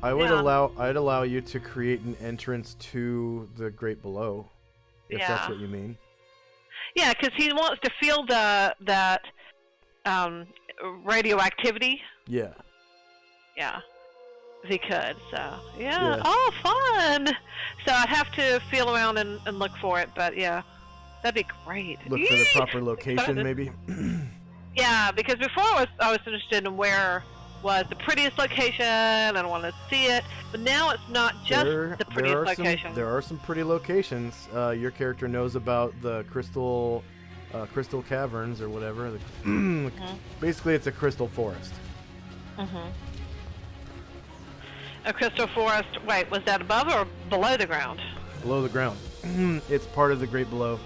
I'd allow you to create an entrance to the Great Below, if that's what you mean. Yeah, because he wants to feel that radioactivity. Yeah. Yeah. If he could, so yeah. Oh, fun! So I'd have to feel around and look for it, but yeah, that'd be great. Look for the proper location, maybe. Yeah, because before I was interested in where was the prettiest location and I wanted to see it, but now it's not just the prettiest location. There are some pretty locations. Your character knows about the crystal caverns or whatever. Basically, it's a crystal forest. A crystal forest. Wait, was that above or below the ground? Below the ground. It's part of the Great Below.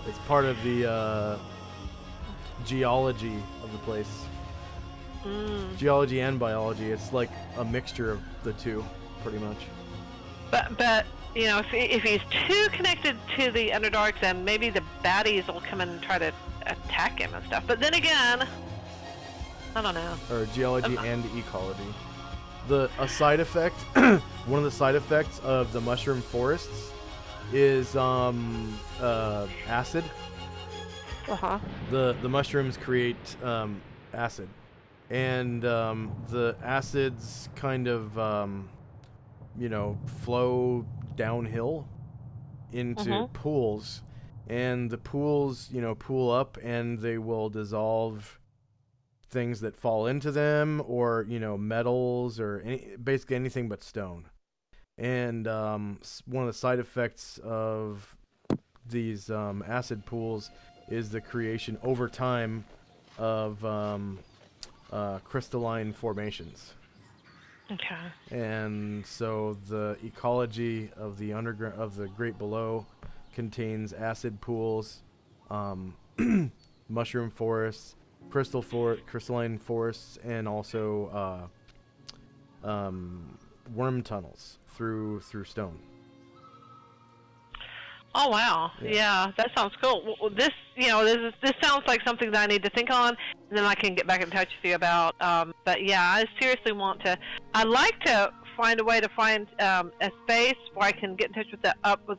It's part of the geology of the place. Geology and biology. It's like a mixture of the two, pretty much. But you know, if he's too connected to the Underdark, then maybe the baddies will come and try to attack him and stuff. But then again, I don't know. Or geology and ecology. A side effect, one of the side effects of the mushroom forests is acid. The mushrooms create acid, and the acids kind of flow downhill into pools, and the pools pool up, and they will dissolve things that fall into them, or metals, or basically anything but stone. And one of the side effects of these acid pools is the creation over time of crystalline formations. Okay. And so the ecology of the underground, of the Great Below, contains acid pools, mushroom forests, crystalline forests, and also worm tunnels through stone. Oh wow! Yeah, that sounds cool. Well, this sounds like something that I need to think on, and then I can get back in touch with you about. But yeah, I seriously want to. I'd like to find a way to find a space where I can get in touch with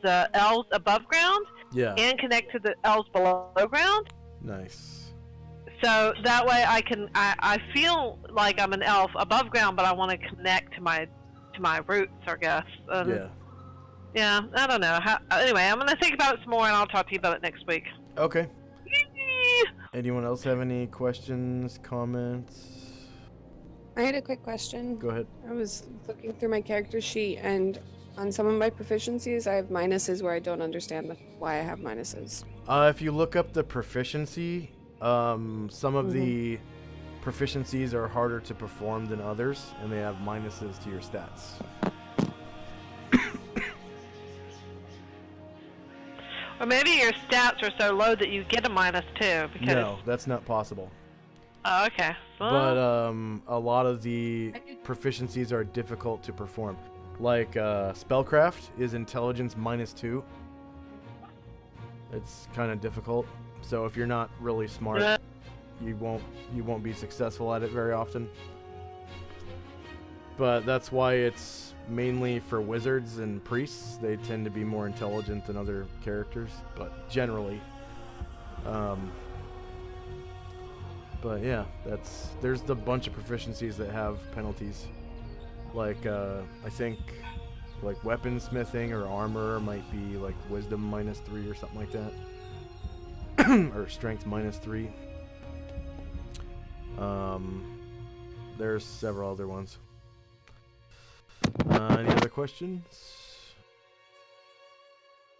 the elves above ground. Yeah. And connect to the elves below ground. Nice. So that way I feel like I'm an elf above ground, but I want to connect to my roots, I guess. Yeah, I don't know. Anyway, I'm going to think about it some more, and I'll talk to you about it next week. Okay. Anyone else have any questions, comments? I had a quick question. Go ahead. I was looking through my character sheet, and on some of my proficiencies, I have minuses where I don't understand why I have minuses. If you look up the proficiency, some of the proficiencies are harder to perform than others, and they have minuses to your stats. Or maybe your stats are so low that you get a -2. Because... No, that's not possible. Oh, okay. Well... But a lot of the proficiencies are difficult to perform. Like spellcraft is intelligence -2. It's kind of difficult. So if you're not really smart, you won't be successful at it very often. But that's why it's mainly for wizards and priests. They tend to be more intelligent than other characters, but generally. But yeah, there's the bunch of proficiencies that have penalties. Like I think like weaponsmithing or armor might be like wisdom -3 or something like that. Or strength -3. There's several other ones. Any other questions?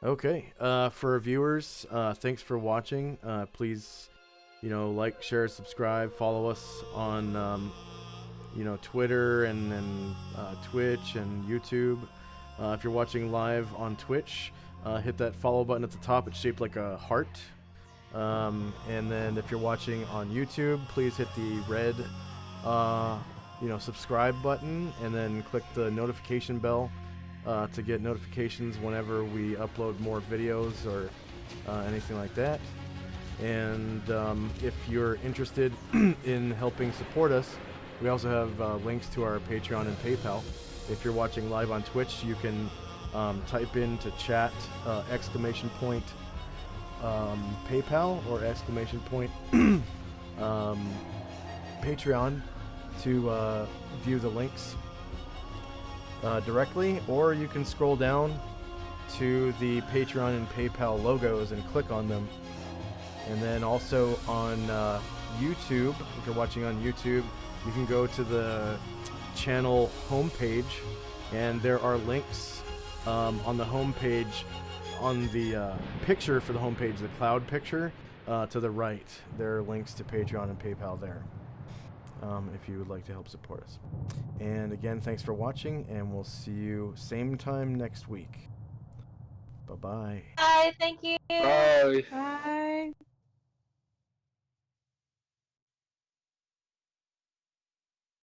Okay. For viewers, thanks for watching. Please, like, share, subscribe, follow us on, Twitter and Twitch and YouTube. If you're watching live on Twitch, hit that follow button at the top. It's shaped like a heart. And then if you're watching on YouTube, please hit the red, subscribe button, and then click the notification bell to get notifications whenever we upload more videos or anything like that. And if you're interested in helping support us, we also have links to our Patreon and PayPal. If you're watching live on Twitch, you can type into chat !PayPal or !Patreon to view the links directly, or you can scroll down to the Patreon and PayPal logos and click on them. And then also on YouTube, if you're watching on YouTube, you can go to the channel homepage, and there are links on the homepage, on the picture for the homepage, the cloud picture, to the right. There are links to Patreon and PayPal there, if you would like to help support us. And again, thanks for watching, and we'll see you same time next week. Bye-bye. Bye, thank you. Bye. Bye.